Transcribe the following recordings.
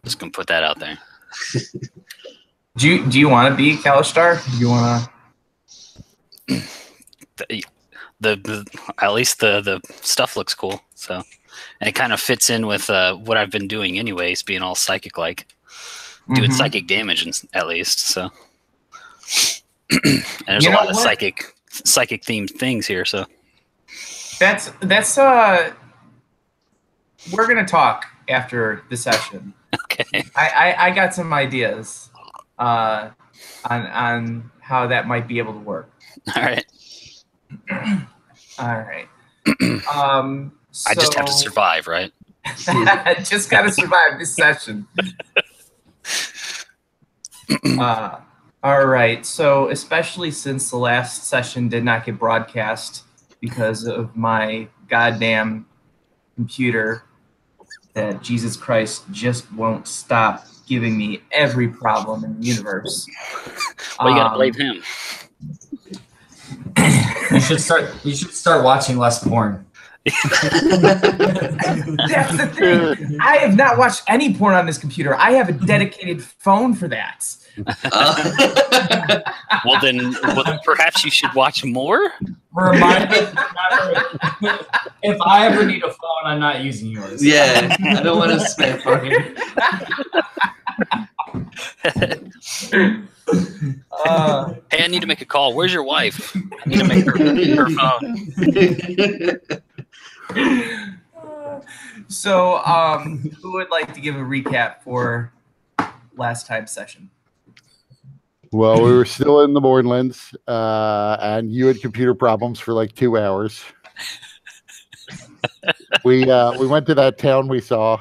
Just gonna put that out there. Do you want to be Kalistar? Do you want to? The at least the stuff looks cool. So, and it kind of fits in with what I've been doing anyways, being all psychic like, doing psychic damage at least. So, and there's a lot of psychic themed things here. So that's we're gonna talk after the session. Okay. I got some ideas on how that might be able to work. All right. All right. I just have to survive, right? Just gotta survive this session. All right. So, especially since the last session did not get broadcast because of my goddamn computer, that Jesus Christ just won't stop giving me every problem in the universe. Well, you gotta blame him. You should start watching less porn. That's the thing. I have not watched any porn on this computer. I have a dedicated phone for that. Well, then perhaps you should watch more. Remind me, if I ever need a phone, I'm not using yours. Yeah, I don't want to spend fucking. Hey, I need to make a call. Where's your wife? I need to make her phone. So, who would like to give a recap for last time's session? Well, we were still in the Mournlands, and you had computer problems for like 2 hours. We went to that town we saw.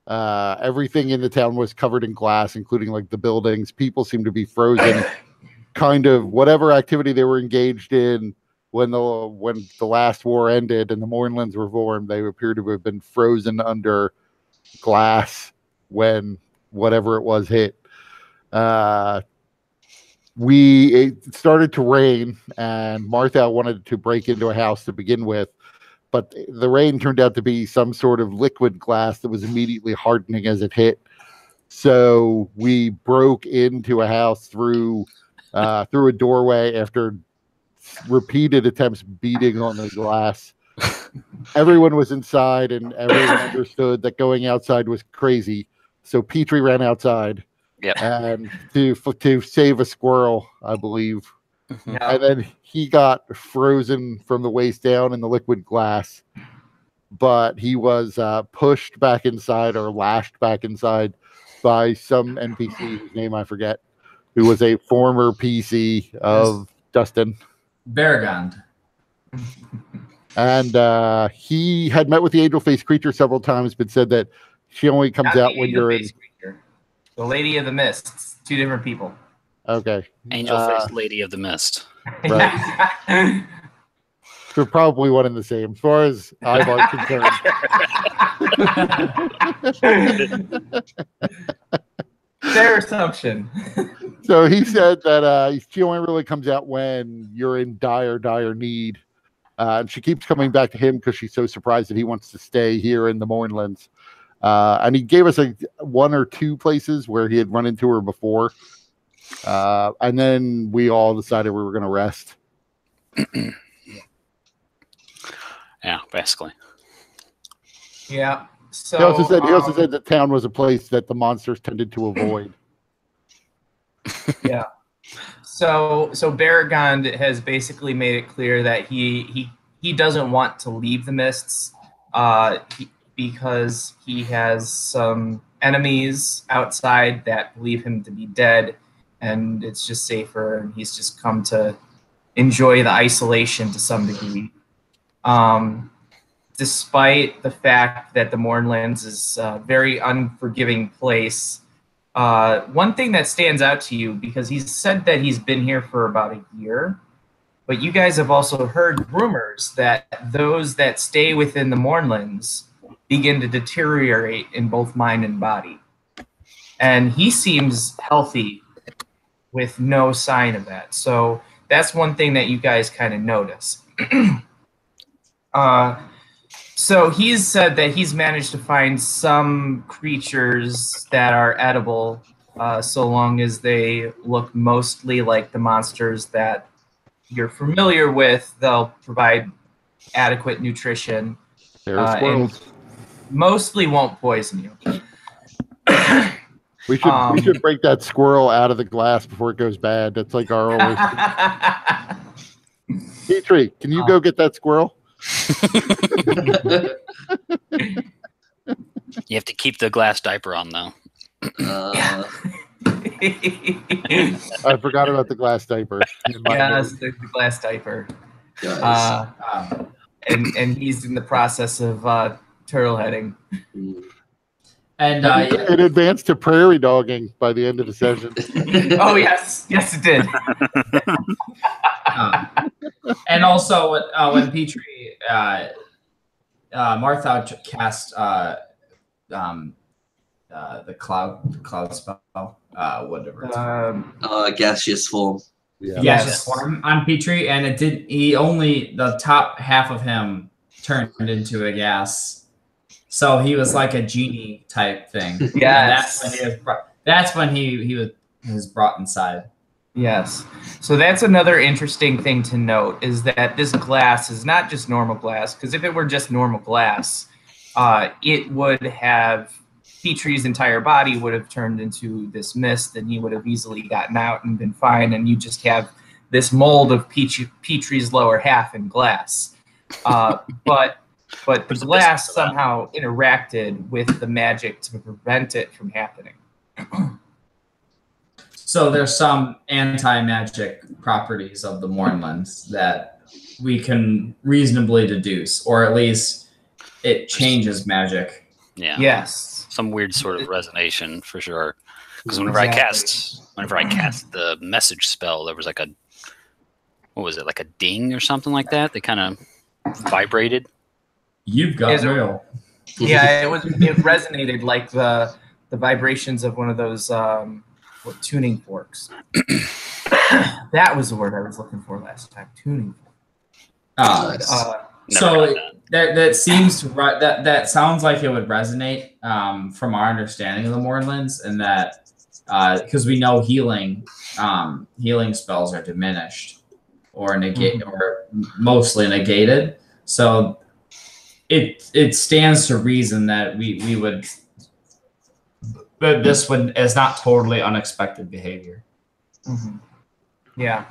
Everything in the town was covered in glass, including like the buildings. People seemed to be frozen. Kind of whatever activity they were engaged in when the last war ended and the Mournlands were formed, they appear to have been frozen under glass when whatever it was hit. It started to rain, and Martha wanted to break into a house to begin with, but the rain turned out to be some sort of liquid glass that was immediately hardening as it hit. So we broke into a house through a doorway after repeated attempts beating on the glass. Everyone was inside, and everyone understood that going outside was crazy. So Petrie ran outside. Yep. And to save a squirrel, I believe. Yep. And then he got frozen from the waist down in the liquid glass, but he was pushed back inside or lashed back inside by some NPC whose name I forget, who was a former PC of Dustin. Baragond. And he had met with the angel-faced creature several times, but said that she only comes out when you're in. Creature. The Lady of the Mists. 2 different people. Okay. Angel-faced Lady of the Mist. Right. They're probably one and the same, as far as I'm concerned. Their assumption. So he said that she only really comes out when you're in dire, dire need. And she keeps coming back to him because she's so surprised that he wants to stay here in the Mournlands. And he gave us 1 or 2 places where he had run into her before. And then we all decided we were going to rest. Yeah, basically. Yeah. So he also said that town was a place that the monsters tended to avoid. Yeah. So Baragond has basically made it clear that he doesn't want to leave the Mists because he has some enemies outside that believe him to be dead, and it's just safer, and he's just come to enjoy the isolation to some degree. Despite the fact that the Mournlands is a very unforgiving place, one thing that stands out to you, because he's said that he's been here for about a year, but you guys have also heard rumors that those that stay within the Mournlands begin to deteriorate in both mind and body. And he seems healthy with no sign of that. So that's one thing that you guys kind of notice. So he's said that he's managed to find some creatures that are edible, so long as they look mostly like the monsters that you're familiar with. They'll provide adequate nutrition. There are squirrels. Mostly won't poison you. We should break that squirrel out of the glass before it goes bad. That's like our always. Petrie, can you go get that squirrel? You have to keep the glass diaper on though. I forgot about the glass diaper. Yes, the glass diaper. And he's in the process of turtle heading. And it advanced to prairie dogging by the end of the session. Oh yes, it did. And also, when Petrie Martha cast the cloud spell, whatever. Gaseous form. Yeah. Gaseous form on Petrie, and it did. He only the top half of him turned into a gas. So he was like a genie type thing. Yes. That's when he was brought inside. Yes. So that's another interesting thing to note is that this glass is not just normal glass, because if it were just normal glass, it would have Petrie's entire body would have turned into this mist and he would have easily gotten out and been fine. And you just have this mold of Petrie's lower half in glass. But the glass somehow interacted with the magic to prevent it from happening. So there's some anti-magic properties of the Mornlands that we can reasonably deduce, or at least it changes magic. Yeah. Yes. Some weird sort of resonation for sure. Because whenever I cast the message spell, there was like like a ding or something like that. They kind of vibrated. You've got real. Yeah, it resonated like the vibrations of one of those tuning forks. That was the word I was looking for last time. Tuning fork. So that seems to that sounds like it would resonate from our understanding of the Mornlands, and that because we know healing spells are diminished or mostly negated. So it stands to reason that we would, but this is not totally unexpected behavior. Mm-hmm. Yeah,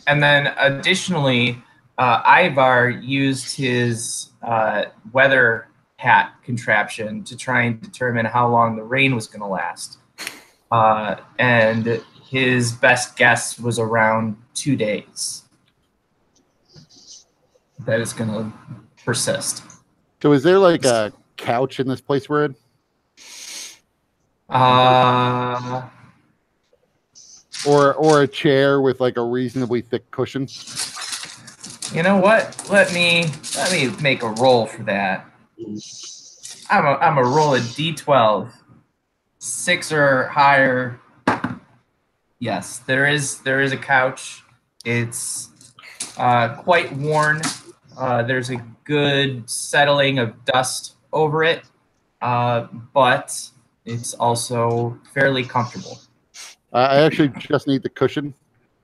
and then additionally, Ivar used his weather hat contraption to try and determine how long the rain was going to last, and his best guess was around 2 days. That is going to persist. So is there like a couch in this place we're in? Or a chair with like a reasonably thick cushion? You know what? Let me make a roll for that. I'm a roll a d12. 6 or higher. Yes, there is a couch. It's quite worn. There's a good settling of dust over it, but it's also fairly comfortable. I actually just need the cushion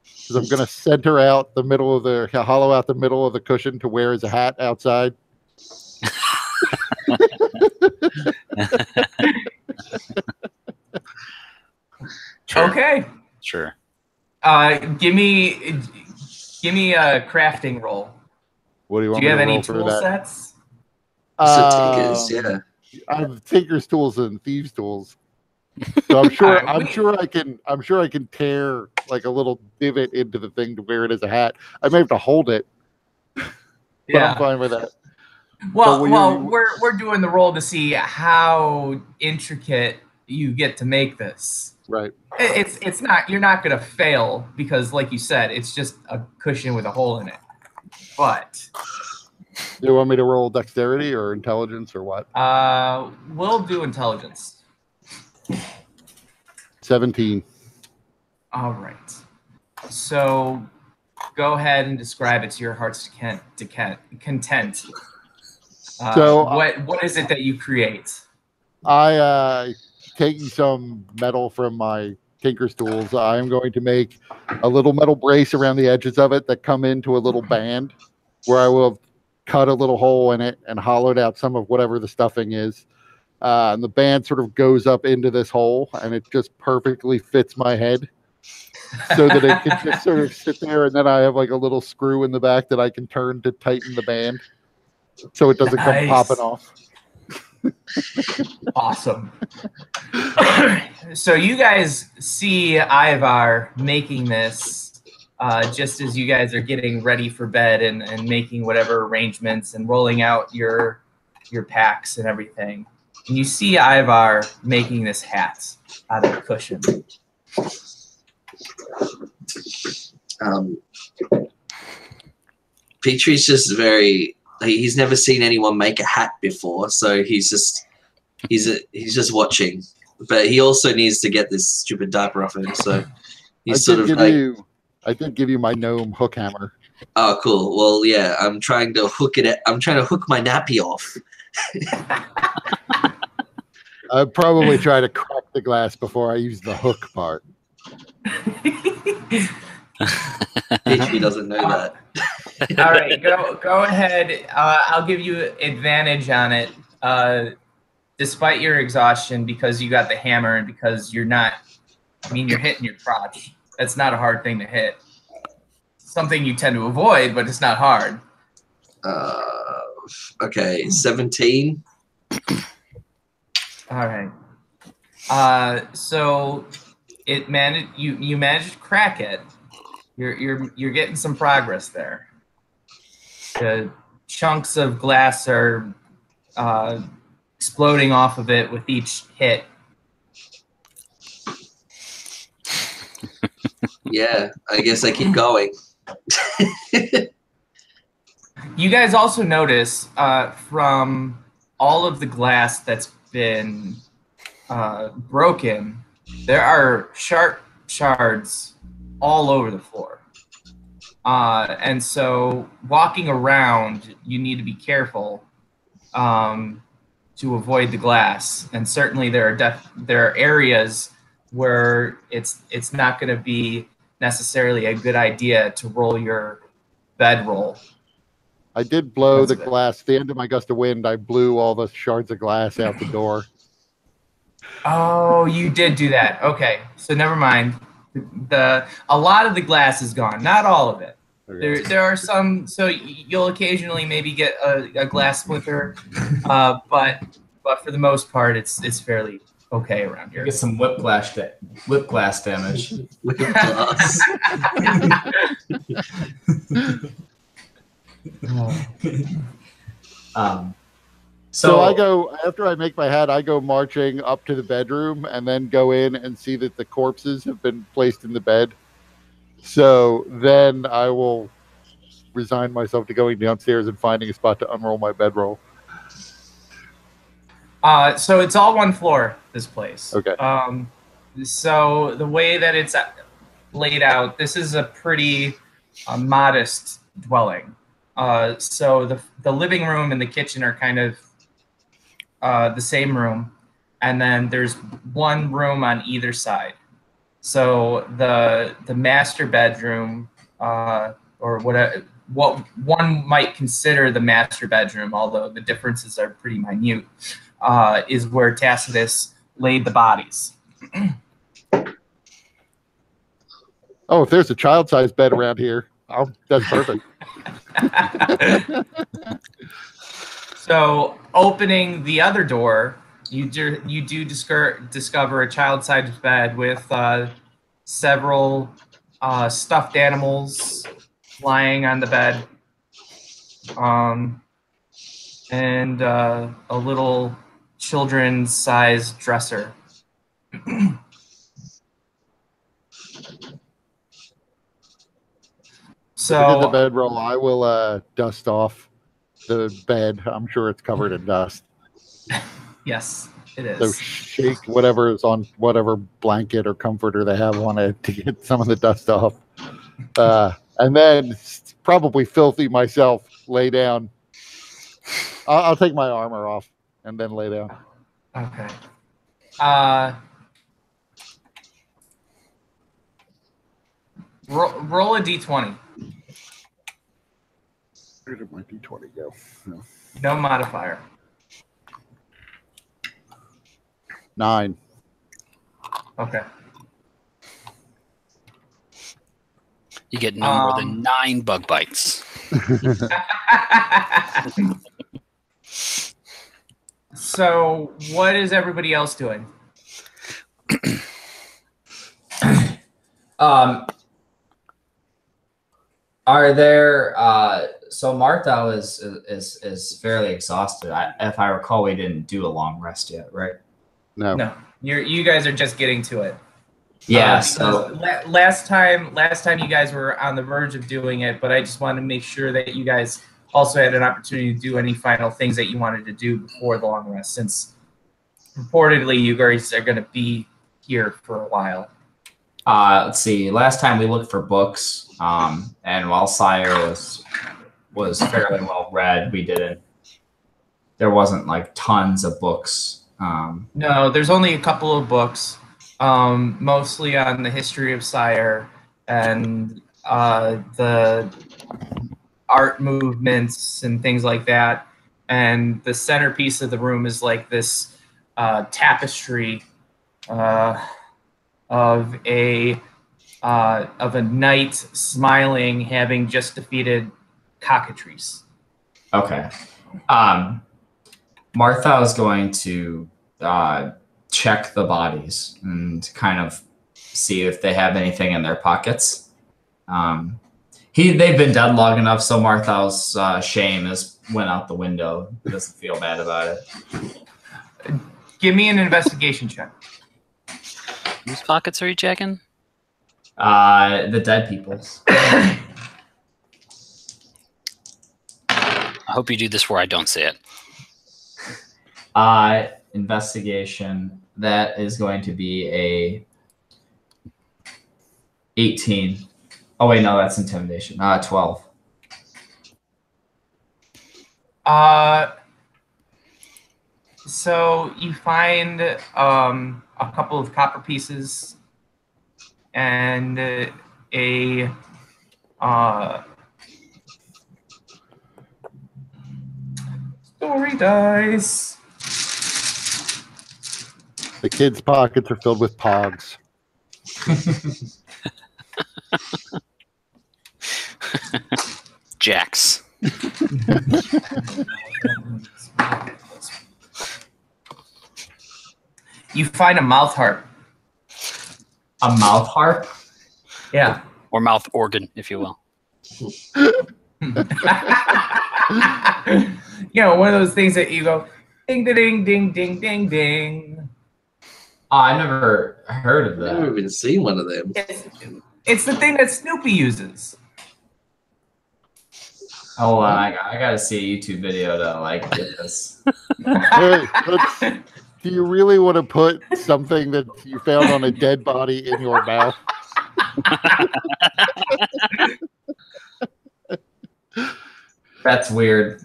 because I'm going to center out the middle of hollow out the middle of the cushion to wear as a hat outside. Sure. Okay. Sure. Give me a crafting roll. What do you want? Do you me have to any roll for tool that? sets? Tinkers, yeah. I have tinker's tools and thieves tools. So I'm sure I'm sure I can tear like a little divot into the thing to wear it as a hat. I may have to hold it. But I'm fine with that. Well, we're doing the roll to see how intricate you get to make this. Right. It's not, you're not gonna fail because, like you said, it's just a cushion with a hole in it. But do you want me to roll dexterity or intelligence or what? We'll do intelligence. 17. All right. So go ahead and describe it to your heart's content. So, what is it that you create? I taking some metal from my tinker's tools. I'm going to make a little metal brace around the edges of it that come into a little band, where I will have cut a little hole in it and hollowed out some of whatever the stuffing is. And the band sort of goes up into this hole, and it just perfectly fits my head, so that it can just sort of sit there. And then I have like a little screw in the back that I can turn to tighten the band, so it doesn't come popping off. Awesome. So you guys see Ivar making this just as you guys are getting ready for bed and making whatever arrangements and rolling out your packs and everything. And you see Ivar making this hat out of cushion. Petrie's just he's never seen anyone make a hat before, so he's just watching. But he also needs to get this stupid diaper off him, so he's I did give you my gnome hook hammer. Oh, cool. Well, yeah, I'm trying to hook my nappy off. I'd probably try to crack the glass before I use the hook part. Petrie doesn't know that. All right, go ahead. I'll give you advantage on it, despite your exhaustion, because you got the hammer and because you're not. I mean, you're hitting your crotch. That's not a hard thing to hit. Something you tend to avoid, but it's not hard. Okay, 17. All right. So you managed to crack it. You're getting some progress there. The chunks of glass are exploding off of it with each hit. Yeah, I guess I keep going. You guys also notice from all of the glass that's been broken, there are sharp shards all over the floor. And so walking around, you need to be careful to avoid the glass. And certainly there are areas where it's not going to be necessarily a good idea to roll your bedroll. I did blow the glass. The end of my gust of wind, I blew all the shards of glass out the door. Oh, you did do that. Okay, so never mind. A lot of the glass is gone. Not all of it. Okay. There are some. So you'll occasionally maybe get a glass splinter, but for the most part, it's fairly okay around here. You get some whiplash damage. Whiplash. So I go, after I make my hat, I go marching up to the bedroom and then go in and see that the corpses have been placed in the bed. So then I will resign myself to going downstairs and finding a spot to unroll my bedroll. So it's all one floor, this place. Okay. So the way that it's laid out, this is a pretty modest dwelling. So the living room and the kitchen are kind of the same room, and then there's one room on either side. So the master bedroom, or what one might consider the master bedroom, although the differences are pretty minute, is where Tacitus laid the bodies. Oh, if there's a child-sized bed around here, that's perfect. So, opening the other door, you do discover a child-sized bed with several stuffed animals lying on the bed, and a little children's-sized dresser. So, in the bedroll, I will dust off the bed. I'm sure it's covered in dust. Yes, it is. So shake whatever is on whatever blanket or comforter they have on it to get some of the dust off. And then, probably filthy myself, lay down I'll take my armor off and then lay down. Okay. Roll a d20. Where did my d20 go? No. No modifier. 9. Okay. You get no more than 9 bug bites. So, what is everybody else doing? Are there? So Martha is fairly exhausted. If I recall, we didn't do a long rest yet, right? No. No, you guys are just getting to it. Yeah. So last time you guys were on the verge of doing it, but I just wanted to make sure that you guys also had an opportunity to do any final things that you wanted to do before the long rest, since purportedly you guys are going to be here for a while. let's see. Last time we looked for books, and while Sire was fairly well read, we didn't. There wasn't like tons of books. No, there's only a couple of books, mostly on the history of Sire and the art movements and things like that. And the centerpiece of the room is like this tapestry of a knight smiling, having just defeated cockatrice. Okay. Martha is going to check the bodies and kind of see if they have anything in their pockets. They've been dead long enough, so Martha's shame has went out the window. He doesn't feel bad about it. Give me an investigation check. Whose pockets are you checking? The dead people's. I hope you do this where I don't say it. Investigation. That is going to be a 18. Oh wait, no, that's intimidation. 12. So you find a couple of copper pieces and a story dice. The kids' pockets are filled with pogs. Jacks. You find a mouth harp. A mouth harp? Yeah. Or mouth organ, if you will. You know, one of those things that you go ding ding ding ding ding ding. Oh, I never heard of I've that. never even seen one of them. It's the thing that Snoopy uses. Hold on, I gotta see a YouTube video to like get this. Hey, do you really want to put something that you found on a dead body in your mouth? That's weird.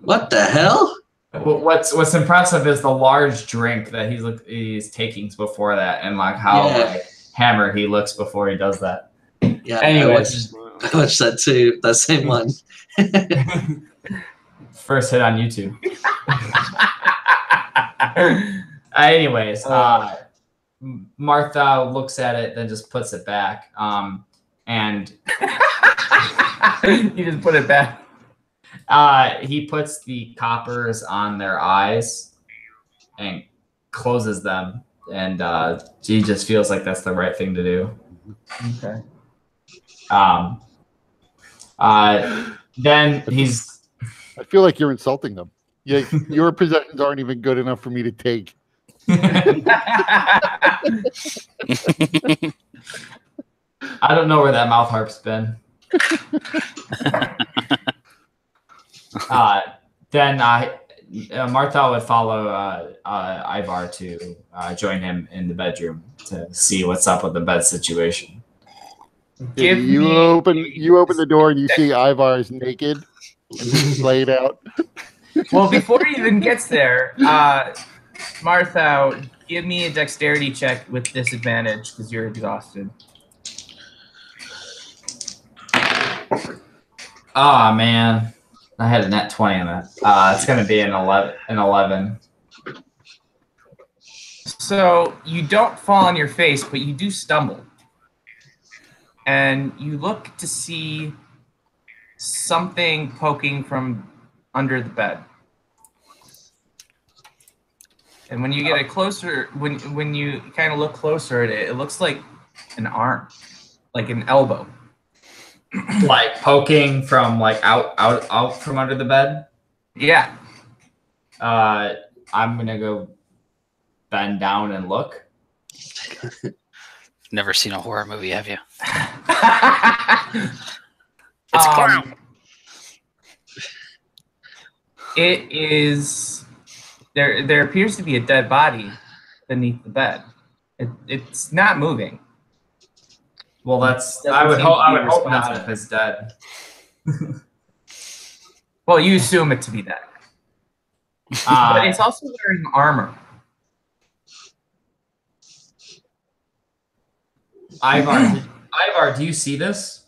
What the hell? What's impressive is the large drink that he's taking before that, and like how like hammered he looks before he does that. Yeah, Anyways. I watched that too. That same one. First hit on YouTube. Anyways, Martha looks at it, then just puts it back. And you just put it back. He puts the coppers on their eyes and closes them, and she just feels like that's the right thing to do. Okay. Then he's. I feel like you're insulting them. Yeah, your possessions aren't even good enough for me to take. I don't know where that mouth harp's been. Then Martha would follow Ivar to join him in the bedroom to see what's up with the bed situation. You open the door and you see Ivar is naked and just lay it out. Well, before he even gets there, Martha, give me a dexterity check with disadvantage because you're exhausted. Oh man, I had a net 20 on that. It's gonna be an 11. So you don't fall on your face, but you do stumble. And you look to see something poking from under the bed. And when you get it closer, when you kind of look closer at it, it looks like an arm, like an elbow. Like poking from like out from under the bed. Yeah. I'm gonna go bend down and look. Never seen a horror movie, have you? It's a clown. It is. There appears to be a dead body beneath the bed. It's not moving. Well, I would hope not if it's dead. Well, you assume it to be dead. But it's also wearing armor. Ivar, do you see this?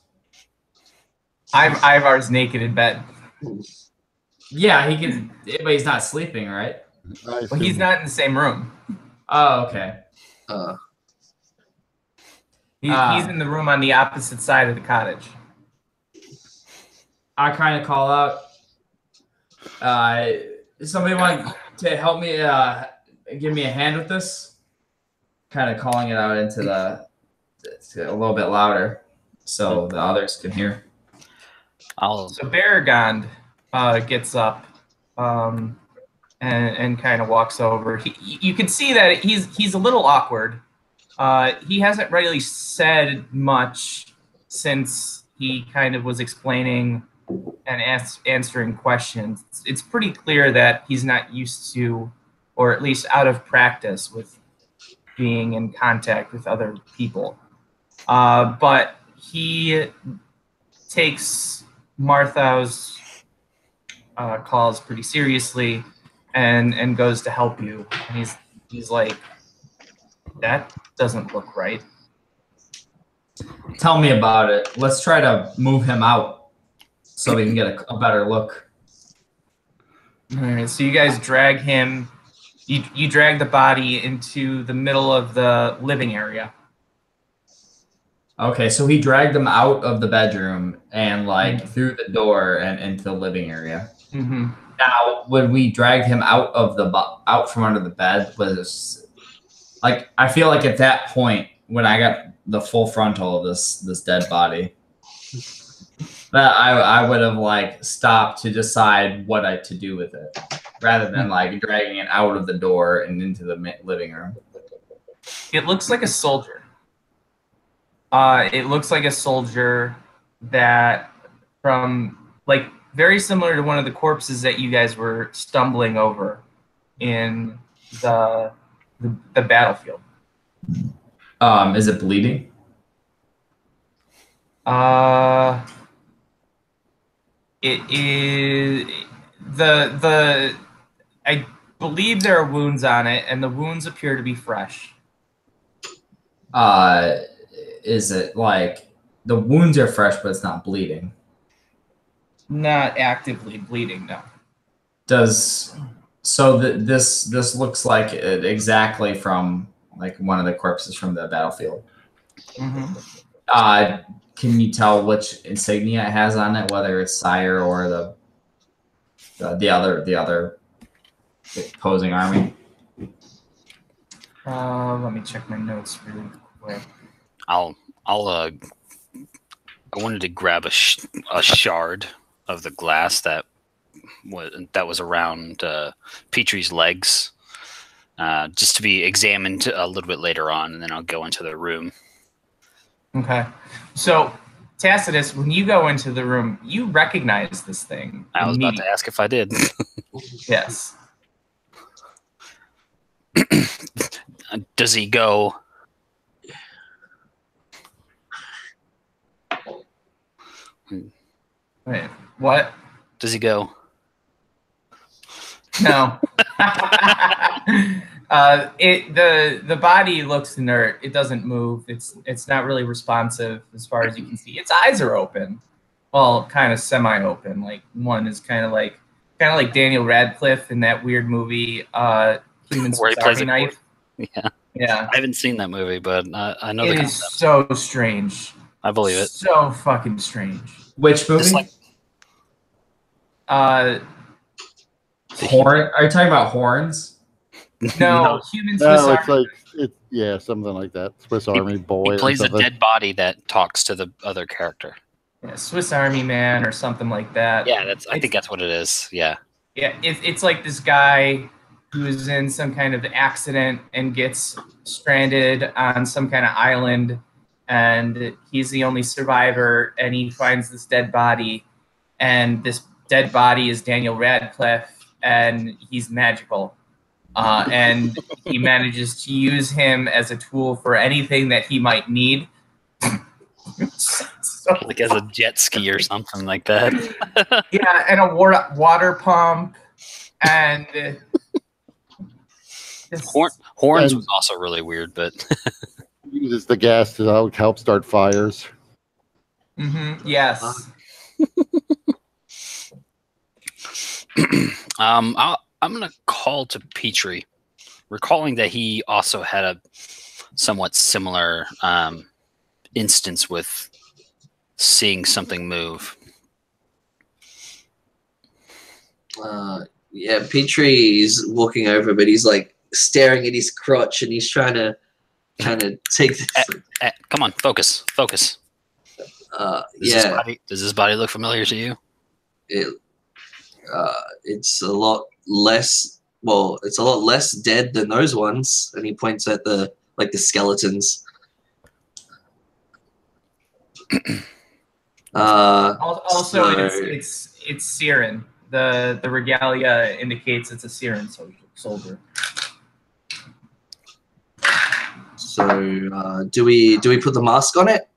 Ivar's naked in bed. Yeah, he can, but he's not sleeping, right? Well, he's not in the same room. Oh, okay. He's in the room on the opposite side of the cottage. I kind of call out. Somebody want to help me? Give me a hand with this. Kind of calling it out into a little bit louder, so the others can hear. So Barragond gets up and kind of walks over. You can see that he's a little awkward. He hasn't really said much since he kind of was explaining and answering questions. It's pretty clear that he's not used to, or at least out of practice with being in contact with other people. But he takes Martha's calls pretty seriously and goes to help you. And he's like, that doesn't look right. Tell me about it. Let's try to move him out so we can get a better look. All right, so you guys drag him. You drag the body into the middle of the living area. Okay, so he dragged him out of the bedroom and like through the door and into the living area. Mm-hmm. Now, when we dragged him out from under the bed, was like I feel like at that point when I got the full frontal of this dead body, that I would have like stopped to decide what to do with it, rather than like dragging it out of the door and into the living room. It looks like a soldier. It looks like a soldier that from like very similar to one of the corpses that you guys were stumbling over in the battlefield. Is it bleeding? It is the I believe there are wounds on it, and the wounds appear to be fresh. Is it like the wounds are fresh, but it's not bleeding? Not actively bleeding, no. This looks like it exactly from like one of the corpses from the battlefield. Mm-hmm. Can you tell which insignia it has on it, whether it's Sire or the other opposing army? Let me check my notes really quick. I wanted to grab a shard of the glass that was around Petrie's legs, just to be examined a little bit later on, and then I'll go into the room. Okay, so Tacitus, when you go into the room, you recognize this thing. I was about to ask if I did. Yes. Does he go? Wait, what? Does he go? No. The body looks inert. It doesn't move. It's not really responsive as far as you can see. Its eyes are open. Well, kind of semi-open. Like one is kind of like Daniel Radcliffe in that weird movie, Human Where he Swiss plays Army Knife. Yeah. Yeah. I haven't seen that movie, but I know the It is concept. so strange. I believe it. So fucking strange. Which movie? Just like Horn? Are you talking about horns? no, Human Swiss No, it's Army. like something like that. Swiss Army boy. he plays or a something. dead body that talks to the other character. Yeah, Swiss Army Man or something like that. Yeah, I think that's what it is. Yeah. Yeah, it's like this guy who is in some kind of accident and gets stranded on some kind of island, and he's the only survivor, and he finds this dead body, and this dead body is Daniel Radcliffe, and he's magical. And he manages to use him as a tool for anything that he might need. So, Like as a jet ski or something like that. yeah, and a water pump, and Horns And- was also really weird, but Uses the gas to help start fires. yes. I'm gonna call to Petrie, recalling that he also had a somewhat similar instance with seeing something move. Yeah, Petrie is walking over, but he's like staring at his crotch, and he's trying to take this. Come on, focus. Does Yeah, this body look familiar to you? it's a lot less. Well, it's a lot less dead than those ones, and he points at the skeletons. Also, so- it's Siren. The regalia indicates it's a Siren soldier. So, do we put the mask on it?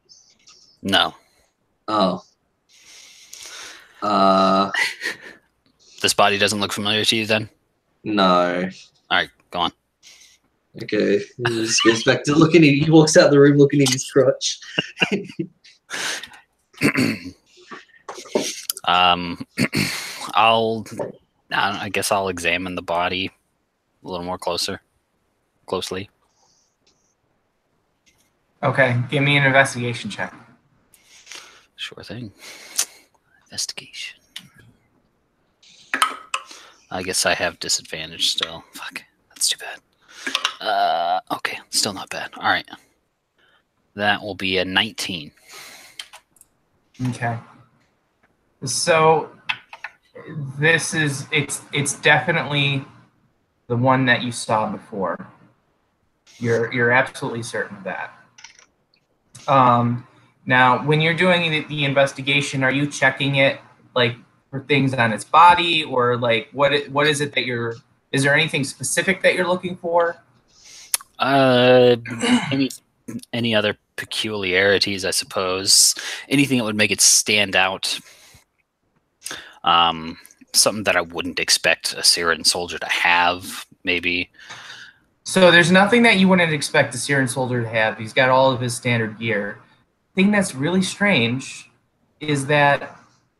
No. Oh. This body doesn't look familiar to you then? No. All right, go on. Okay. He just goes back to looking at. He walks out the room looking at his crotch. I guess I'll examine the body a little more closely. Okay, give me an investigation check. Sure thing. Investigation. I guess I have disadvantage still. Fuck, that's too bad. Okay, still not bad. All right. That will be a 19. Okay. So it's definitely the one that you saw before. You're absolutely certain of that. Now, when you're doing the investigation, are you checking it like for things on its body, or like what is it that you're? Is there anything specific that you're looking for? Any other peculiarities, I suppose. Anything that would make it stand out. Something that I wouldn't expect a Syrian soldier to have, maybe. So there's nothing that you wouldn't expect a Syrian soldier to have. He's got all of his standard gear. The thing that's really strange is that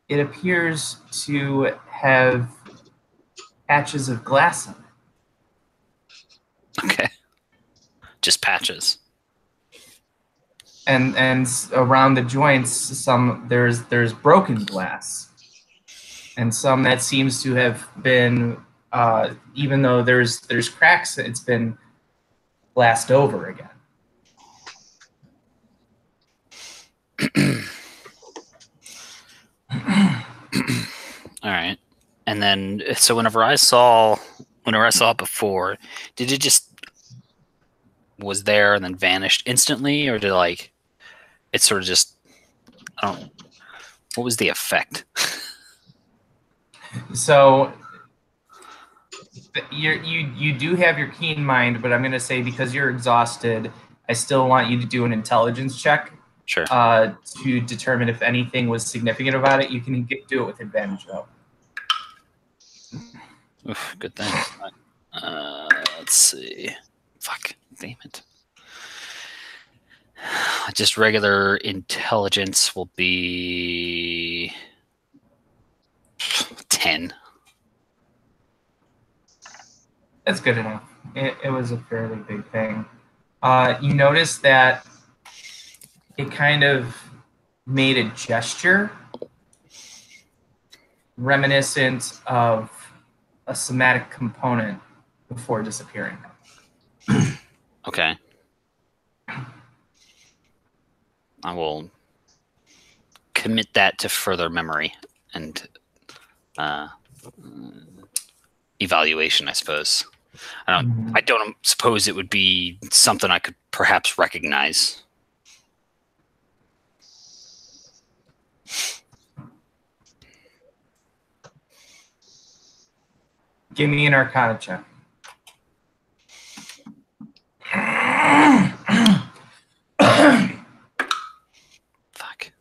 it appears to have patches of glass on it. Okay. Just patches. And around the joints, there's broken glass, and some that seems to have been, even though there's cracks, it's been glassed over again. All right. And then, so whenever I saw it before, did it just was there and then vanished instantly, or did it sort of just, what was the effect? So you do have your keen mind, but I'm going to say because you're exhausted, I still want you to do an intelligence check. Sure. To determine if anything was significant about it. You can do it with advantage though. Oof, good thing. Let's see. Fuck, damn it. Just regular intelligence will be 10. That's good enough. It was a fairly big thing. You notice that it kind of made a gesture reminiscent of a somatic component before disappearing. Okay. I will commit that to further memory and evaluation, I suppose. I don't suppose it would be something I could perhaps recognize. Give me an Arcana check. Fuck.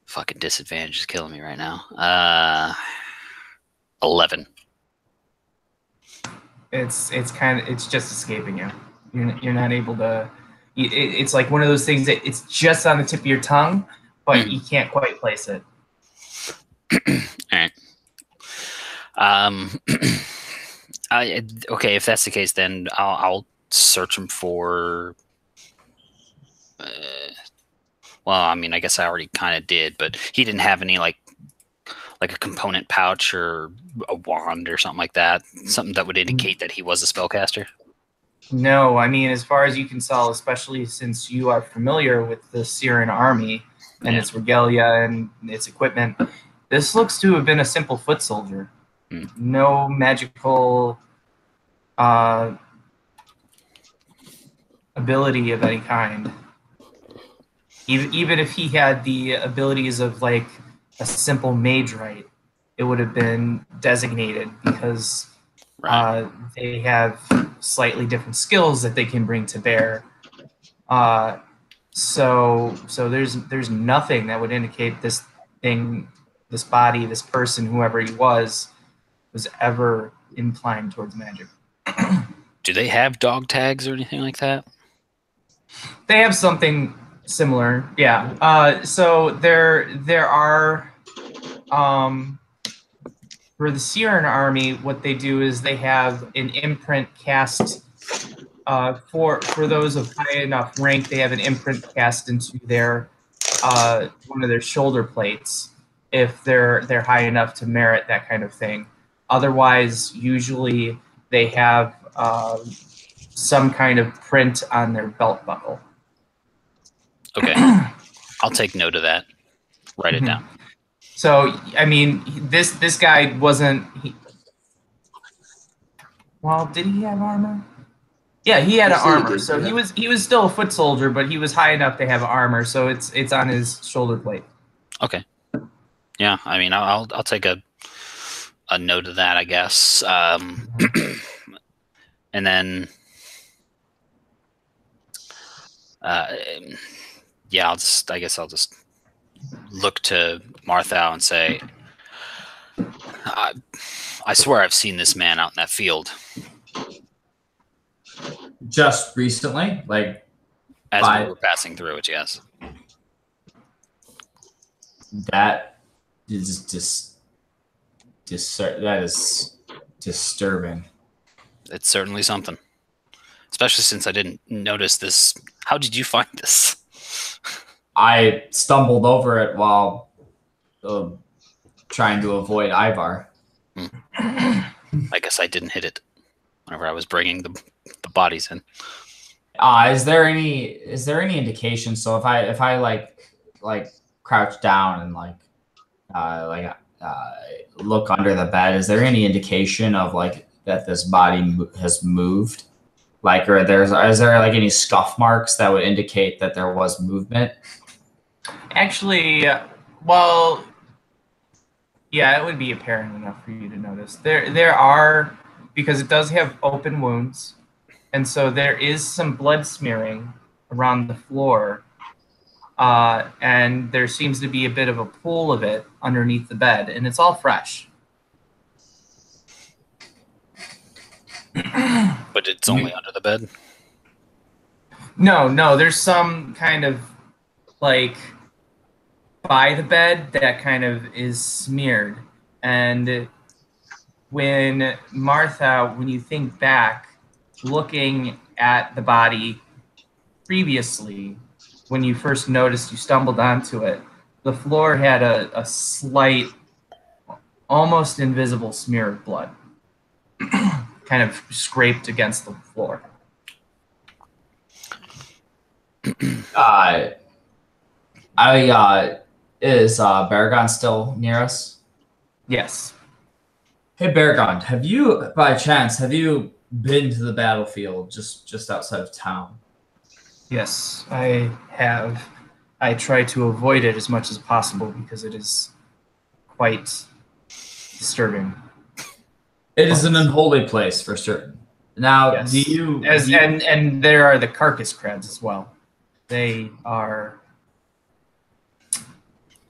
Fucking disadvantage is killing me right now. 11. It's just escaping you. You're not able to. It's like one of those things that it's just on the tip of your tongue, but you can't quite place it. All right. Okay, if that's the case, then I'll search him for. Well, I mean, I guess I already kind of did, but he didn't have any like a component pouch or a wand or something like that. Something that would indicate that he was a spellcaster. No, I mean, as far as you can tell, especially since you are familiar with the Syrian army and its regalia and its equipment, this looks to have been a simple foot soldier. No magical ability of any kind. Even if he had the abilities of like a simple mage rite, it would have been designated because they have slightly different skills that they can bring to bear. So there's nothing that would indicate this thing, this body, this person, whoever he was ever inclined towards magic. Do they have dog tags or anything like that? They have something similar, yeah. So there are for the Syrian army, what they do is they have an imprint cast for those of high enough rank. They have an imprint cast into their one of their shoulder plates if they're high enough to merit that kind of thing. Otherwise, usually they have some kind of print on their belt buckle. Okay, I'll take note of that. Write it down. So, I mean, this guy wasn't. Well, did he have armor? Yeah, he had an armor. So he was still a foot soldier, but he was high enough to have armor. So it's on his shoulder plate. Okay. Yeah, I mean, I'll take a note of that, I guess. And then, yeah, I guess I'll just look to Marthau and say, I swear I've seen this man out in that field. Just recently, like as we were passing through it, yes. That is that is disturbing. It's certainly something, especially since I didn't notice this. How did you find this? I stumbled over it while trying to avoid Ivar. I guess I didn't hit it whenever I was bringing the bodies in. Is there any indication? So if I like crouch down and look under the bed, is there any indication of like that this body has moved? Like, or is there like any scuff marks that would indicate that there was movement? Actually, well, yeah, it would be apparent enough for you to notice. There are, because it does have open wounds, and so there is some blood smearing around the floor. and there seems to be a bit of a pool of it underneath the bed, and it's all fresh. But it's only under the bed? No, there's some kind of like by the bed that kind of is smeared. And when Martha, when you think back, looking at the body previously, when you first noticed you stumbled onto it, the floor had a slight, almost invisible smear of blood kind of scraped against the floor. Is Baragon still near us? Yes. Hey, Baragon, have you, by chance, been to the battlefield just outside of town? Yes, I have. I try to avoid it as much as possible because it is quite disturbing. It is an unholy place for certain. Now, Yes. And there are the carcass crabs as well. They are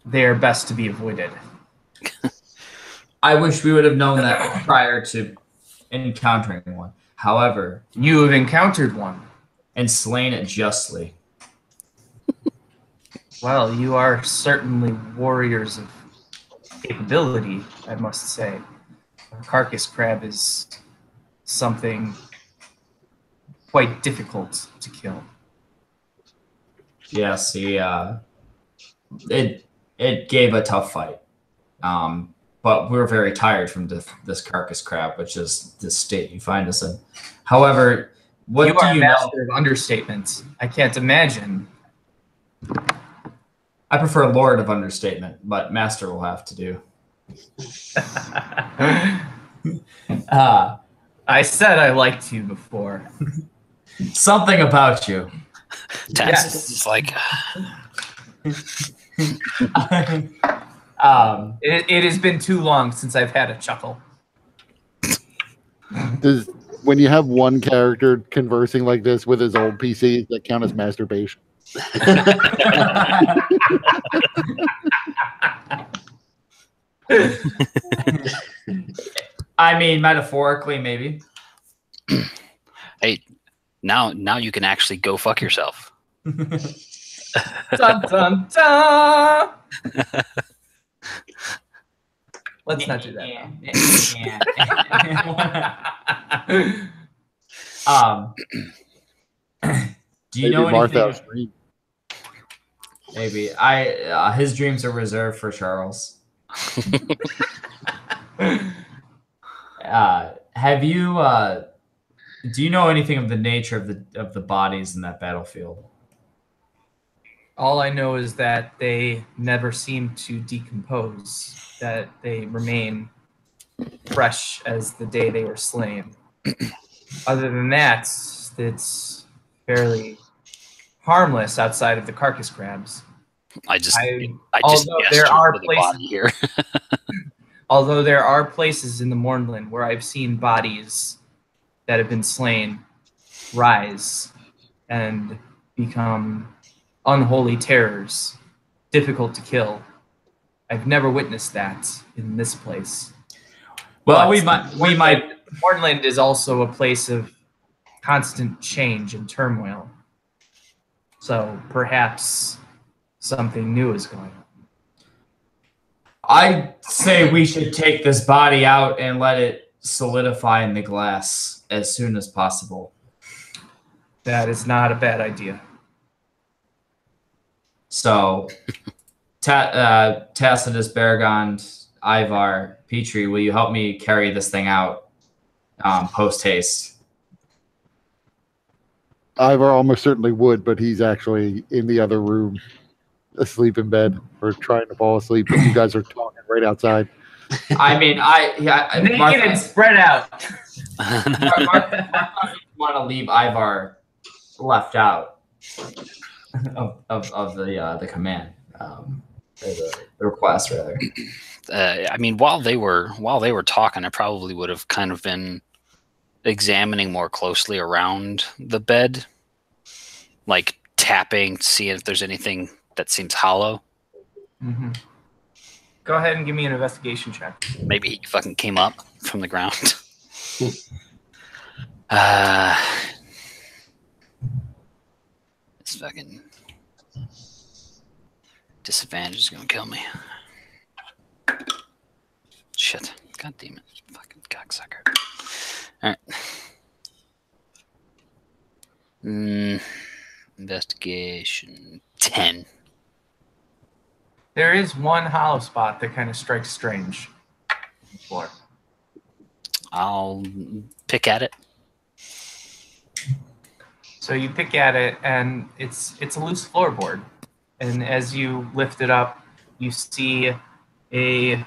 best to be avoided. I wish we would have known that prior to encountering one. However, You have encountered one. and slain it justly. Well, you are certainly warriors of capability, I must say. A carcass crab is something quite difficult to kill. Yes, it gave a tough fight. But we're very tired from this carcass crab, which is the state you find us in. However, what You do are you a know? master of understatement. I can't imagine. I prefer Lord of Understatement, but Master will have to do. I said I liked you before. Something about you. Tacitus is like, It has been too long since I've had a chuckle. When you have one character conversing like this with his old PC, does that count as masturbation? I mean, metaphorically, maybe. hey, now you can actually go fuck yourself. Dun, dun, dun! Let's not do that. Do you Maybe know anything? Martha's dream. Maybe his dreams are reserved for Charles. Have you? Do you know anything of the nature of the bodies in that battlefield? All I know is that they never seem to decompose, that they remain fresh as the day they were slain. Other than that, it's fairly harmless outside of the carcass crabs. I just although there are the places body here. Although there are places in the Mornland where I've seen bodies that have been slain rise and become unholy terrors, difficult to kill. I've never witnessed that in this place. Well, But we might. Mornland is also a place of constant change and turmoil. So perhaps something new is going on. I say we should take this body out and let it solidify in the glass as soon as possible. That is not a bad idea. So, Tacitus, Baragond, Ivar, Petrie, will you help me carry this thing out post haste? Ivar almost certainly would, but he's actually in the other room, asleep in bed or trying to fall asleep. But you guys are talking right outside. I mean, Naked and spread out. Martha want to leave Ivar left out of the command, the request rather. I mean, while they were talking, I probably would have kind of been examining more closely around the bed, like tapping, seeing if there's anything that seems hollow. Mm-hmm. Go ahead and give me an investigation check. Maybe he fucking came up from the ground. This fucking disadvantage is gonna kill me. Shit. God damn it. Fucking cocksucker. Alright. Investigation 10. There is one hollow spot that kind of strikes strange. Floor. I'll pick at it. So you pick at it, and it's a loose floorboard. And as you lift it up, you see a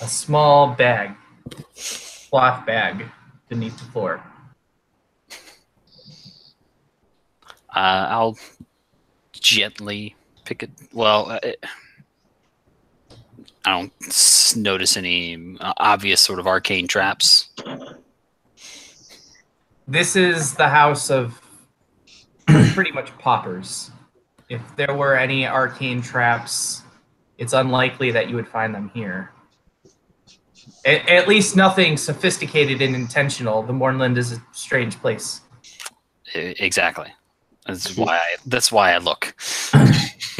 small bag, cloth bag, beneath the floor. I'll gently pick it. Well, I don't notice any obvious sort of arcane traps. This is the house of pretty much paupers. If there were any arcane traps, it's unlikely that you would find them here. At least nothing sophisticated and intentional. The Mournland is a strange place. Exactly. That's why I look.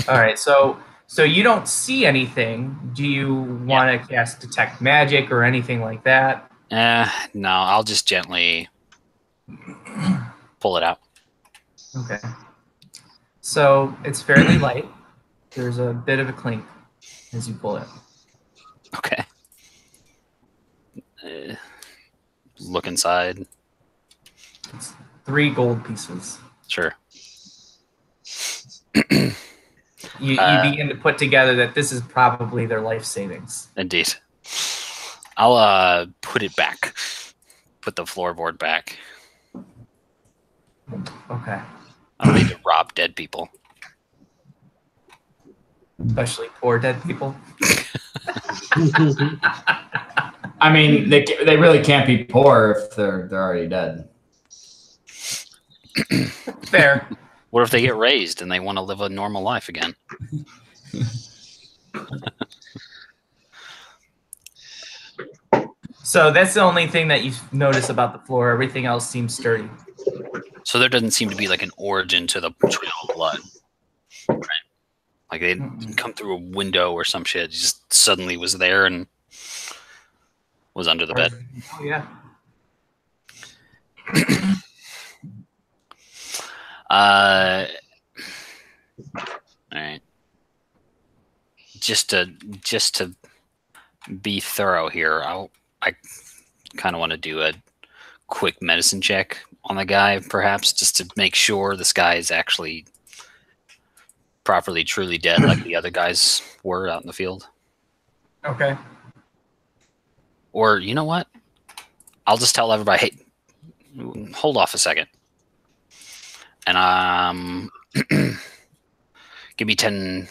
All right, so you don't see anything. Do you want to cast detect magic or anything like that? No, I'll just gently pull it out. Okay. So it's fairly light. There's a bit of a clink as you pull it. Okay. Look inside. It's 3 gold pieces. Sure. You begin to put together that this is probably their life savings. Indeed. I'll put it back. Put the floorboard back. Okay. I don't need to rob dead people. Especially poor dead people. I mean, they really can't be poor if they're already dead. Fair. What if they get raised and they want to live a normal life again? So that's the only thing that you notice about the floor. Everything else seems sturdy. So there doesn't seem to be like an origin to the trail of blood, right? Like they didn't come through a window or some shit. It just suddenly was there and was under the bed. Oh, yeah. All right. Just to be thorough here, I kind of want to do a quick medicine check on the guy, perhaps, just to make sure this guy is actually properly, truly dead, like the other guys were out in the field. Okay. Or you know what? I'll just tell everybody, hey, hold off a second. And give me 10,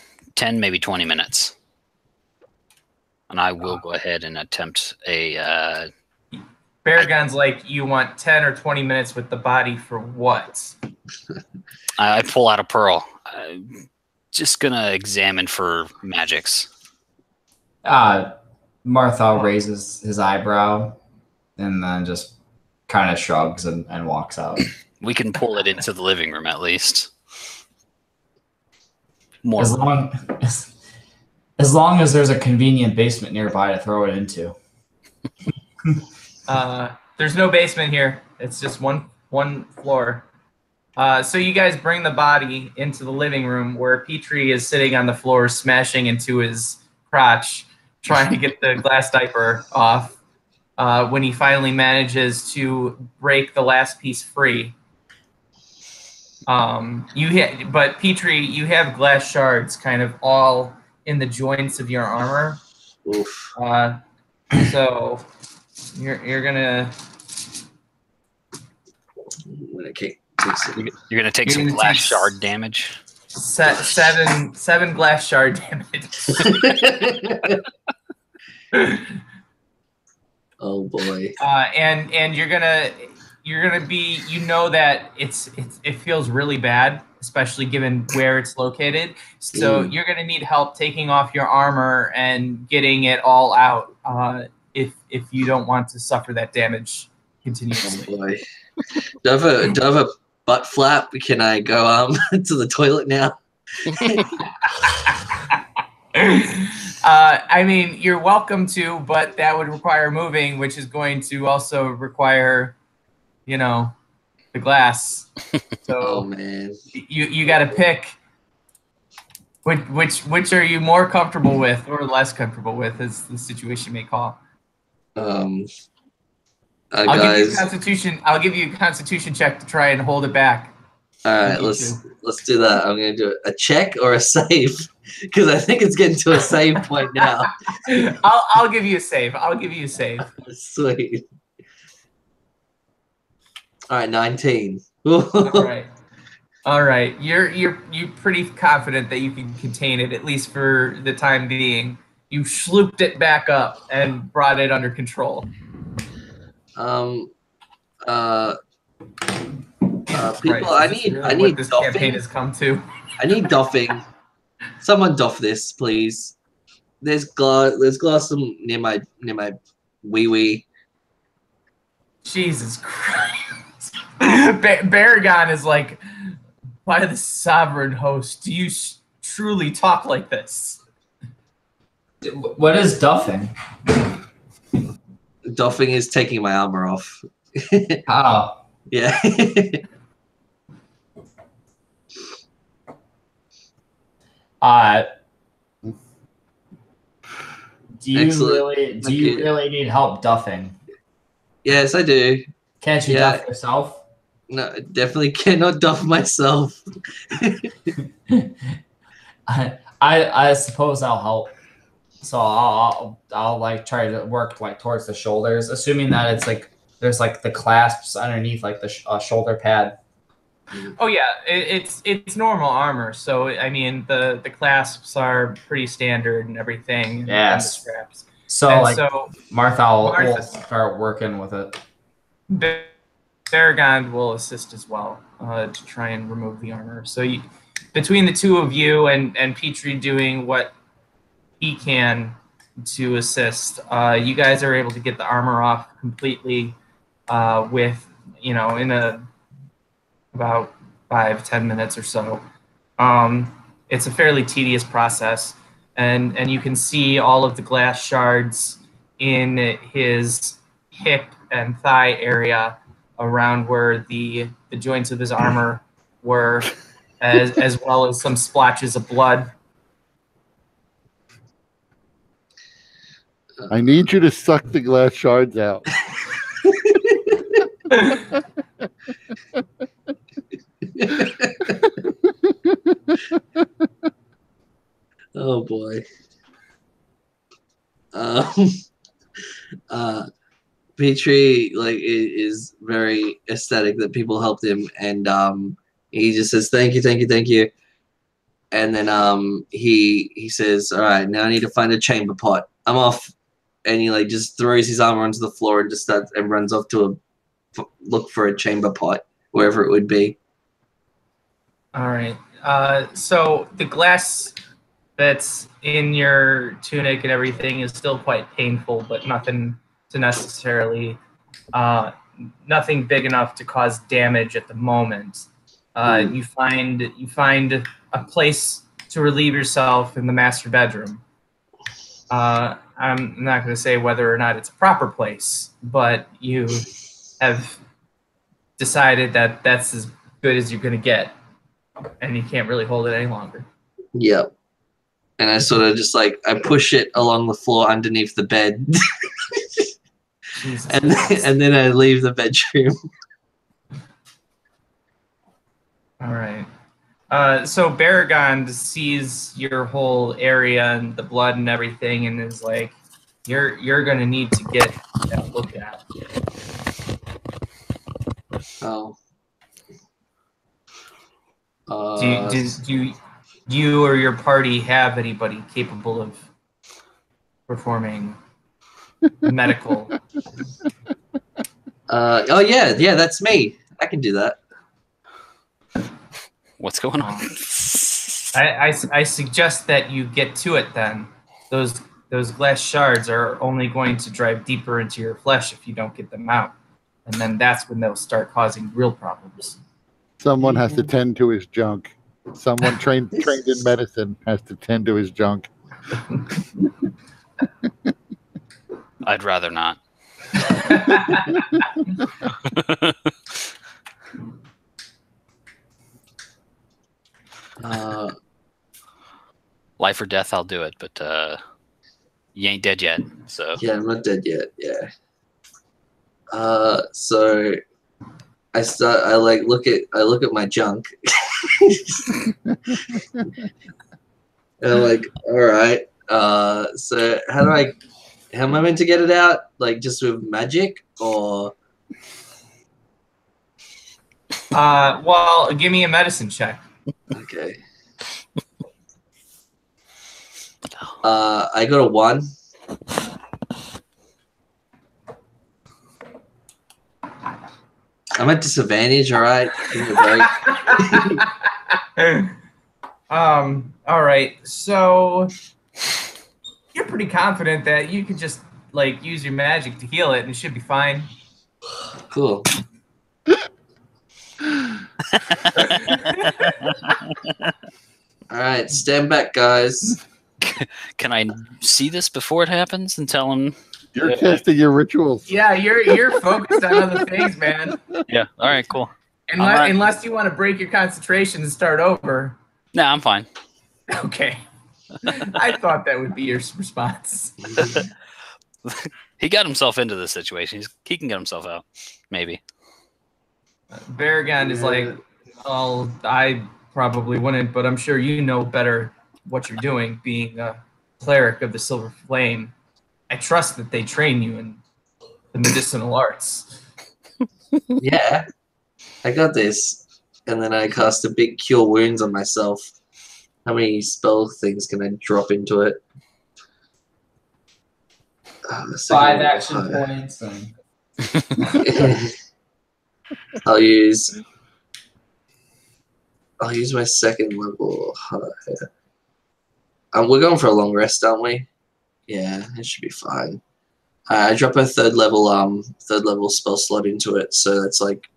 maybe 20 minutes. And I will go ahead and attempt a... Beargun's like, you want 10 or 20 minutes with the body for what? I pull out a pearl. I'm just going to examine for magics. Marthal raises his eyebrow and then just kind of shrugs and walks out. We can pull it into the living room at least. More as long as there's a convenient basement nearby to throw it into. There's no basement here. It's just one floor. So you guys bring the body into the living room where Petrie is sitting on the floor, smashing into his crotch, trying to get the glass diaper off. When he finally manages to break the last piece free. But Petrie, you have glass shards kind of all in the joints of your armor. Oof. So you're gonna. You're gonna take some glass shard damage. Seven glass shard damage. Oh boy. And you're gonna be, you know that it feels really bad, especially given where it's located. So you're going to need help taking off your armor and getting it all out if you don't want to suffer that damage continuously. Oh boy. Do I have a butt flap? Can I go to the toilet now? I mean, you're welcome to, but that would require moving, which is going to also require, the glass. So Oh man. you got to pick which are you more comfortable with or less comfortable with, as the situation may call. Guys, I'll give you a constitution check to try and hold it back. all right, let's do that. I'm gonna do a check or a save because I think it's getting to a save point now. I'll give you a save. Sweet. All right, 19. All right. You're pretty confident that you can contain it, at least for the time being. You slooped it back up and brought it under control. People, I need what this doffing. campaign has come to. I need doffing. Someone doff this, please. There's glass near my wee. Jesus Christ. Baragon is like, by the sovereign host, do you truly talk like this? What is duffing? Doffing is taking my armor off. Oh. Yeah. Do you really need help duffing? Yes, I do. Can't you duff yourself? No, definitely cannot duff myself. I suppose I'll help. So I'll like try to work like towards the shoulders, assuming that it's like there's like the clasps underneath like the shoulder pad. Oh yeah, it's normal armor. So I mean the clasps are pretty standard and everything. Yeah. And the straps. So And like so Martha will start working with it. Baragon will assist as well to try and remove the armor. So between the two of you and Petrie doing what he can to assist, you guys are able to get the armor off completely with, in about 5-10 minutes or so. It's a fairly tedious process, and you can see all of the glass shards in his hip and thigh area around where the joints of his armor were, as well as some splotches of blood. I need you to suck the glass shards out. Oh boy. Petrie is very ecstatic that people helped him, and he just says thank you, and then he says, all right, now I need to find a chamber pot. I'm off, and he just throws his armor onto the floor and just starts and runs off to look for a chamber pot wherever it would be. All right. So the glass that's in your tunic and everything is still quite painful, but nothing to necessarily, nothing big enough to cause damage at the moment. You find a place to relieve yourself in the master bedroom. I'm not going to say whether or not it's a proper place, but you have decided that that's as good as you're going to get, and you can't really hold it any longer. Yep. And I sort of just I push it along the floor underneath the bed. and then I leave the bedroom. All right. So Baragon sees your whole area and the blood and everything, and is like, "You're gonna need to get that looked at." Oh. Do you or your party have anybody capable of performing medical? Oh yeah, that's me. I can do that. What's going on? I suggest that you get to it then. Those glass shards are only going to drive deeper into your flesh if you don't get them out. And then that's when they'll start causing real problems. Someone has to tend to his junk. Someone trained in medicine has to tend to his junk. I'd rather not. Life or death, I'll do it, but you ain't dead yet. So yeah, I'm not dead yet. Yeah. So I look at my junk. And I'm like, all right. So how am I meant to get it out? Like just with magic or? Well, give me a medicine check. Okay. I got a 1. I'm at disadvantage, all right? Give me a break. All right. So you're pretty confident that you could just like use your magic to heal it and it should be fine. Cool. All right, stand back, guys. Can I see this before it happens and tell him? You're testing your rituals. Yeah, you're focused on other things, man. Yeah. All right. Cool. Unless you want to break your concentration and start over. No, I'm fine. Okay. I thought that would be your response. He got himself into this situation. He can get himself out. Maybe. Baragon is like, oh, I probably wouldn't, but I'm sure you know better what you're doing, being a cleric of the Silver Flame. I trust that they train you in the medicinal arts. Yeah, I got this. And then I cast a big cure wounds on myself. How many spell things can I drop into it? 5 action points. And... I'll use my second level. We're going for a long rest, aren't we? Yeah, it should be fine. I drop a third level spell slot into it, so that's like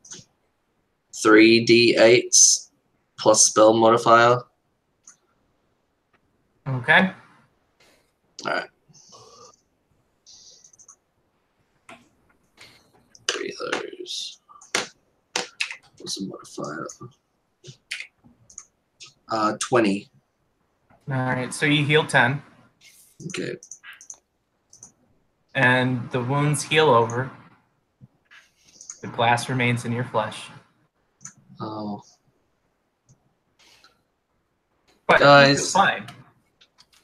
3d8s plus spell modifier. Okay. All right. 3 of those. What's the modifier? 20. All right, so you heal 10. Okay. And the wounds heal over. The glass remains in your flesh. Oh. But guys, you feel fine.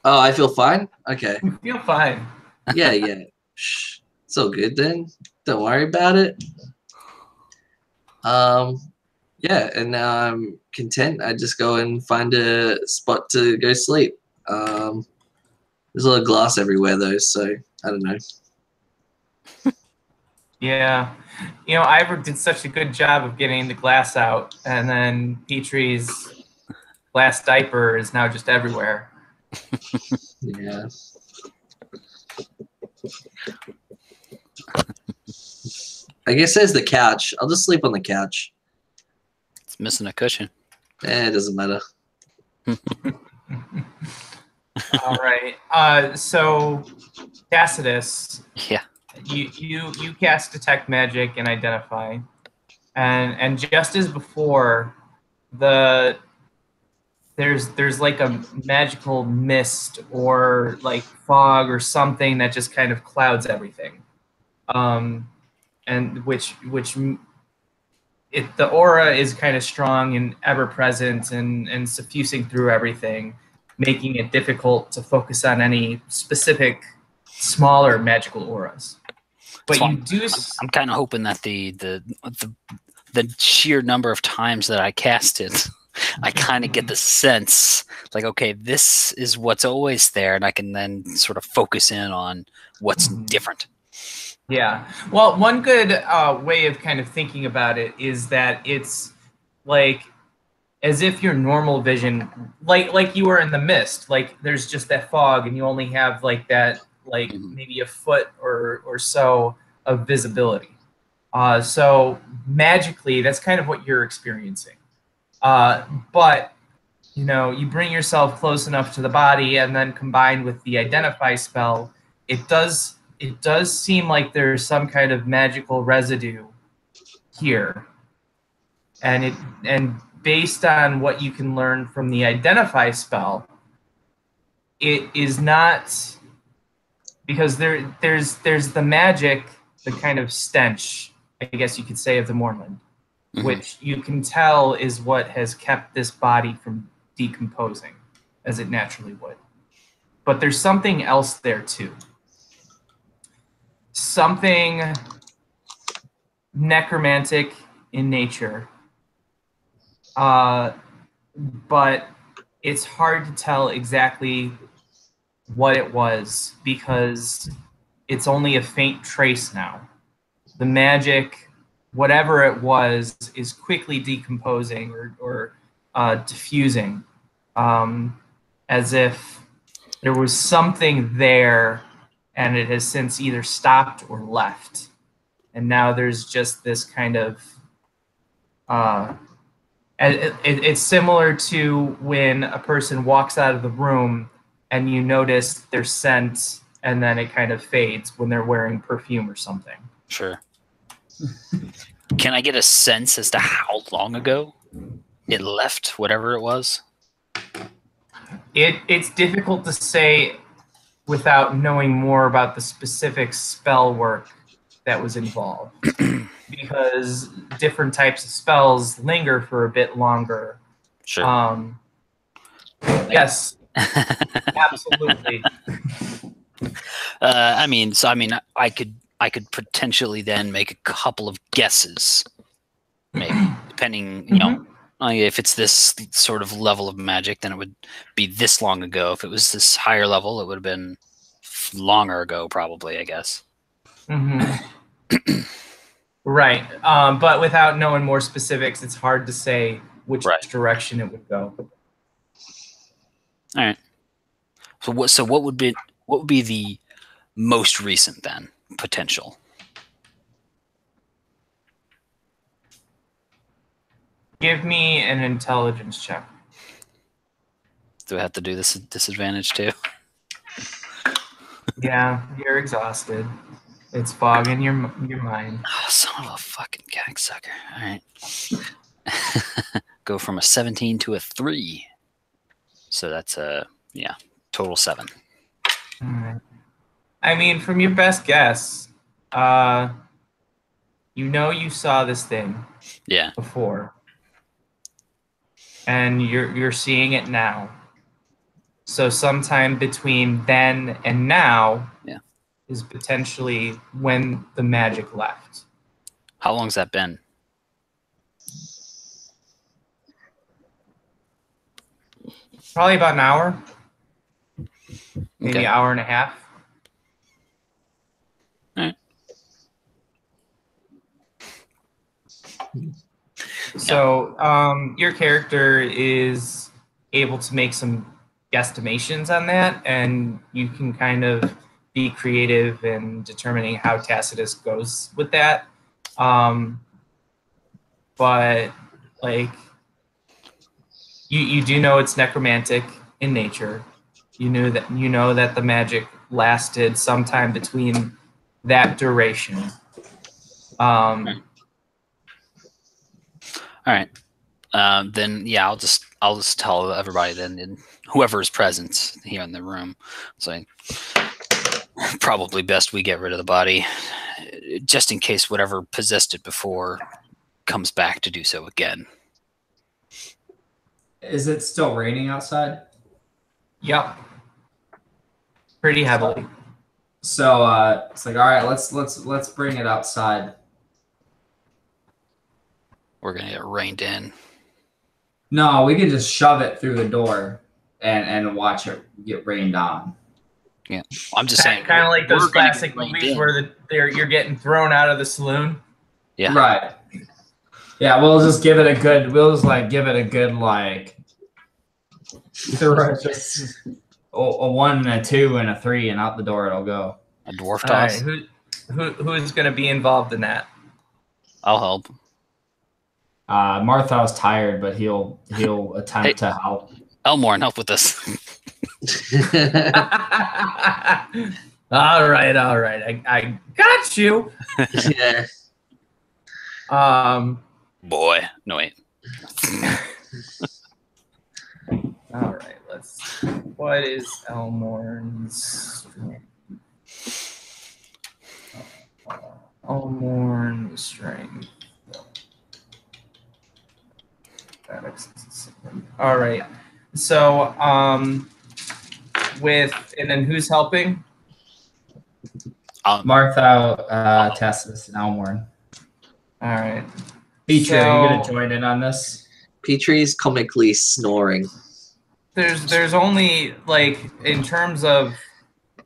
Oh, I feel fine? Okay. You feel fine. Yeah. Shh. It's all good then. Don't worry about it. Yeah, and now I'm content. I just go and find a spot to go sleep. There's a lot of glass everywhere though, so I don't know. Yeah. You know, Ivor did such a good job of getting the glass out, and then Petrie's glass diaper is now just everywhere. Yeah. I guess there's the couch. I'll just sleep on the couch. It's missing a cushion. It doesn't matter. All right. So Tacitus. Yeah. You cast detect magic and identify, and just as before, there's like a magical mist or like fog or something that just kind of clouds everything, and the aura is kind of strong and ever present and suffusing through everything, making it difficult to focus on any specific smaller magical auras. But So you do. I'm kind of hoping that the sheer number of times that I cast it, I kind of get the sense like, okay, this is what's always there, and I can then sort of focus in on what's different. Yeah. Well, one good way of kind of thinking about it is that it's like as if your normal vision, like you were in the mist, like there's just that fog, and you only have like that, like maybe a foot or so of visibility. So magically, that's kind of what you're experiencing. But you know, you bring yourself close enough to the body, and then combined with the identify spell, it does seem like there's some kind of magical residue here, and based on what you can learn from the identify spell, it is not, because there's the magic, the kind of stench, I guess you could say, of the Mournland, which you can tell is what has kept this body from decomposing as it naturally would. But there's something else there too. Something necromantic in nature. But it's hard to tell exactly what it was, because it's only a faint trace now. The magic, whatever it was, is quickly decomposing or diffusing, as if there was something there and it has since either stopped or left. And now there's just this kind of... it's similar to when a person walks out of the room and you notice their scent, and then it kind of fades when they're wearing perfume or something. Sure. Can I get a sense as to how long ago it left, whatever it was? It's difficult to say without knowing more about the specific spell work that was involved. Because different types of spells linger for a bit longer. Sure. Yes, absolutely. I could potentially then make a couple of guesses, maybe, depending, you know, if it's this sort of level of magic, then it would be this long ago. If it was this higher level, it would have been longer ago, probably, I guess. Right. But without knowing more specifics, it's hard to say which direction it would go. All right. So what would be the most recent then potential? Give me an intelligence check. Do I have to do this at disadvantage too? Yeah, you're exhausted. It's fogging your mind. Oh, son of a fucking cocksucker. All right. Go from a 17 to a 3. So that's total 7. All right. I mean, from your best guess, you saw this thing before. And you're seeing it now. So sometime between then and now is potentially when the magic left. How long's that been? Probably about an hour. Maybe an hour and a half. All right. So your character is able to make some guesstimations on that, and you can kind of be creative in determining how Tacitus goes with that. But like you do know it's necromantic in nature. You know that the magic lasted sometime between that duration. All right. Then I'll just tell everybody then, and whoever is present here in the room. So probably best we get rid of the body, just in case whatever possessed it before comes back to do so again. Is it still raining outside? Yep. Pretty heavily. So it's like, all right, let's bring it outside. We're gonna get rained in. No, we can just shove it through the door and watch it get rained on. Yeah, I'm just saying. Kind of like those classic movies where you're getting thrown out of the saloon. Yeah. Right. Yeah, we'll just give it a good. We'll just like give it a good like. Just a 1 and a 2 and a 3, and out the door it'll go. A dwarf All right, toss. who's going to be involved in that? I'll help. Martha's tired, but he'll attempt to help. Elmore, help with this. All right. I got you. Yeah. Boy, no wait. All right, let's. What is Elmorn's strength? Elmorn's strength. All right. So, and then who's helping? Martha, Tacitus, and Elmorn. All right. Petrie, are you gonna join in on this? Petrie's comically snoring. There's only like in terms of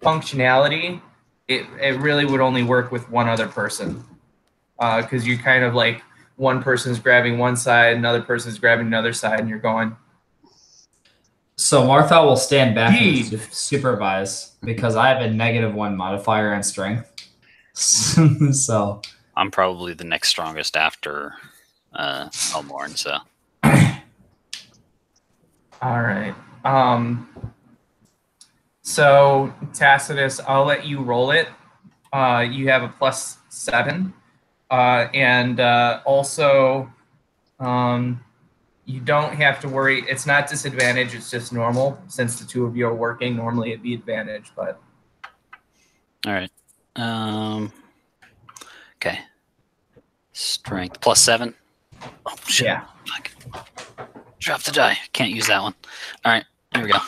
functionality, it really would only work with one other person, because you kind of like one person's grabbing one side, another person's grabbing another side, and you're going. So Martha will stand back and supervise because I have a -1 modifier on strength. So I'm probably the next strongest after Elmorn, so. All right. So Tacitus, I'll let you roll it. You have a +7, and also you don't have to worry. It's not disadvantage. It's just normal. Since the two of you are working, normally it'd be advantage, but. All right. Okay. Strength +7. Oh shit. Yeah. Fuck. Drop the die. Can't use that one. All right. Here we go.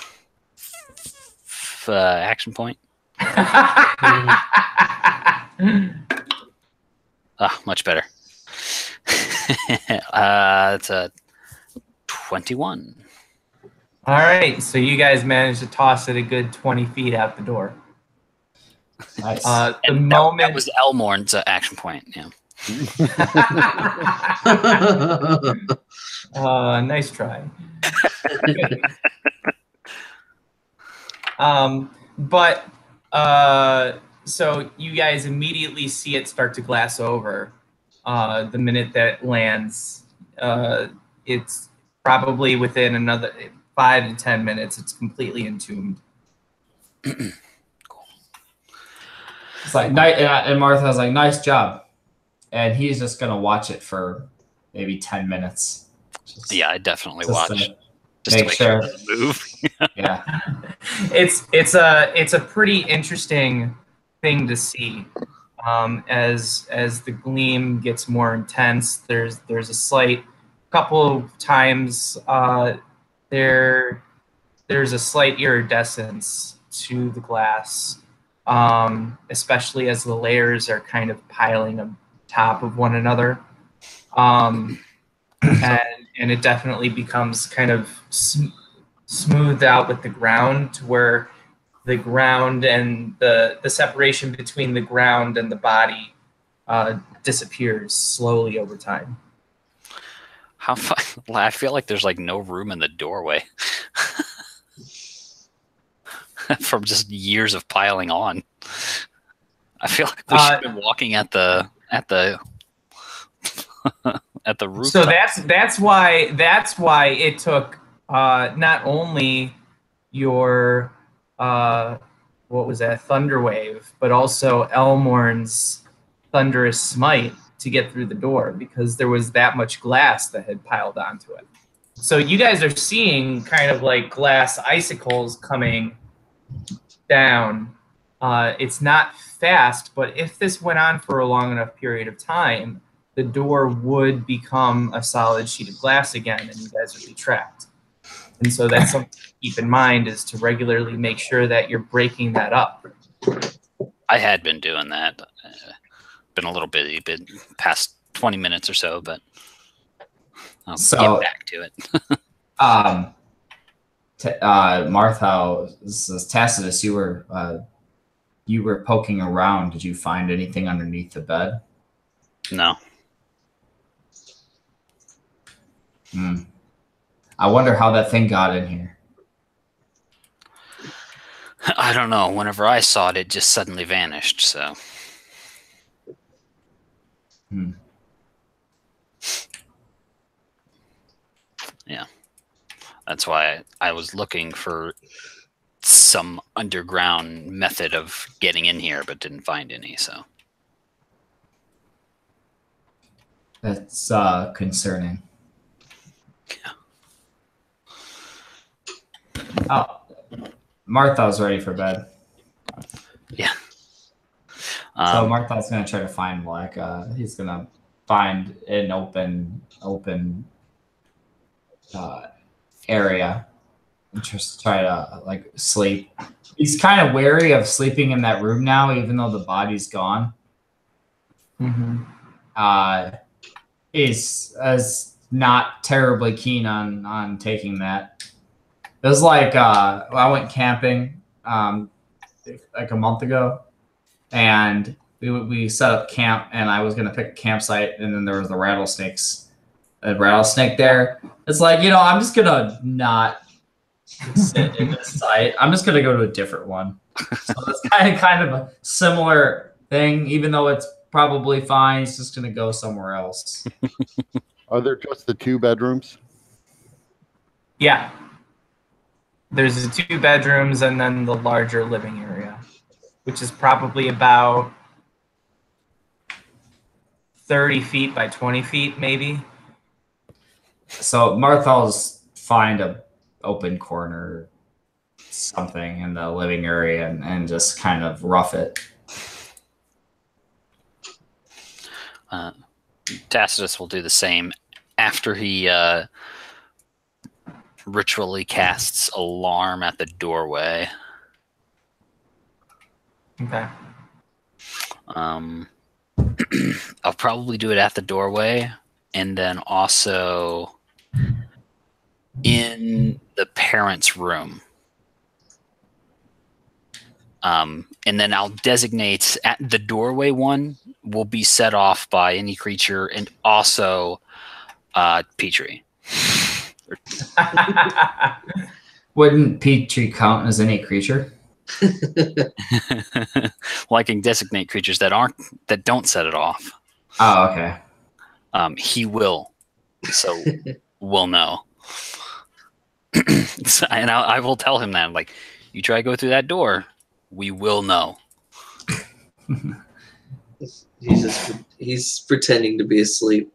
Action point. Much better. It's a 21. All right. So you guys managed to toss it a good 20 feet out the door. nice. That was Elmorn's action point. Yeah. Nice try. But so you guys immediately see it start to glass over the minute that it lands. It's probably within another 5 to 10 minutes. It's completely entombed. It's like and Martha's like, nice job, and he's just gonna watch it for maybe 10 minutes. Yeah, I definitely watch. Just make to sure it doesn't move. Yeah. It's a pretty interesting thing to see. As the gleam gets more intense, there's a slight couple of times there's a slight iridescence to the glass, especially as the layers are kind of piling on top of one another. And it definitely becomes kind of smoothed out with the ground, to where the ground and the separation between the ground and the body disappears slowly over time. How far? I feel like there's like no room in the doorway from just years of piling on. I feel like we should have been walking at the at the roof. So that's why it took not only your what was that, Thunderwave, but also Elmorn's Thunderous Smite to get through the door, because there was that much glass that had piled onto it. So you guys are seeing kind of like glass icicles coming down. It's not fast, but if this went on for a long enough period of time, the door would become a solid sheet of glass again, and you guys would be trapped. And so that's something to keep in mind, is to regularly make sure that you're breaking that up. I had been doing that. Been a little busy, been past 20 minutes or so, but I'll get back to it. Martha, this is Tacitus. You were poking around. Did you find anything underneath the bed? No. I wonder how that thing got in here. I don't know. Whenever I saw it, it just suddenly vanished. So. Yeah. That's why I was looking for some underground method of getting in here, but didn't find any. So. That's concerning. Yeah. Oh, Martha's ready for bed. Yeah. So Martha's gonna try to find he's gonna find an open area and just try to like sleep. He's kind of wary of sleeping in that room now, even though the body's gone. Is not terribly keen on taking that. It was like I went camping like a month ago, and we set up camp, and I was gonna pick a campsite, and then there was a rattlesnake there. It's like, I'm just gonna not sit in this site. I'm just gonna go to a different one. So it's kind of a similar thing, even though it's probably fine. It's just gonna go somewhere else. Are there just the 2 bedrooms? Yeah. There's the 2 bedrooms and then the larger living area, which is probably about 30 feet by 20 feet, maybe. So Martha's find a open corner, something in the living area, and just kind of rough it. Tacitus will do the same after he ritually casts alarm at the doorway. Okay. I'll probably do it at the doorway, and then also in the parents' room. And then I'll designate at the doorway one will be set off by any creature, and also Petrie. Wouldn't Petrie count as any creature? Well, I can designate creatures that don't set it off. Oh, okay. He will, so we'll know. And I will tell him that, like, you try to go through that door, we will know. He's pretending to be asleep.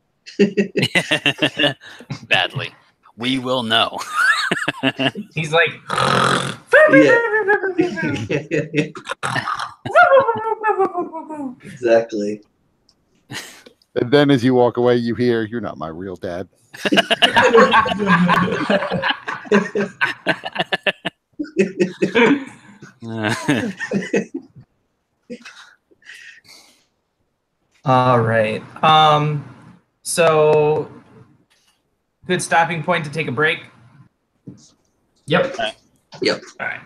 Badly. We will know. He's like, Exactly. And then as you walk away, you hear, "You're not my real dad." all right. So good stopping point to take a break. Yep. Yep. All right.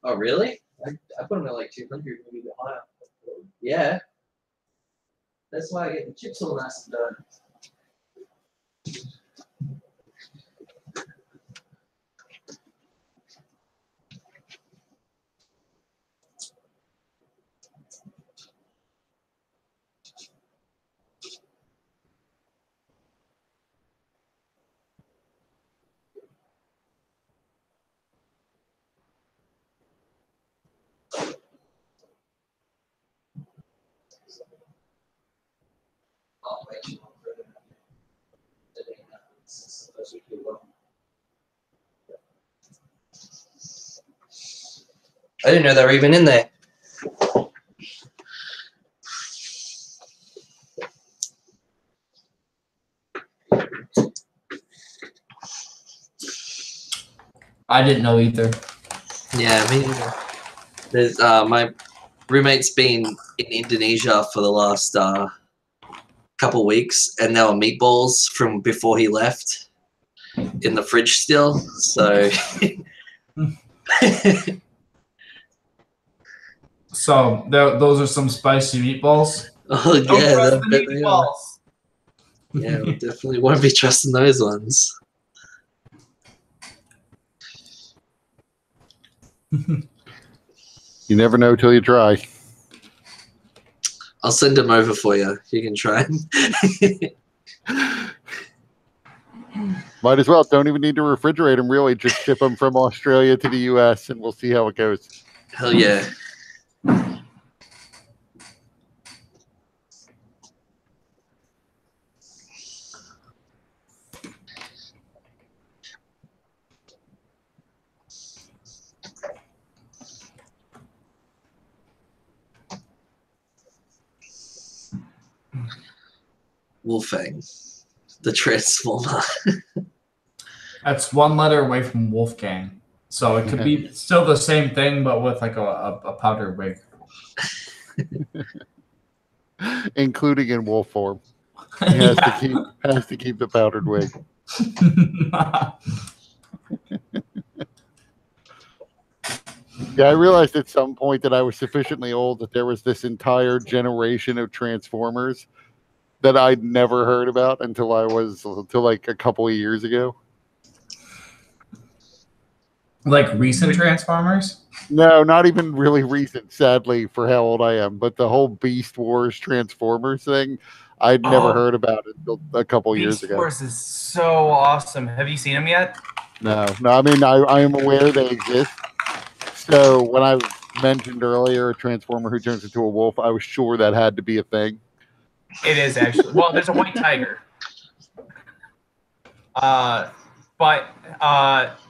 Oh, really? I put them at like 200, maybe a bit higher. Yeah. That's why I get the chips all nice and done. I didn't know they were even in there. I didn't know either. Yeah, me neither. There's my roommate's been in Indonesia for the last couple weeks, and there were meatballs from before he left in the fridge still. So, So those are some spicy meatballs. oh Don't yeah, trust I the bet they are. meatballs. Yeah, we definitely won't be trusting those ones. You never know till you try. I'll send them over for you. You can try them. Might as well. Don't even need to refrigerate them, really. Just ship them from Australia to the U.S., and we'll see how it goes. Hell yeah. Wolfang, the Transformer. That's one letter away from Wolfgang. So it could be still the same thing, but with like a powder wig. Including in wolf form. He has to keep the powdered wig. Yeah, I realized at some point that I was sufficiently old that there was this entire generation of Transformers that I'd never heard about until like a couple of years ago. Like recent Transformers? No, not even really recent, sadly, for how old I am. But the whole Beast Wars Transformers thing, I'd never heard about it until a couple years ago. Beast Wars is so awesome. Have you seen them yet? No. I mean, I am aware they exist. So when I mentioned earlier a Transformer who turns into a wolf, I was sure that had to be a thing. It is actually. Well, there's a white tiger. But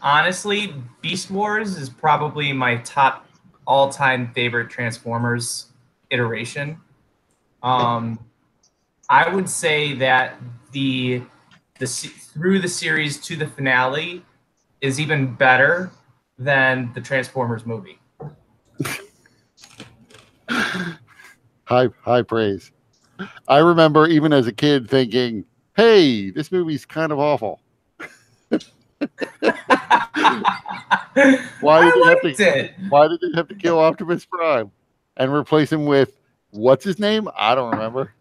honestly, Beast Wars is probably my top all-time favorite Transformers iteration. I would say that through the series to the finale is even better than the Transformers movie. High praise. I remember even as a kid thinking, "Hey, this movie's kind of awful." Why did they have to kill Optimus Prime and replace him with what's his name? I don't remember.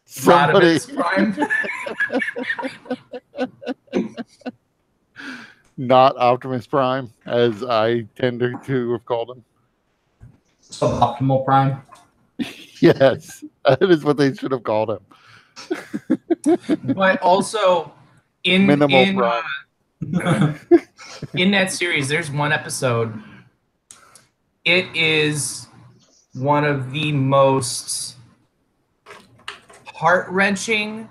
Somebody. Prime. Not Optimus Prime, as I tend to have called him. Suboptimal Prime. Yes, that is what they should have called him. But also, in Prime. in that series, there's one episode. It is one of the most heart-wrenching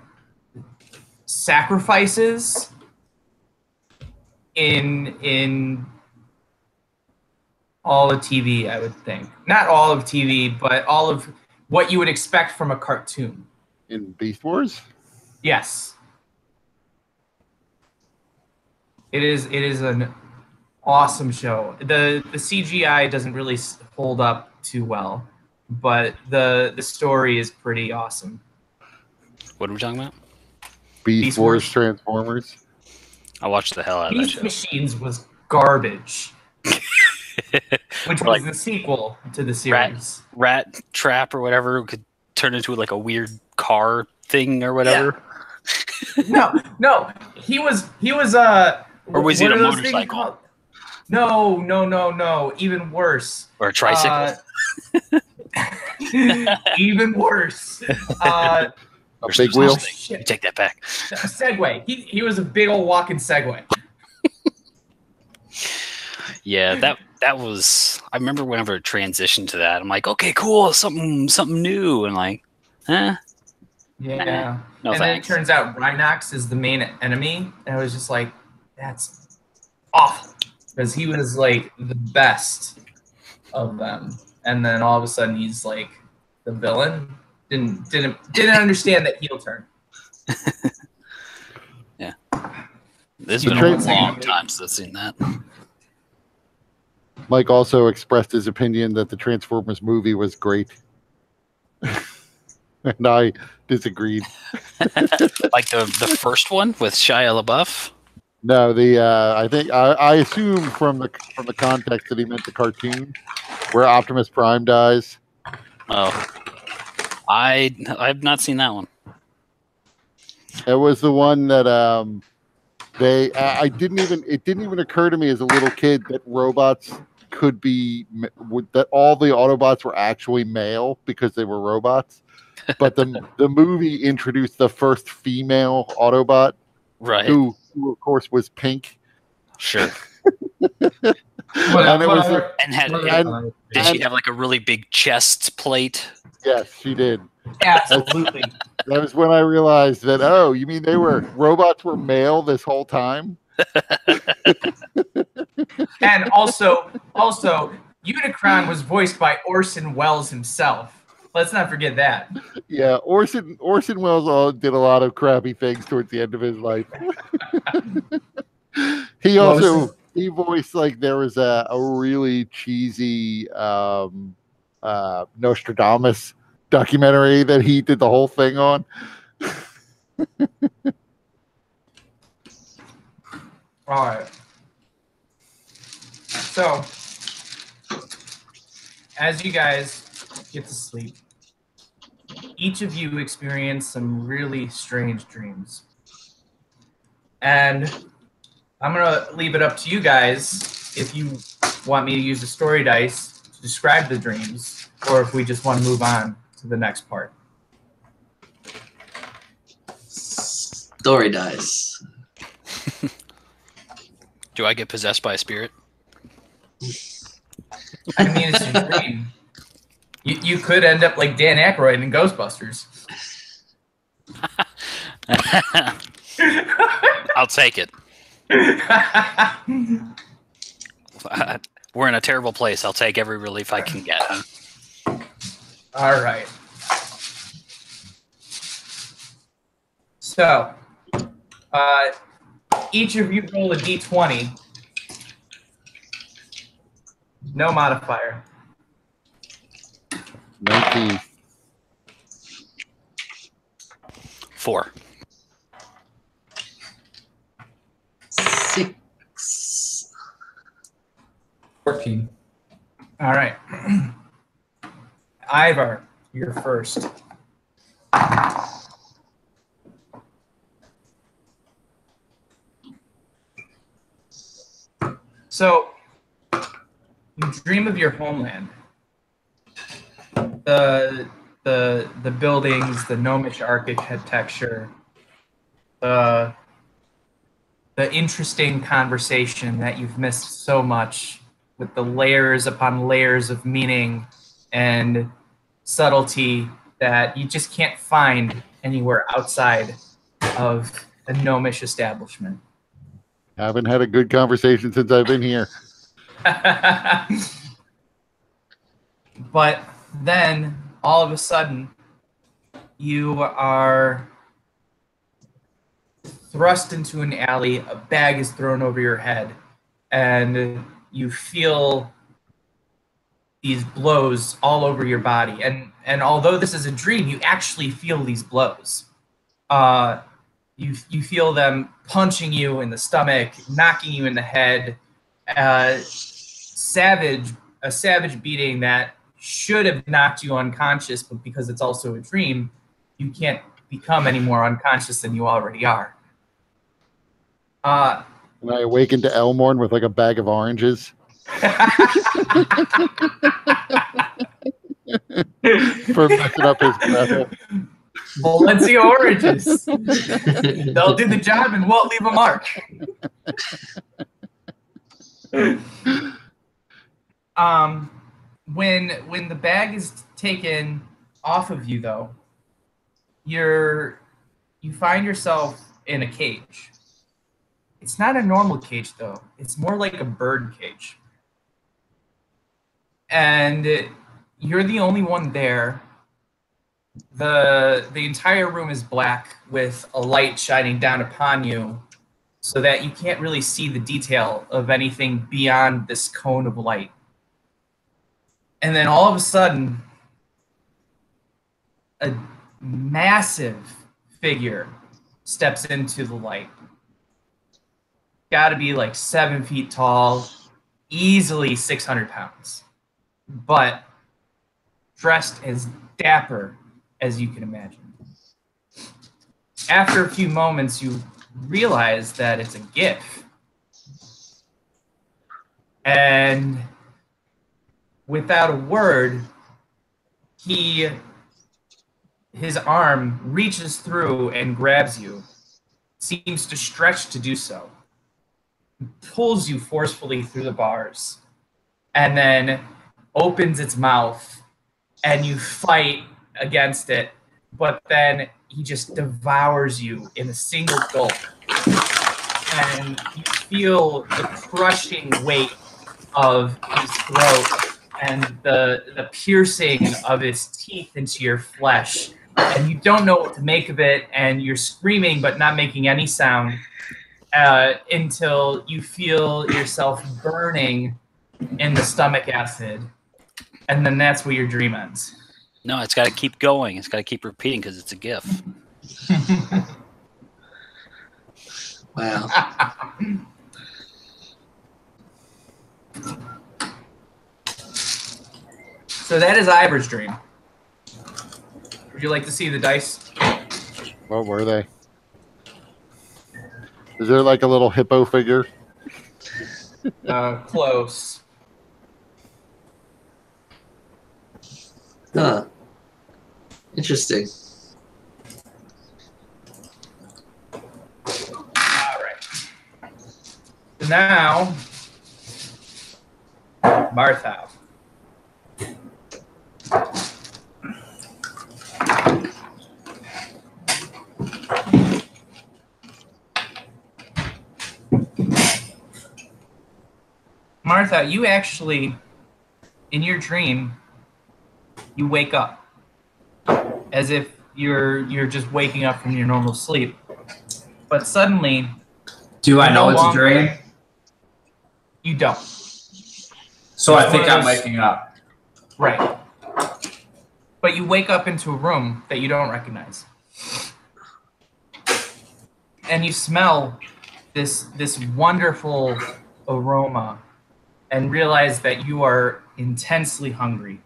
sacrifices in all of TV, I would think. Not all of TV, but all of what you would expect from a cartoon. In Beast Wars? Yes. It is an awesome show. The CGI doesn't really hold up too well, but the story is pretty awesome. What are we talking about? Beast Wars Transformers. I watched the hell out of that show. Beast Machines was garbage. Which was the sequel to the series. Rat Trap or whatever could turn into like a weird car thing or whatever. Yeah. No. He was or was it a motorcycle? No. Even worse. Or a tricycle. Even worse. A big wheel. You take that back. A Segway. He was a big old walking Segway. Yeah, that was. I remember whenever it transitioned to that, I'm like, okay, cool, something new, and like, huh? Yeah. No, and then it turns out Rhinox is the main enemy, and I was just like, that's awful, because he was like the best of them, and then all of a sudden he's like the villain. Didn't understand that heel turn. Yeah, this has been a long time since I've seen that. Mike also expressed his opinion that the Transformers movie was great. And I disagreed. Like the first one with Shia LaBeouf? No, I think I assume from the context that he meant the cartoon where Optimus Prime dies. Oh. I've not seen that one. It was the one that it didn't even occur to me as a little kid that robots could be that all the Autobots were actually male because they were robots. But the movie introduced the first female Autobot, right? Who of course was pink. Sure. Did she have like a really big chest plate? Yes, she did. Absolutely. That was when I realized that. Oh, you mean robots were male this whole time? And also, Unicron was voiced by Orson Welles himself. Let's not forget that. Yeah, Orson Welles did a lot of crappy things towards the end of his life. He voiced, like, there was a really cheesy Nostradamus documentary that he did the whole thing on. All right. So, as you guys get to sleep, each of you experience some really strange dreams. And I'm going to leave it up to you guys if you want me to use a story dice to describe the dreams, or if we just want to move on to the next part. Story dice. Do I get possessed by a spirit? I mean, it's your dream. You could end up like Dan Aykroyd in Ghostbusters. I'll take it. We're in a terrible place. I'll take every relief I can get. All right. So, each of you roll a d20. No modifier. teeth. 4. 6. 14. All right. Ivar, you're first. So, you dream of your homeland. The buildings, the gnomish architecture, the interesting conversation that you've missed so much, with the layers upon layers of meaning and subtlety that you just can't find anywhere outside of a gnomish establishment. Haven't had a good conversation since I've been here. But then, all of a sudden, you are thrust into an alley, a bag is thrown over your head, and you feel these blows all over your body. And although this is a dream, you actually feel these blows. You feel them punching you in the stomach, knocking you in the head. A savage beating that should have knocked you unconscious, but because it's also a dream, you can't become any more unconscious than you already are. And I awakened to Elmorn with like a bag of oranges. For messing up his breath. Valencia oranges. They'll do the job and won't leave a mark. When the bag is taken off of you, though, you find yourself in a cage. It's not a normal cage, though. It's more like a bird cage. And you're the only one there. The entire room is black with a light shining down upon you so that you can't really see the detail of anything beyond this cone of light. And then all of a sudden, a massive figure steps into the light. Got to be like 7 feet tall, easily 600 pounds, but dressed as dapper as you can imagine. After a few moments, you realize that it's a GIF. And without a word, his arm reaches through and grabs you, seems to stretch to do so, pulls you forcefully through the bars, and then opens its mouth, and you fight against it, but then he just devours you in a single gulp, and you feel the crushing weight of his throat and the piercing of his teeth into your flesh, and you don't know what to make of it, and you're screaming but not making any sound until you feel yourself burning in the stomach acid, and then that's where your dream ends. No, it's got to keep going. It's got to keep repeating because it's a GIF. Wow. So that is Ivor's dream. Would you like to see the dice? What were they? Is there like a little hippo figure? Close. Huh. Interesting. All right. So now, Martha. Martha, you actually, in your dream, you wake up as if you're just waking up from your normal sleep. But suddenly, Do I know it's a dream? You don't. So I think I'm waking up. Right. But you wake up into a room that you don't recognize. And you smell this wonderful aroma and realize that you are intensely hungry.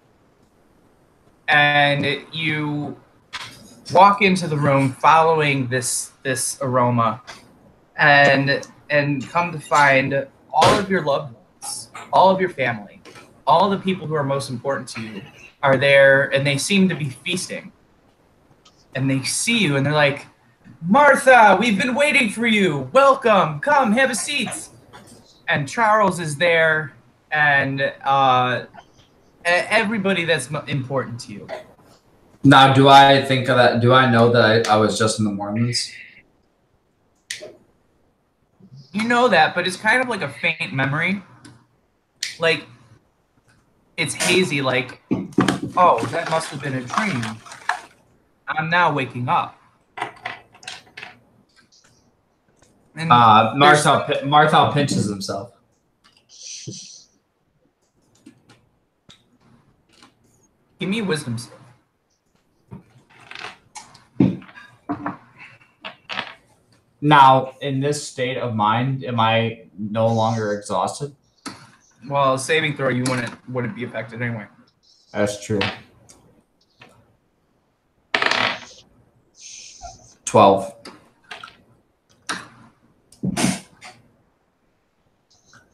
And you walk into the room following this aroma and come to find all of your loved ones, all of your family, all the people who are most important to you are there, and they seem to be feasting. And they see you and they're like, Martha, we've been waiting for you. Welcome. Come, have a seat. And Charles is there, and everybody that's important to you. Now, do I think of that? Do I know that I was just in the Mormons? You know that, but it's kind of like a faint memory. Like, it's hazy, like, oh, that must have been a dream. I'm now waking up. And Marthal pinches himself. Give me a wisdom save. Now, in this state of mind, am I no longer exhausted? Well, saving throw, you wouldn't be affected anyway. That's true. 12.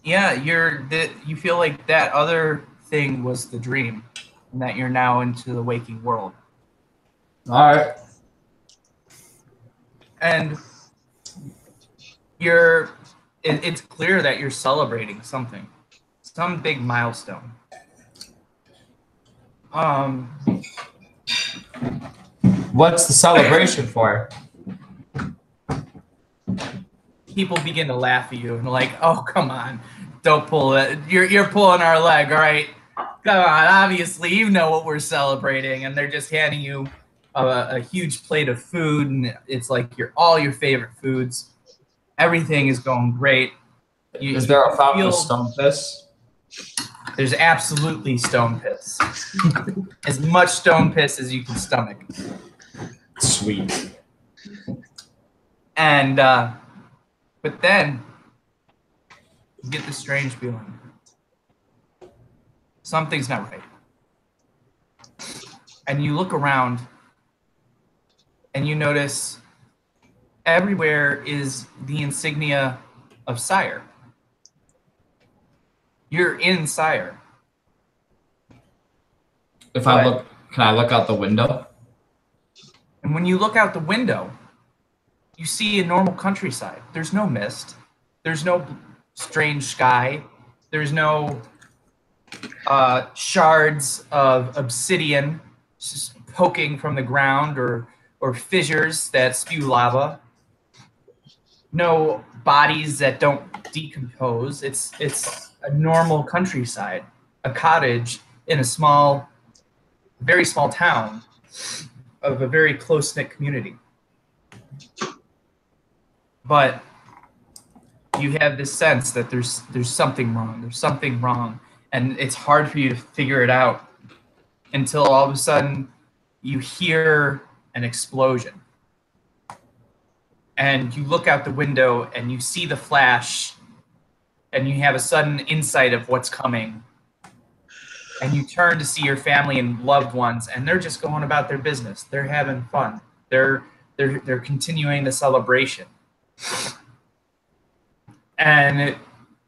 Yeah, you feel like that other thing was the dream, and that you're now into the waking world. All right. And it's clear that you're celebrating something, some big milestone. What's the celebration for? People begin to laugh at you and like, oh, come on, don't pull it. You're pulling our leg, all right? Come on, obviously you know what we're celebrating, and they're just handing you a huge plate of food, and it's like all your favorite foods. Everything is going great. Is there a fountain of stone piss? There's absolutely stone piss. As much stone piss as you can stomach. Sweet. And but then you get this strange feeling. Something's not right. And you look around and you notice everywhere is the insignia of Sire. You're in Sire. If I look, can I look out the window? And when you look out the window, you see a normal countryside. There's no mist. There's no strange sky. There's no shards of obsidian just poking from the ground or fissures that spew lava. No bodies that don't decompose. It's a normal countryside, a cottage in a very small town of a very close-knit community. But you have this sense that there's something wrong. There's something wrong. And it's hard for you to figure it out until all of a sudden you hear an explosion. And you look out the window and you see the flash and you have a sudden insight of what's coming. And you turn to see your family and loved ones, and they're just going about their business. They're having fun. They're continuing the celebration. And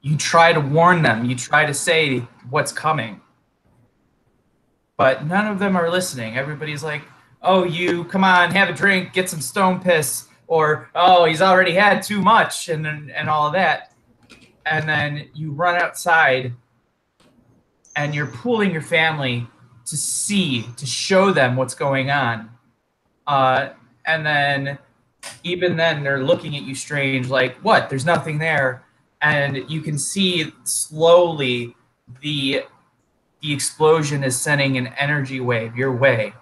you try to warn them. You try to say what's coming. But none of them are listening. Everybody's like, oh, you, come on, have a drink, get some stone piss. Or, oh, he's already had too much, and all of that. And then you run outside, and you're pulling your family to show them what's going on. And then, even then, they're looking at you strange, like, what? There's nothing there. And you can see slowly the explosion is sending an energy wave your way.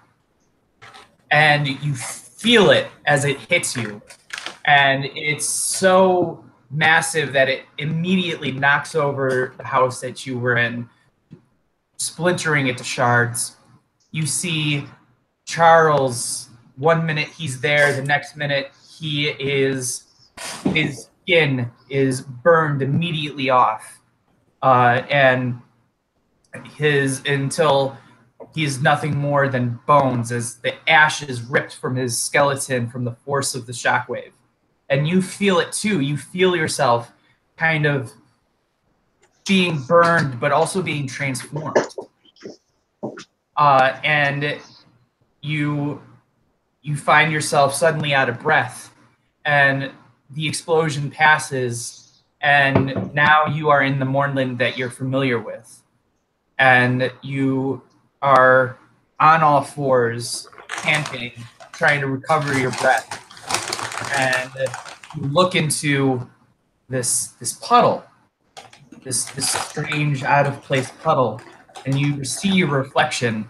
And you feel it as it hits you. And it's so massive that it immediately knocks over the house that you were in, splintering it to shards. You see Charles, 1 minute he's there, the next minute his skin is burned immediately off, and until he's nothing more than bones as the ash is ripped from his skeleton from the force of the shockwave. And you feel it too. You feel yourself kind of being burned, but also being transformed. And you find yourself suddenly out of breath, and the explosion passes, and now you are in the Mornland that you're familiar with. And you are on all fours, panting, trying to recover your breath. And you look into this puddle, this strange, out-of-place puddle, and you see your reflection.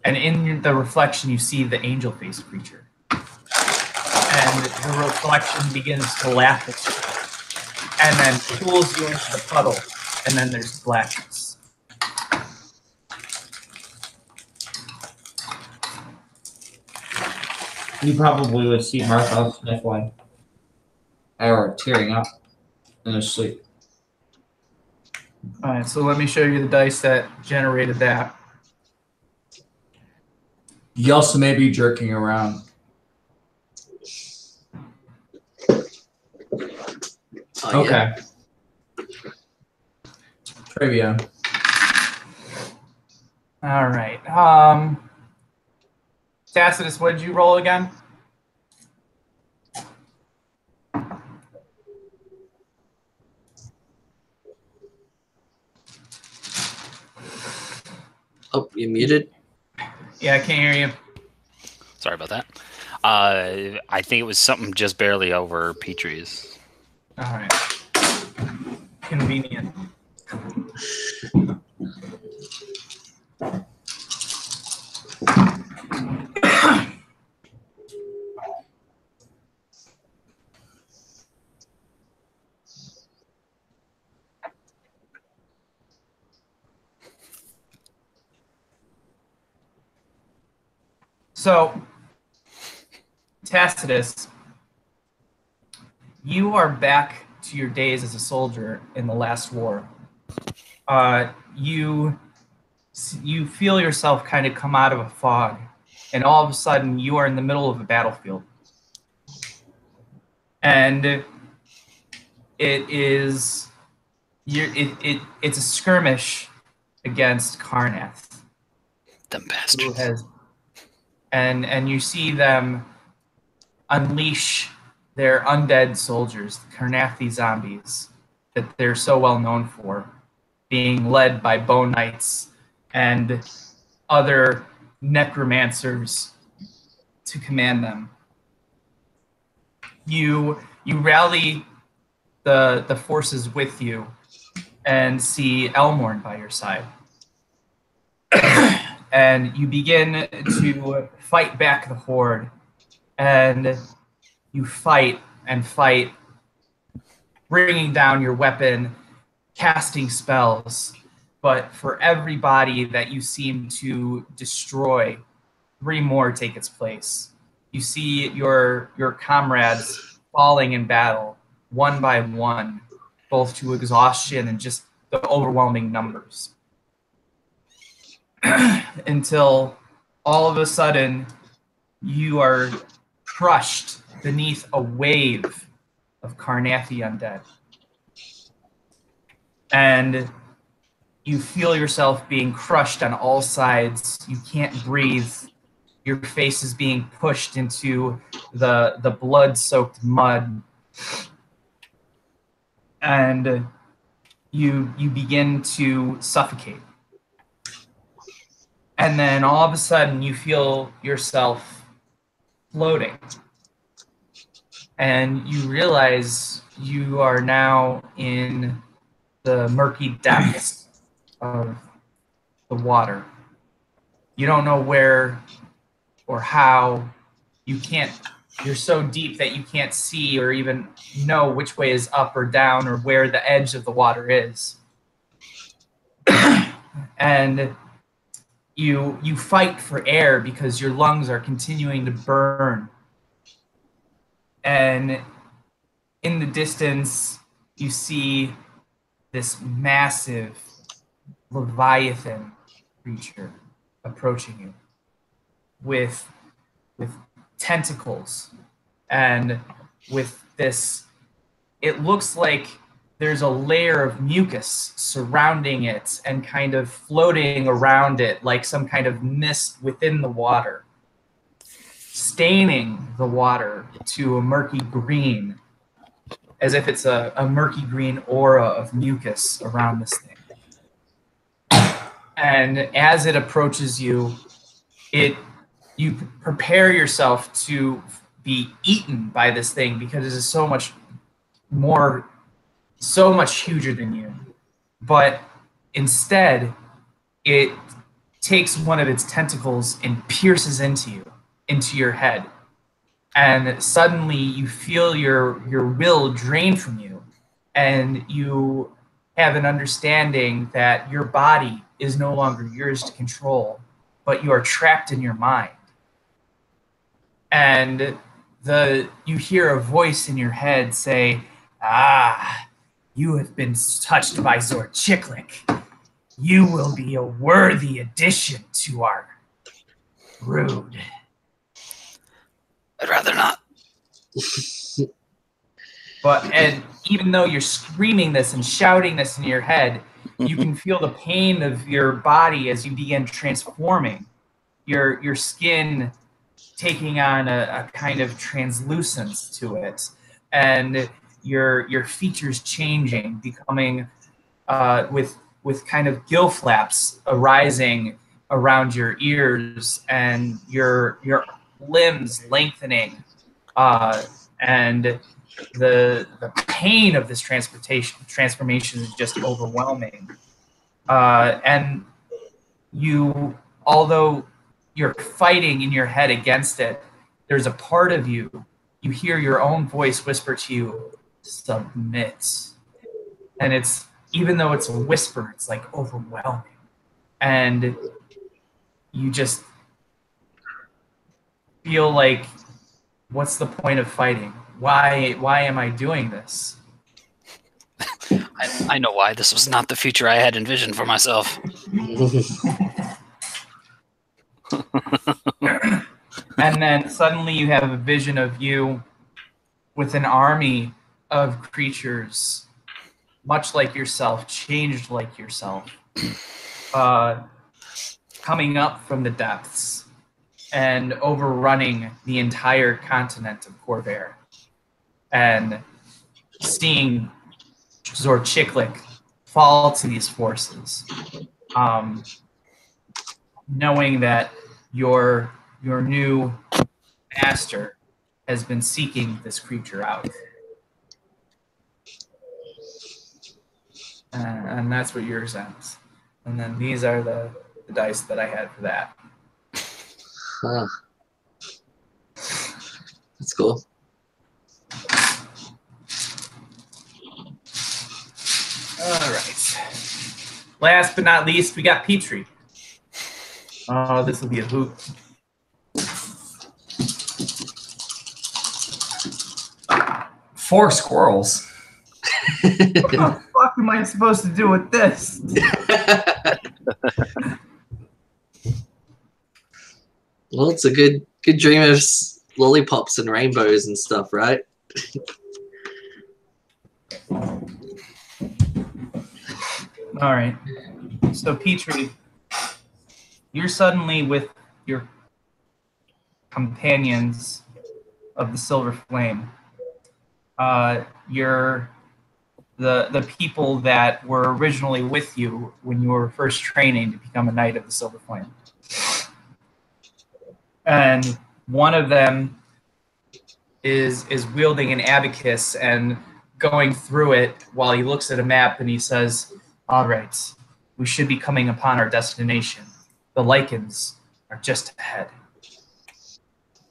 And in the reflection, you see the angel-faced creature. And the reflection begins to laugh at you, and then pulls you into the puddle, and then there's blackness. You probably would see Martha sniffling or tearing up in her sleep. All right, so let me show you the dice that generated that. You also may be jerking around. Okay. Yeah. Trivia. All right. Tacitus, what did you roll again? Oh, you're muted. Yeah, I can't hear you. Sorry about that. I think it was something just barely over Petrie's. All right. Convenient. So, Tacitus, you are back to your days as a soldier in the last war. You feel yourself kind of come out of a fog, and all of a sudden you are in the middle of a battlefield. And it's a skirmish against Karnath. Them bastards. And you see them unleash their undead soldiers, the Karnathi zombies, that they're so well known for, being led by Bone Knights and other necromancers to command them. You rally the forces with you and see Elmorn by your side. And you begin to fight back the horde, and you fight and fight, bringing down your weapon, casting spells. But for every body that you seem to destroy, 3 more take its place. You see your comrades falling in battle, one by one, both to exhaustion and just the overwhelming numbers. Until all of a sudden you are crushed beneath a wave of Karnathi undead. And you feel yourself being crushed on all sides. You can't breathe. Your face is being pushed into the blood-soaked mud. And you begin to suffocate. And then all of a sudden, you feel yourself floating. And you realize you are now in the murky depths of the water. You don't know where or how. You're so deep that you can't see or even know which way is up or down or where the edge of the water is. And you fight for air because your lungs are continuing to burn. And in the distance, you see this massive Leviathan creature approaching you with tentacles and with this, it looks like there's a layer of mucus surrounding it and kind of floating around it like some kind of mist within the water, staining the water to a murky green, as if it's a murky green aura of mucus around this thing. And as it approaches you, you prepare yourself to be eaten by this thing because it is so much huger than you. But instead, it takes one of its tentacles and pierces into your head. And suddenly you feel your will drain from you, and you have an understanding that your body is no longer yours to control, but you are trapped in your mind. And you hear a voice in your head say, "Ah, you have been touched by Zorchiklik. You will be a worthy addition to our brood." I'd rather not. And even though you're screaming this and shouting this in your head, you can feel the pain of your body as you begin transforming. Your skin taking on a kind of translucence to it, and your features changing, becoming with kind of gill flaps arising around your ears, and your limbs lengthening, and the pain of this transformation is just overwhelming. And you, although you're fighting in your head against it, there's a part of you hear your own voice whisper to you, "Submit." And it's, even though it's a whisper, it's like overwhelming. And you just feel like, what's the point of fighting? Why am I doing this? I know why. This was not the future I had envisioned for myself. And then suddenly you have a vision of you with an army of creatures, much like yourself, changed like yourself, coming up from the depths and overrunning the entire continent of Corvair, and seeing Zorchiklik fall to these forces, knowing that your new master has been seeking this creature out. And that's what yours ends. And then these are the dice that I had for that. Huh. That's cool. All right. Last but not least, we got Petrie. Oh, this will be a hoot. 4 squirrels. What the fuck am I supposed to do with this? Well, it's a good dream of lollipops and rainbows and stuff, right? All right. So, Petrie, you're suddenly with your companions of the Silver Flame. You're the people that were originally with you when you were first training to become a Knight of the Silver Flame. And one of them is wielding an abacus and going through it while he looks at a map, and he says, "All right, we should be coming upon our destination. The lichens are just ahead."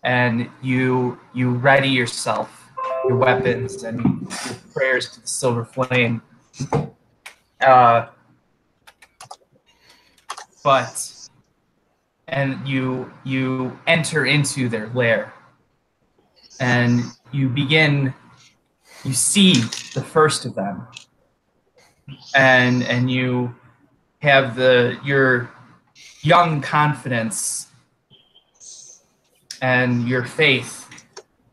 And you ready yourself, your weapons, and your prayers to the Silver Flame. But and you enter into their lair, and you see the first of them, and you have your young confidence and your faith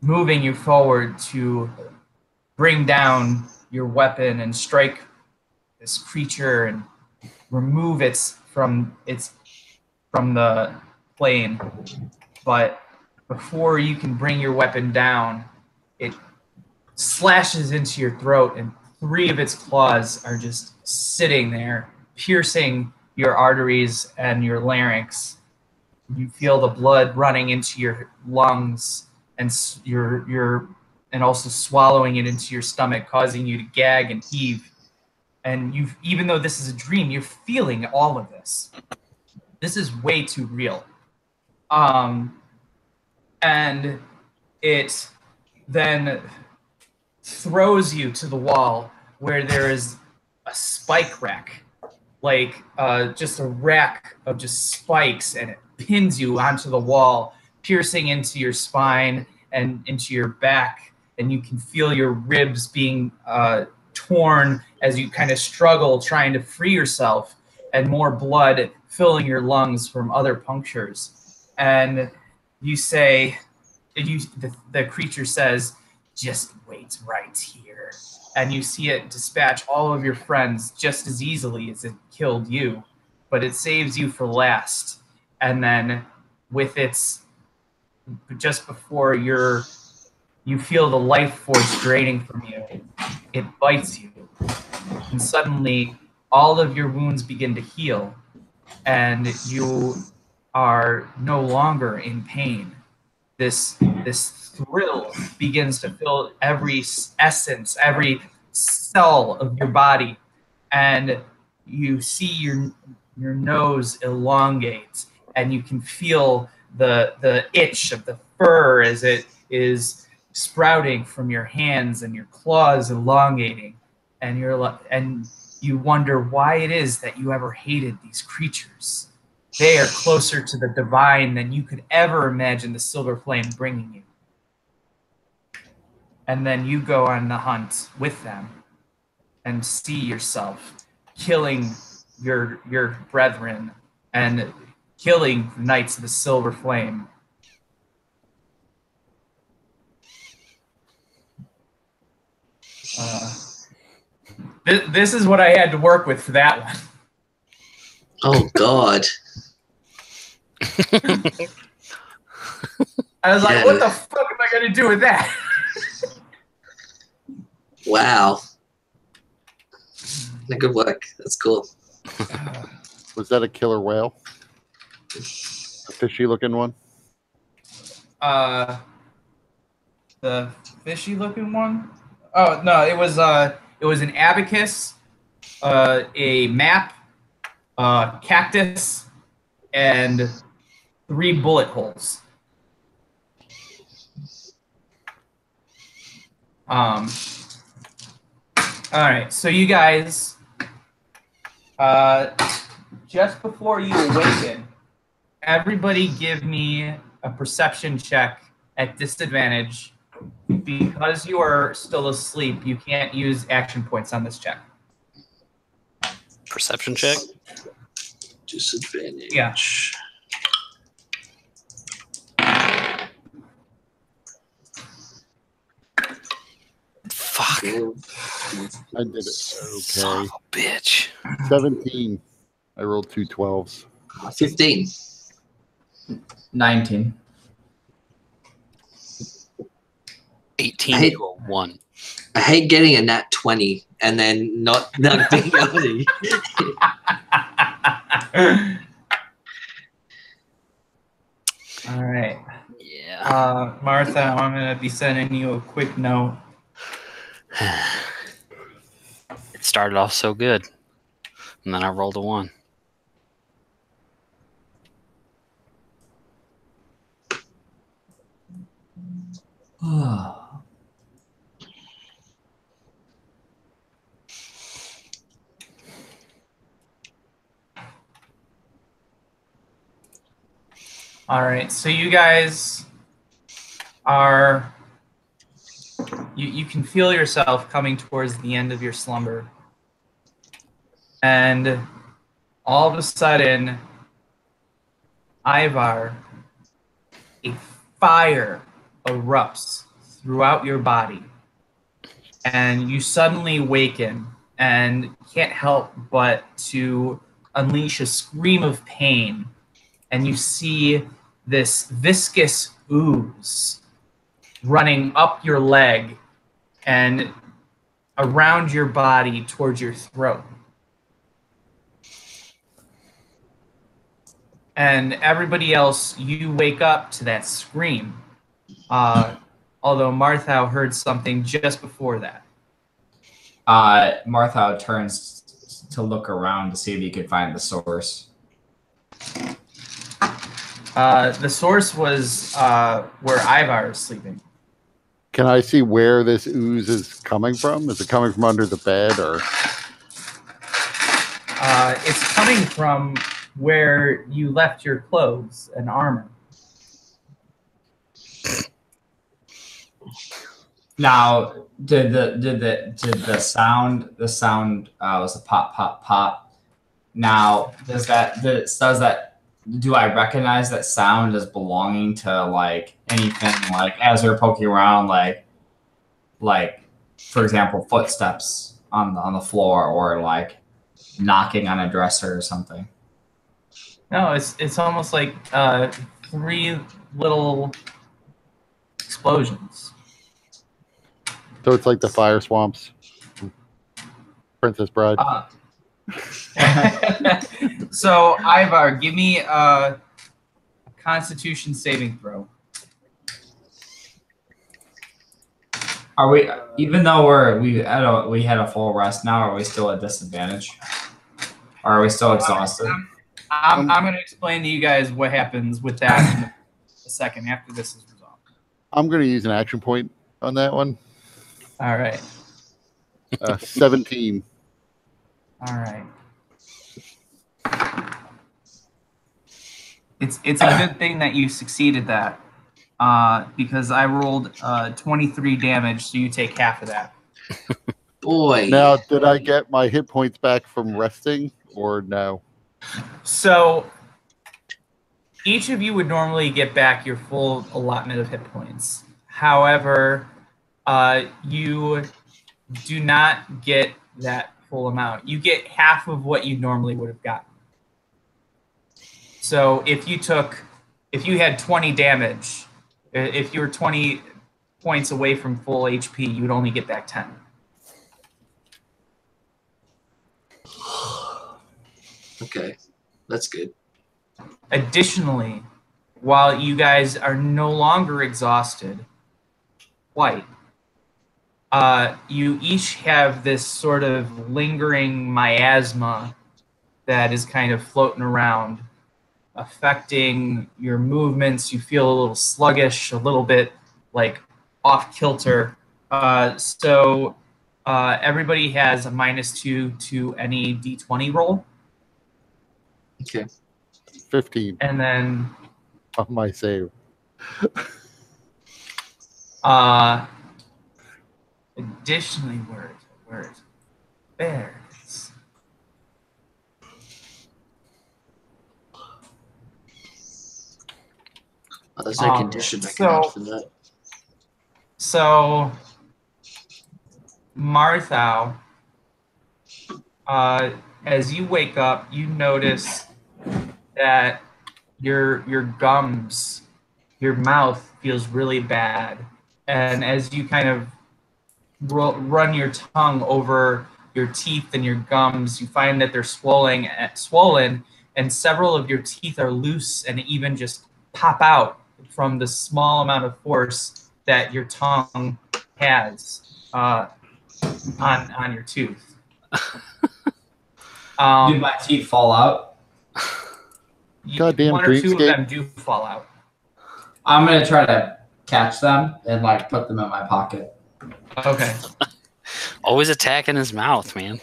moving you forward to bring down your weapon and strike this creature and remove it from the plane. But before you can bring your weapon down, it slashes into your throat, and 3 of its claws are just sitting there, piercing your arteries and your larynx. You feel the blood running into your lungs and and also swallowing it into your stomach, causing you to gag and heave. And even though this is a dream, you're feeling all of this. This is way too real. And it then throws you to the wall where there is a spike rack, like just a rack of just spikes, and it pins you onto the wall, piercing into your spine and into your back, and you can feel your ribs being torn as you kind of struggle trying to free yourself, and more blood filling your lungs from other punctures. And you say, the creature says, "Just wait right here." And you see it dispatch all of your friends just as easily as it killed you, but it saves you for last. And then just before you feel the life force draining from you, it bites you. And suddenly all of your wounds begin to heal, and you are no longer in pain. This thrill begins to fill every essence, every cell of your body, and you see your nose elongate, and you can feel the itch of the fur as it is sprouting from your hands, and your claws elongating, and you wonder why it is that you ever hated these creatures. They are closer to the divine than you could ever imagine the silver flame bringing you. And then you go on the hunt with them and see yourself killing your brethren and killing knights of the silver flame. This is what I had to work with for that one. Oh God. I was like, what the fuck am I going to do with that? Wow. Good work. That's cool. Was that a killer whale? A fishy looking one? The fishy looking one? Oh no, it was an abacus, a map, cactus, and 3 bullet holes. All right, so you guys, just before you awaken, everybody give me a perception check at disadvantage. Because you are still asleep, you can't use action points on this check. Perception check? Disadvantage. Yeah. Fuck. I did it. Son Okay. of a bitch. 17. I rolled 2 12s. 15. 19. 18 to a 1. I hate getting a nat 20 and then not being able to. All right. Yeah. Martha, I'm going to be sending you a quick note. It started off so good. And then I rolled a 1. All right, so you guys are. You can feel yourself coming towards the end of your slumber. And all of a sudden, Ivar, a fire erupts throughout your body. And you suddenly waken and can't help but to unleash a scream of pain. And you see this viscous ooze running up your leg and around your body towards your throat. And everybody else, you wake up to that scream. Although Marthau heard something just before that. Marthau turns to look around to see if he could find the source. The source was where Ivar is sleeping. Can I see where this ooze is coming from? Is it coming from under the bed, or? It's coming from where you left your clothes and armor. Now, did the sound was a pop pop pop? Now, do I recognize that sound as belonging to like anything, like as they're poking around, like for example footsteps on the floor, or like knocking on a dresser or something? No, it's almost like 3 little explosions. So it's like the fire swamps. Princess Bride. So, Ivar, give me a Constitution saving throw. Are we, even though we had a full rest now, are we still at disadvantage? Or are we still exhausted? I'm going to explain to you guys what happens with that in a second after this is resolved. I'm going to use an action point on that one. All right. 17. All right. It's a good thing that you succeeded that, because I rolled 23 damage, so you take half of that. Boy. Now, did I get my hit points back from resting, or no? So each of you would normally get back your full allotment of hit points. However, you do not get that full amount. You get half of what you normally would have gotten. So if you had 20 damage, if you were 20 points away from full HP, you would only get back 10. Okay, that's good. Additionally, while you guys are no longer exhausted, quite, you each have this sort of lingering miasma that is kind of floating around, affecting your movements. You feel a little sluggish, a little bit like off kilter. So everybody has a -2 to any D20 roll. Okay. 15 And then on my save. additionally, word, bears. Oh, there's no condition I can add for that. So, Marthau, as you wake up, you notice that your gums, your mouth feels really bad, and as you kind of run your tongue over your teeth and your gums, you find that they're swollen, and several of your teeth are loose and even just pop out from the small amount of force that your tongue has on your tooth. Did my teeth fall out? Goddamn one or two of Dreamscape. them do fall out. I'm gonna try to catch them and like put them in my pocket. Okay. Always attacking his mouth, man.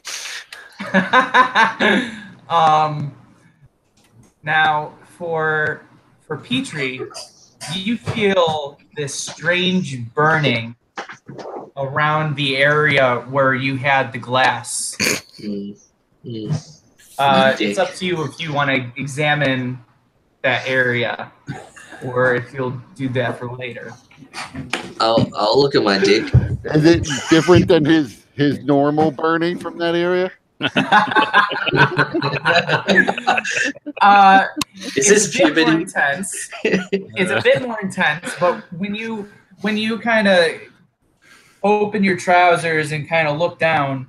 Now for for Petrie, you feel this strange burning around the area where you had the glass. It's up to you if you want to examine that area, or if you'll do that for later. I'll look at my dick. Is it different than his normal burning from that area? Is this a bit more puberty? intense. It's a bit more intense, but when you kind of open your trousers and kind of look down,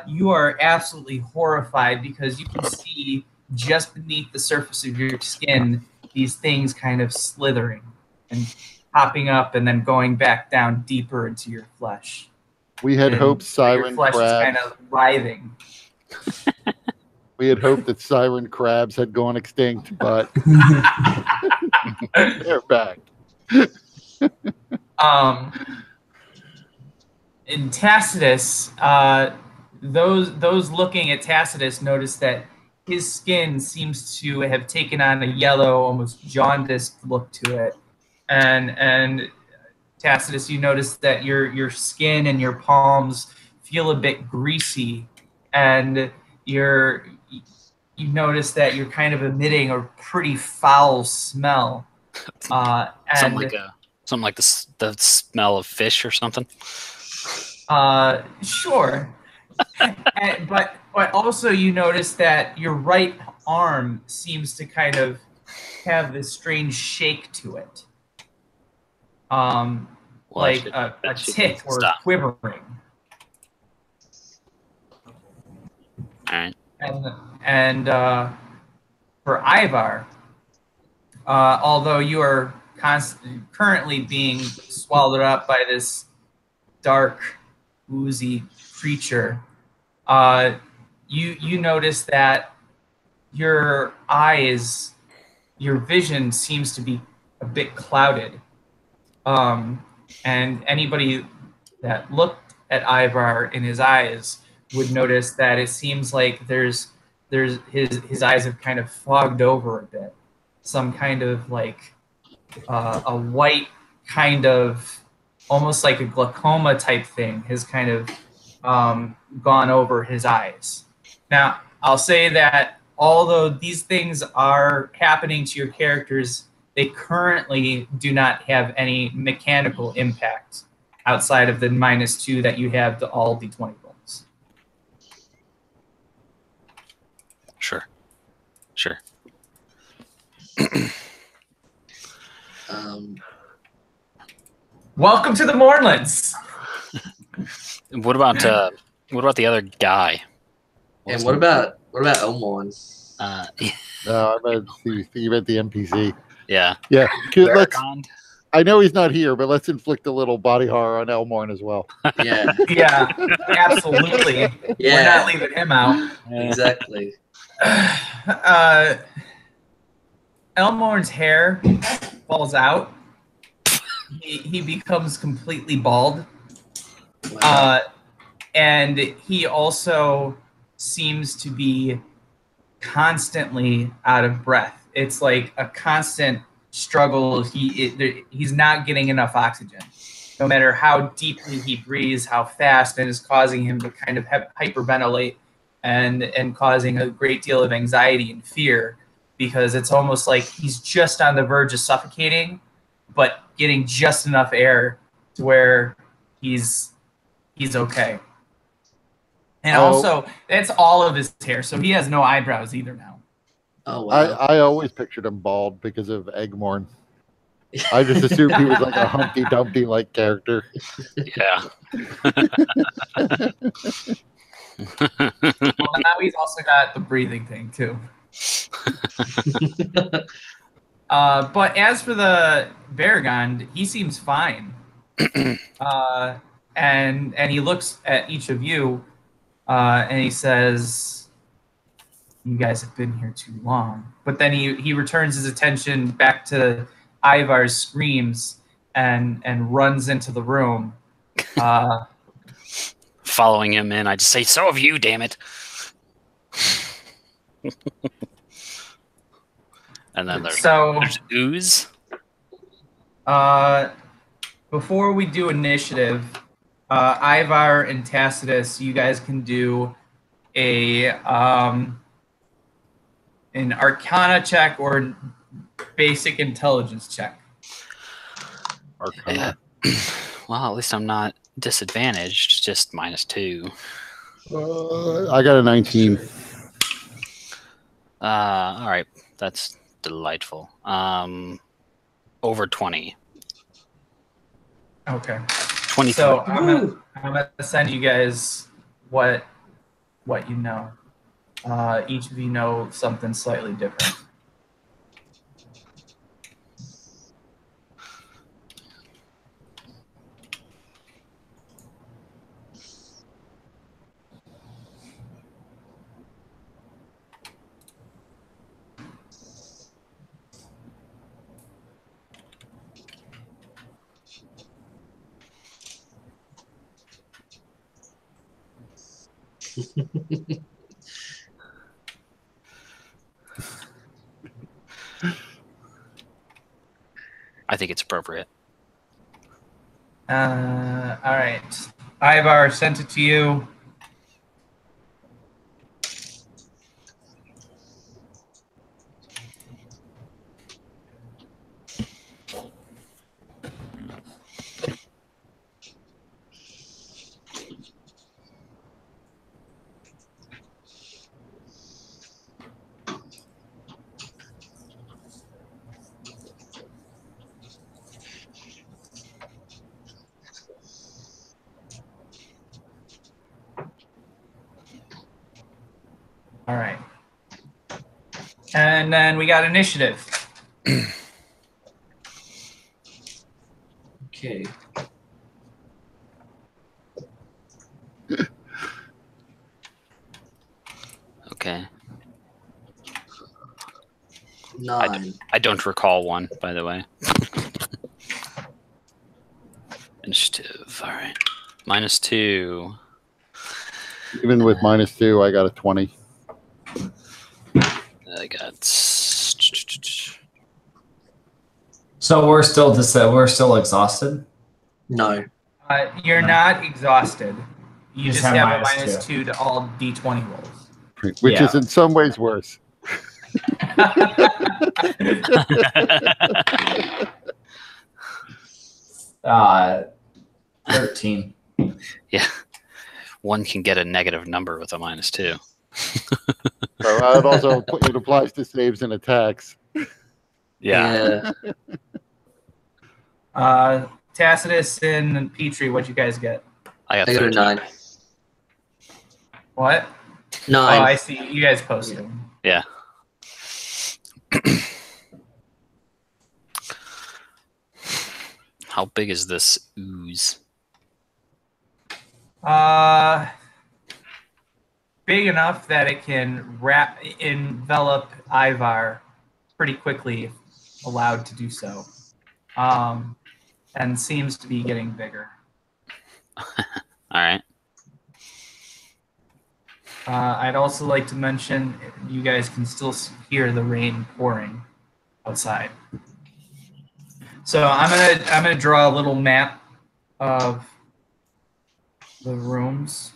you are absolutely horrified because you can see just beneath the surface of your skin these things kind of slithering and popping up and then going back down deeper into your flesh. We had hoped siren your flesh is crabs. kind of writhing. We had hoped that siren crabs had gone extinct, but they're back. In Tacitus, those looking at Tacitus notice that his skin seems to have taken on a yellow, almost jaundiced look to it, and Tacitus, you notice that your skin and your palms feel a bit greasy, and you notice that you're kind of emitting a pretty foul smell. Something like the smell of fish or something. Sure. But also you notice that your right arm seems to kind of have this strange shake to it. Like a tick or quivering. All right. And for Ivar, although you are currently being swallowed up by this dark, oozy creature, you notice that your eyes, your vision seems to be a bit clouded. And anybody that looked at Ivar in his eyes would notice that it seems like there's his eyes have kind of fogged over a bit. Some kind of like a white kind of almost like a glaucoma type thing has kind of gone over his eyes. Now, I'll say that although these things are happening to your characters, they currently do not have any mechanical impact outside of the -2 that you have to all d20 rolls. Sure. Welcome to the Mornlands. What about the other guy? And what about Elmore? No, I meant the NPC. Yeah. Yeah. Baragond? I know he's not here, but let's inflict a little body horror on Elmorn as well. Yeah. Yeah, absolutely. Yeah. We're not leaving him out. Exactly. Elmorn's hair falls out. He becomes completely bald. Wow. And he also seems to be constantly out of breath. It's like a constant struggle. He's not getting enough oxygen. No matter how deeply he breathes, how fast, and is causing him to kind of hyperventilate and causing a great deal of anxiety and fear, because it's almost like he's just on the verge of suffocating, but getting just enough air to where he's okay. And also, that's all of his hair, so he has no eyebrows either now. Oh wow. I always pictured him bald because of Eggmorn. I just assumed he was like a Humpty Dumpty like character. Yeah. Well, now he's also got the breathing thing too. But as for the Baragond, he seems fine. And he looks at each of you, and he says, "You guys have been here too long." But then he returns his attention back to Ivar's screams and runs into the room. Following him in, I just say, "So have you, damn it." And then there's ooze. Before we do initiative, Ivar and Tacitus, you guys can do an Arcana check or basic intelligence check. Arcana. Well, at least I'm not disadvantaged. Just -2. I got a 19. All right, that's delightful. Over 20. Okay. 23. So I'm gonna send you guys what you know. Each of you know something slightly different. I think it's appropriate. All right. Ivar sent it to you. All right. And then we got initiative. Okay. Okay. 9. I don't recall one, by the way. Initiative. All right. -2. Even with -2, I got a 20. I got. So we're still exhausted. No. You're not exhausted. You just have a -2 -2 to all D20 rolls. Which Yeah. is in some ways worse. 13. Yeah. One can get a negative number with a -2. So it also it applies to saves and attacks. Yeah. Tacitus and Petrie, what'd you guys get? I got I got a 13. 9. What? 9. Oh, I see. You guys posted. Yeah. How big is this ooze? Big enough that it can envelop Ivar pretty quickly, if allowed to do so. And seems to be getting bigger. All right. I'd also like to mention you guys can still hear the rain pouring outside. So I'm gonna draw a little map of the rooms.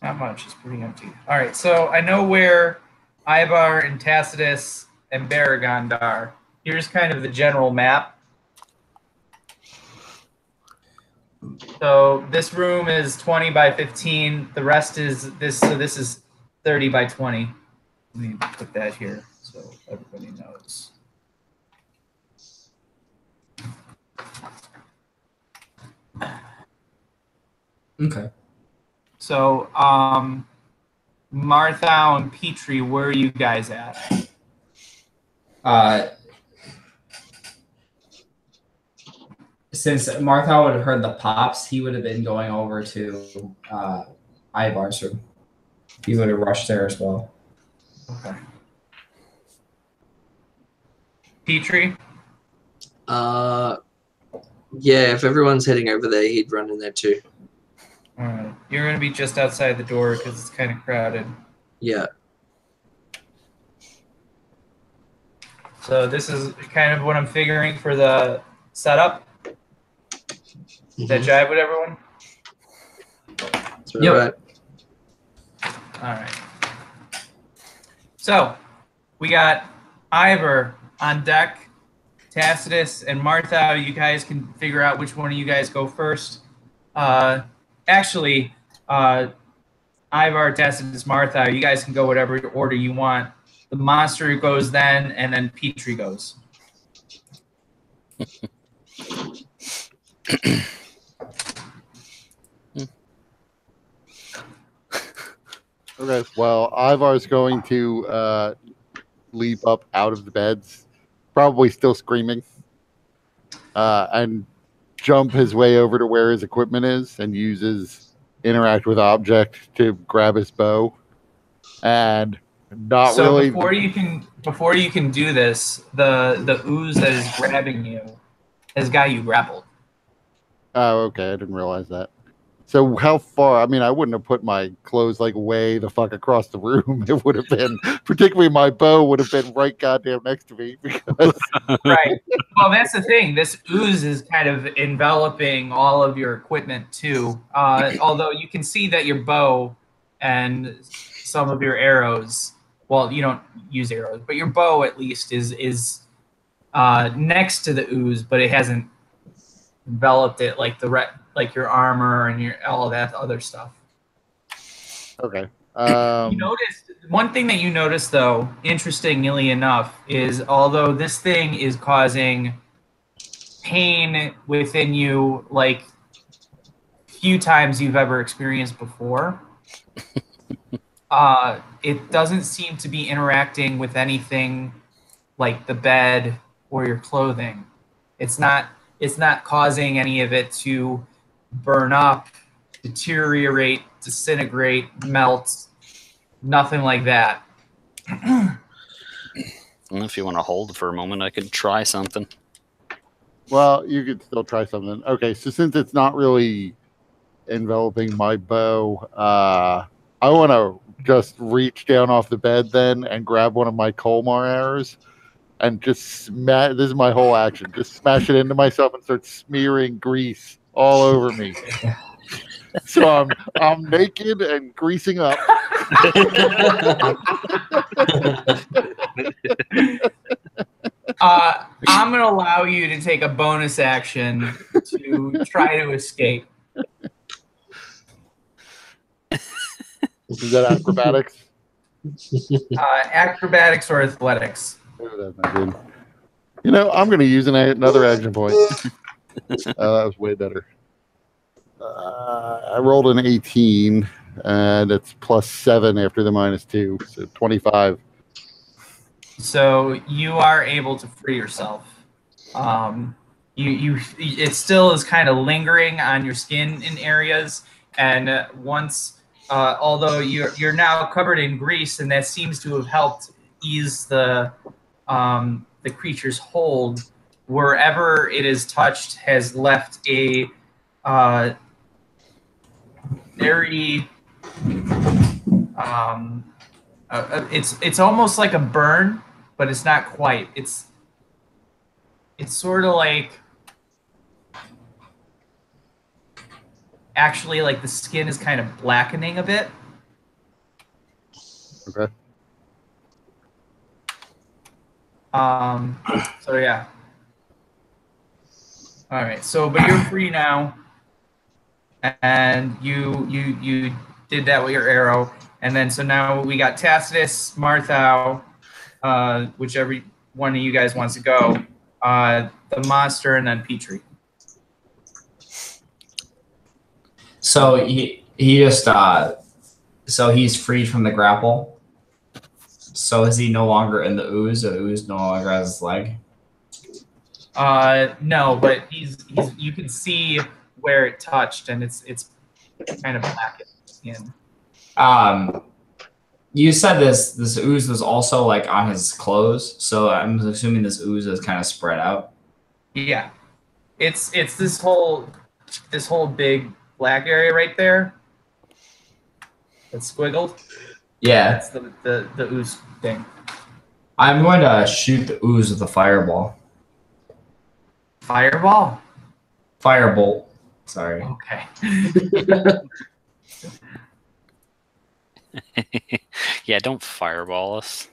Not much. It's pretty empty. All right, so I know where Ivar and Tacitus and Baragond are. Here's kind of the general map. So this room is 20 by 15. The rest is this. So this is 30 by 20. Let me put that here so everybody knows. Okay. So, Martha and Petrie, where are you guys at? Since Martha would have heard the pops, he would have been going over to Ivar's room. He would have rushed there as well. Okay. Petrie? Yeah, if everyone's heading over there, he'd run in there too. All right. You're going to be just outside the door because it's kind of crowded. Yeah. So this is kind of what I'm figuring for the setup. Does that jive with everyone? That's right. All right. So we got Ivor on deck, Tacitus and Martha. You guys can figure out which one of you guys go first. Actually, Ivar, Tacitus, Martha, you guys can go whatever order you want. The monster goes then, and then Petrie goes. Okay, well, Ivar's going to leap up out of the beds, probably still screaming, and jump his way over to where his equipment is and uses interact with object to grab his bow. And not so really. Before you can do this, the ooze that is grabbing you has got you grappled. Oh, okay. I didn't realize that. So how far? I mean, I wouldn't have put my clothes like way the fuck across the room. It would have been, particularly my bow would have been right goddamn next to me. Because... Right. Well, that's the thing. This ooze is kind of enveloping all of your equipment too. Although you can see that your bow and some of your arrows. Well, you don't use arrows, but your bow at least is next to the ooze, but it hasn't enveloped it like like your armor and your all of that other stuff. Okay. You noticed one thing that you noticed, though, interestingly enough, is although this thing is causing pain within you like few times you've ever experienced before, it doesn't seem to be interacting with anything like the bed or your clothing. It's not causing any of it to burn up, deteriorate, disintegrate, melt, nothing like that. If you want to hold for a moment, I could try something. Well, you could still try something. Okay, so since it's not really enveloping my bow, I want to just reach down off the bed then and grab one of my Colmar arrows and just smash. This is my whole action. Just smash it into myself and start smearing grease all over me. So I'm naked and greasing up. I'm going to allow you to take a bonus action to try to escape. Is that acrobatics? Acrobatics or athletics? Oh, that's not good. You know, I'm going to use another action point. That was way better. I rolled an 18, and it's +7 after the -2, so 25. So you are able to free yourself. It still is kind of lingering on your skin in areas, and once, although you're now covered in grease, and that seems to have helped ease the creature's hold. Wherever it is touched has left a very it's almost like a burn, but it's not quite. It's sort of like actually like the skin is kind of blackening a bit, Okay. So yeah. All right. So, but you're free now, and you did that with your arrow, and then so now we got Tacitus, Marthau, whichever one of you guys wants to go, the monster, and then Petrie. So he just so he's freed from the grapple. So is he no longer in the ooze? The ooze no longer has his leg. No, but he's you can see where it touched, and it's kind of black in the skin. You said this ooze was also like on his clothes, so I'm assuming this ooze is kind of spread out. Yeah, it's this whole big black area right there. That's squiggled. Yeah, That's the ooze thing. I'm going to shoot the ooze with a fireball. Fireball. Firebolt. Sorry. Okay. Yeah, don't fireball us.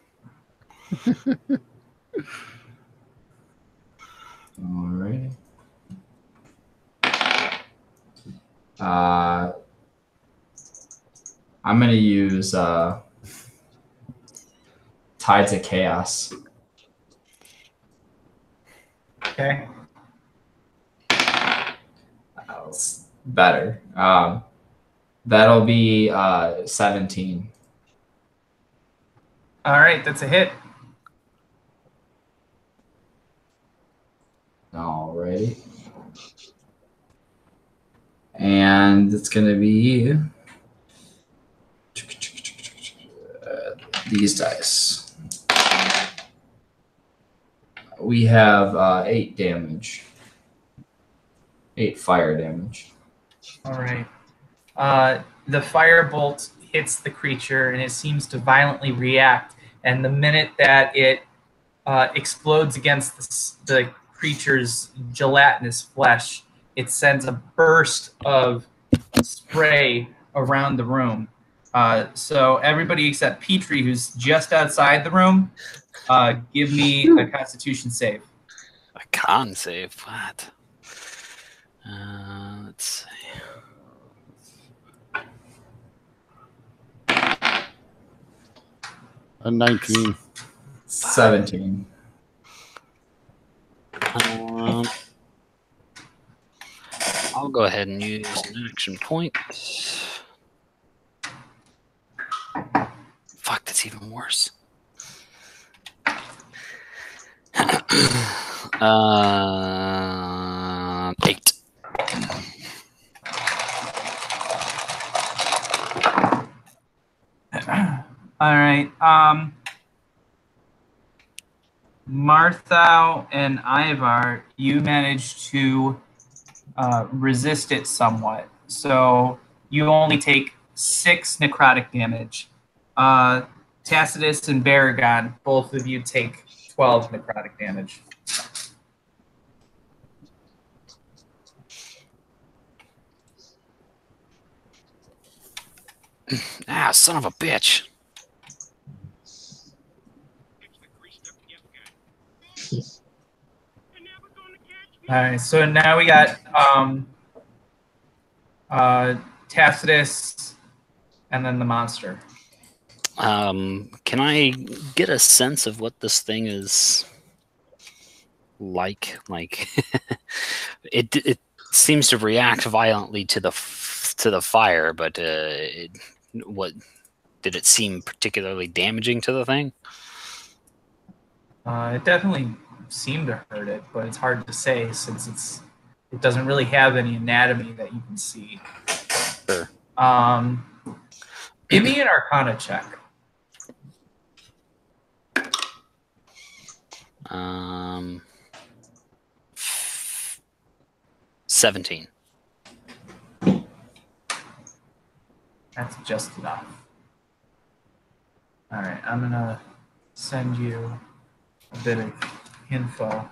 Alright. I'm gonna use Tides of Chaos. Okay. That was better. That'll be 17. All right, that's a hit. Alrighty. And it's gonna be these dice. We have 8 damage. 8 fire damage. All right. The firebolt hits the creature, and it seems to violently react. And the minute that it explodes against the creature's gelatinous flesh, it sends a burst of spray around the room. So everybody except Petrie, who's just outside the room, give me a Constitution save. A con save? What? Let's see. A 19. 17. I'll go ahead and use an action point. Fuck, that's even worse. 8. All right. Marthau and Ivar, you managed to resist it somewhat. So you only take 6 necrotic damage. Tacitus and Baragon, both of you take 12 necrotic damage. Ah, son of a bitch. All right, so now we got Tacitus and then the monster. Can I get a sense of what this thing is like? Like, it seems to react violently to the fire, but what did it seem particularly damaging to the thing? It definitely seemed to hurt it, but it's hard to say since it doesn't really have any anatomy that you can see. Sure. Give me an Arcana check. 17. That's just enough. All right, I'm gonna send you a bit of info.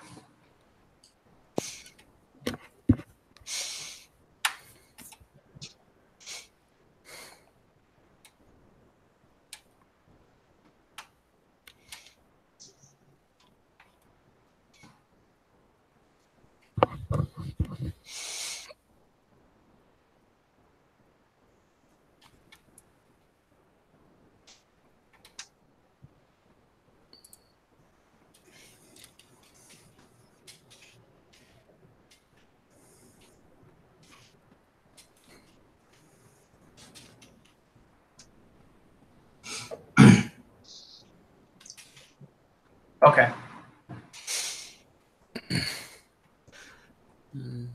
Okay. There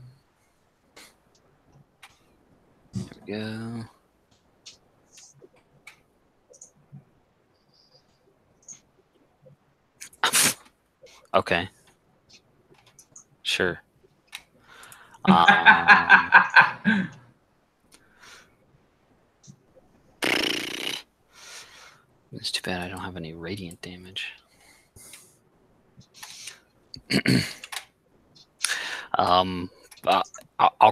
we go. Okay. Sure. It's too bad I don't have any radiant damage. I'll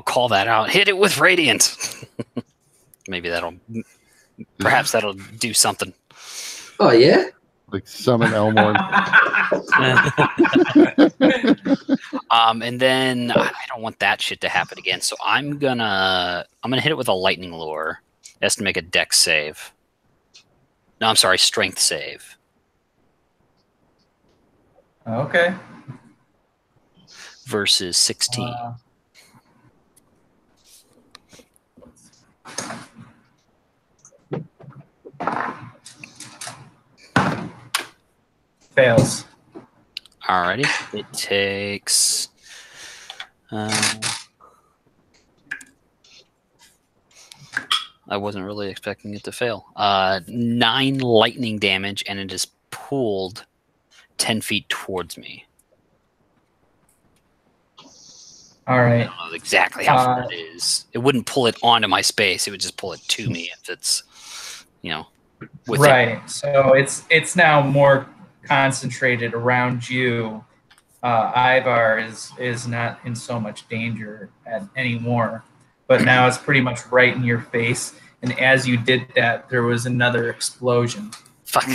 call that out. Hit it with radiant. Maybe perhaps that'll do something. Oh yeah. Like summon Elmore. And then I don't want that shit to happen again. So I'm gonna hit it with a lightning lure. It has to make a dex save. No, I'm sorry, strength save. Okay. Versus 16. Fails. Alrighty. It takes. I wasn't really expecting it to fail. 9 lightning damage, and it is pulled 10 feet towards me. All right. I don't know exactly how far it is. It wouldn't pull it onto my space. It would just pull it to me if it's, within. Right. So it's now more concentrated around you. Ivar is not in so much danger anymore, but now it's pretty much right in your face. And as you did that, there was another explosion. Fuck.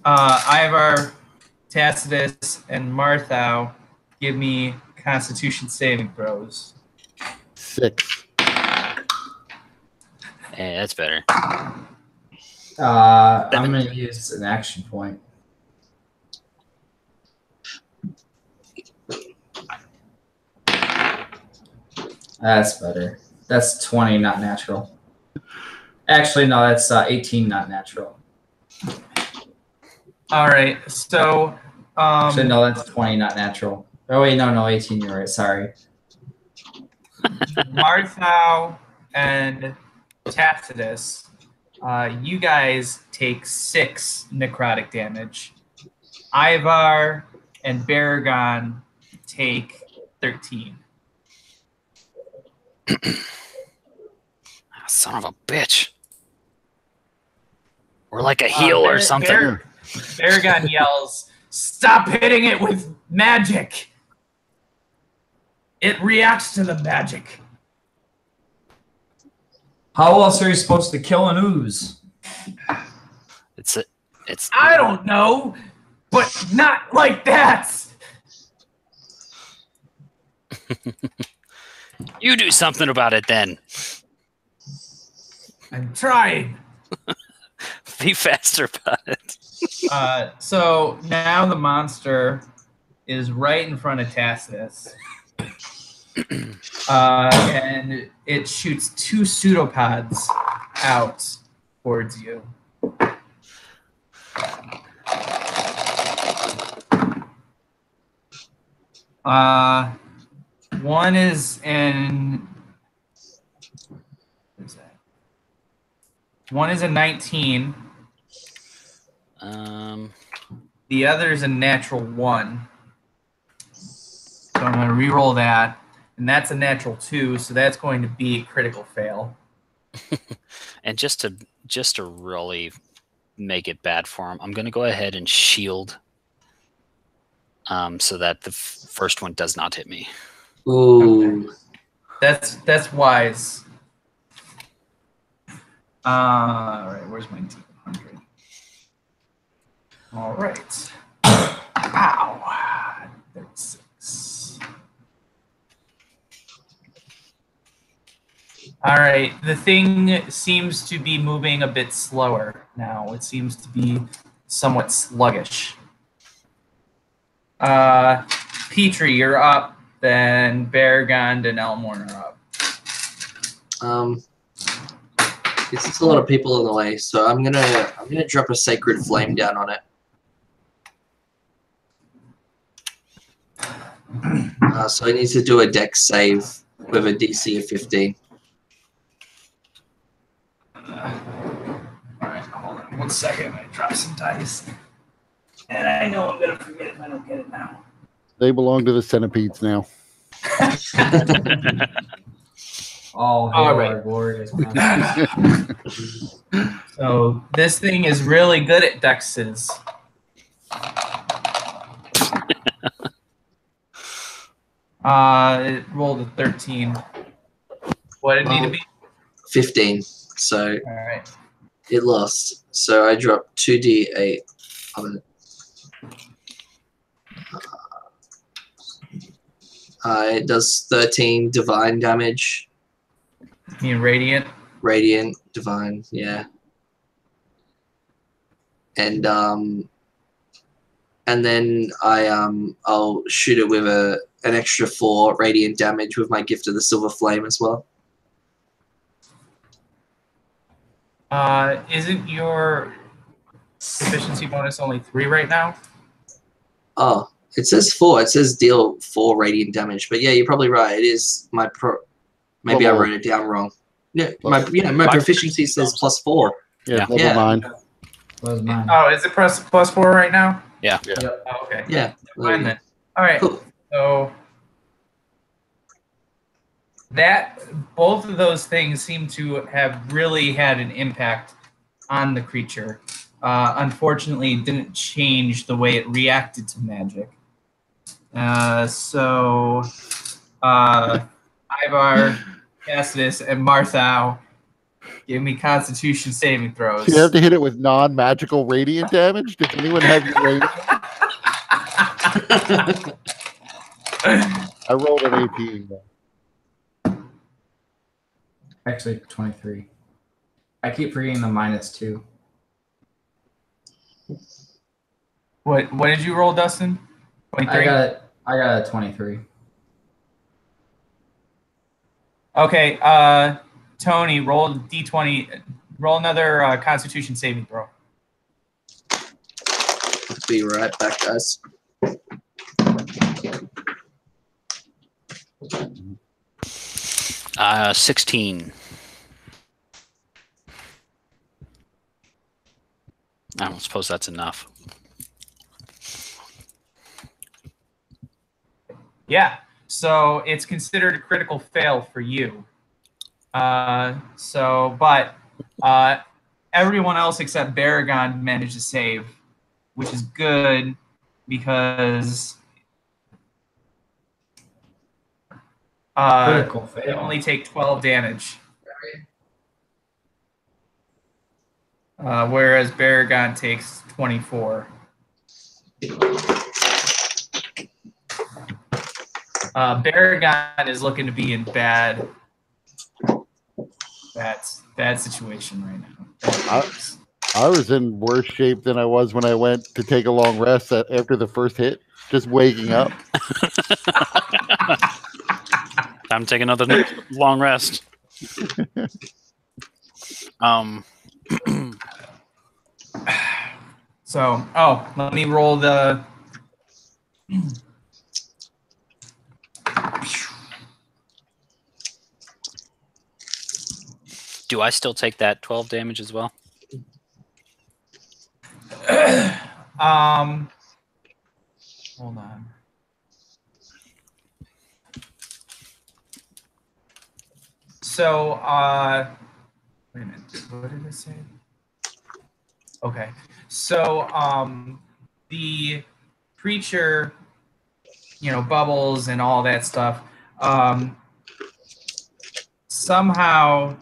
Ivar, Tacitus, and Marthau, give me Constitution saving throws. 6. Hey, that's better. I'm going to use an action point. That's better. That's 20, not natural. Actually, no, that's 18, not natural. All right, so... Actually, no, that's 20, not natural. Oh, wait, no, 18, you're right. Sorry. Marthau and Tacitus, you guys take 6 necrotic damage. Ivar and Baragon take 13. Son of a bitch. We're like a heel or something. Baragon yells, "Stop hitting it with magic! It reacts to the magic." How else are you supposed to kill an ooze? It's. I don't know, but not like that. You do something about it then. I'm trying. Be faster about it. So now the monster is right in front of Tacitus. And it shoots 2 pseudopods out towards you. One is in... What is that? One is a 19. The other is a natural 1. So I'm going to re-roll that. And that's a natural 2, so that's going to be a critical fail. And just to really make it bad for him, I'm going to go ahead and shield, so that the first one does not hit me. Ooh. Okay. That's wise. All right, where's my D100? All right. Ow. 36. All right, the thing seems to be moving a bit slower now. It seems to be somewhat sluggish. Petrie, you're up. Then Baragon and Elmore are up. There's just a lot of people in the way, so I'm gonna drop a sacred flame down on it. So I need to do a dex save with a DC of 15. Alright, hold on 1 second. I drop some dice. And I know I'm going to forget it if I don't get it now. They belong to the centipedes now. All All right. right. Glorious. So this thing is really good at dexes. It rolled a 13. What did it need to be? 15. So All right. it lost. So I dropped 2d8 on it. It does 13 divine damage. You mean radiant? Radiant, divine, yeah. And then I'll shoot it with an extra 4 radiant damage with my gift of the silver flame as well. Isn't your efficiency bonus only 3 right now? Oh, it says 4. It says deal 4 radiant damage. But yeah, you're probably right. It is my Maybe I wrote it down wrong. Yeah, my proficiency says +4. Yeah, Yeah. level 9. Was mine. Oh, is it +4 right now? Yeah. Yep. Oh, okay. Yeah. Fine then. All right. Cool. So both of those things seem to have really had an impact on the creature. Unfortunately, it didn't change the way it reacted to magic. So Ivar, Cassius, and Marthau give me Constitution saving throws. You have to hit it with non-magical radiant damage? Does anyone have your radiant? I rolled an 18. Though. Actually, 23. I keep forgetting the -2. What did you roll, Dustin? 23? I got a 23. Okay, Tony, roll D20. Roll another Constitution saving throw. I'll be right back, guys. Uh, 16. I don't suppose that's enough. Yeah, so it's considered a critical fail for you. But everyone else except Baragon managed to save, which is good because Critical they fail. only take 12 damage. Whereas Baragon takes 24. Baragon is looking to be in bad situation right now. I was in worse shape than I was when I went to take a long rest after the first hit. Just waking up. Time to take another long rest. So, let me roll the. Do I still take that 12 damage as well? Hold on. So, wait a minute. What did it say? Okay. So, the creature, bubbles and all that stuff, somehow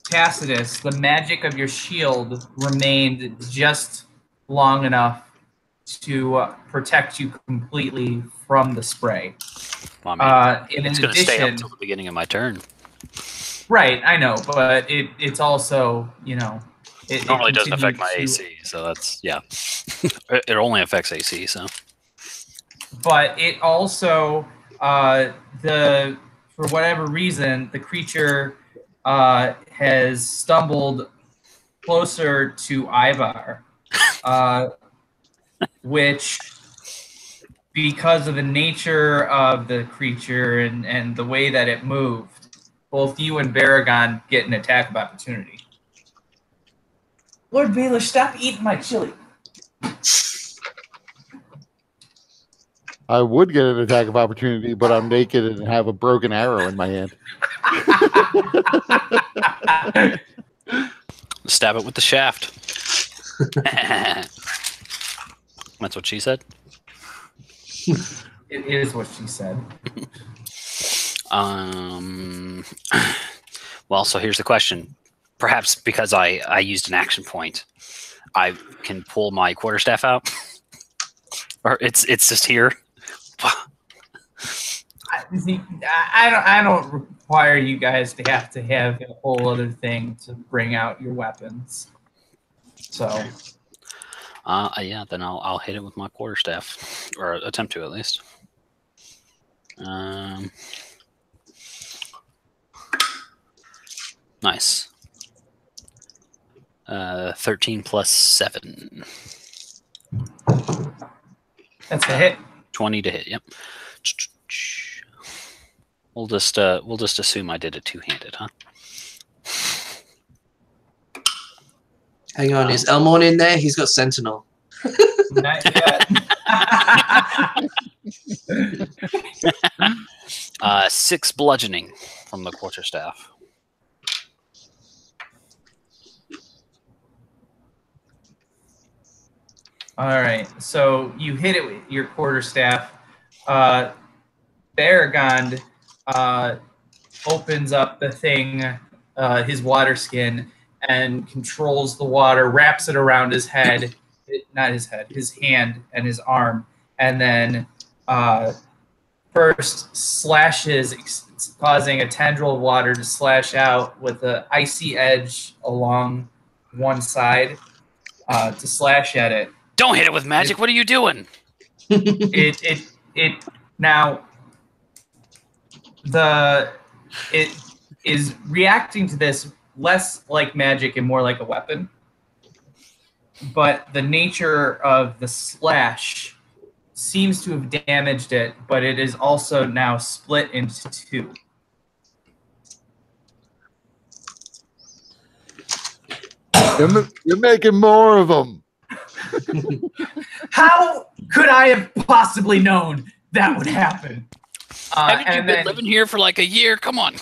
Tacitus, the magic of your shield remained just long enough to protect you completely from the spray. Well, I mean, and it's going to stay up until the beginning of my turn. Right, I know, but it's also, It normally doesn't affect my AC, so that's, yeah. It only affects AC, so. But it also, for whatever reason, the creature has stumbled closer to Ivar, which, because of the nature of the creature and the way that it moved, both you and Baragon get an attack of opportunity. Lord Baelish, stop eating my chili. I would get an attack of opportunity, but I'm naked and have a broken arrow in my hand. Stab it with the shaft. That's what she said. It is what she said. Well, so here's the question. Perhaps because I used an action point, I can pull my quarterstaff out, or it's just here. I don't require you guys to have a whole other thing to bring out your weapons. So, yeah, then I'll hit it with my quarterstaff, or attempt to at least. Nice. 13 plus 7. That's a hit. 20 to hit. Yep. We'll just assume I did it two-handed, huh? Hang on, is Elmorn in there? He's got Sentinel. Not yet. 6 bludgeoning from the quarterstaff. All right, so you hit it with your quarterstaff. Baragond opens up the thing, his water skin, and controls the water, wraps it around his head, not his head, his hand and his arm, and then first slashes, causing a tendril of water to slash out with an icy edge along one side to slash at it. Don't hit it with magic. What are you doing? It is reacting to this less like magic and more like a weapon. But the nature of the slash seems to have damaged it, but it is also now split into 2. You're making more of them. How could I have possibly known that would happen? Haven't you been living here for like a year? Come on.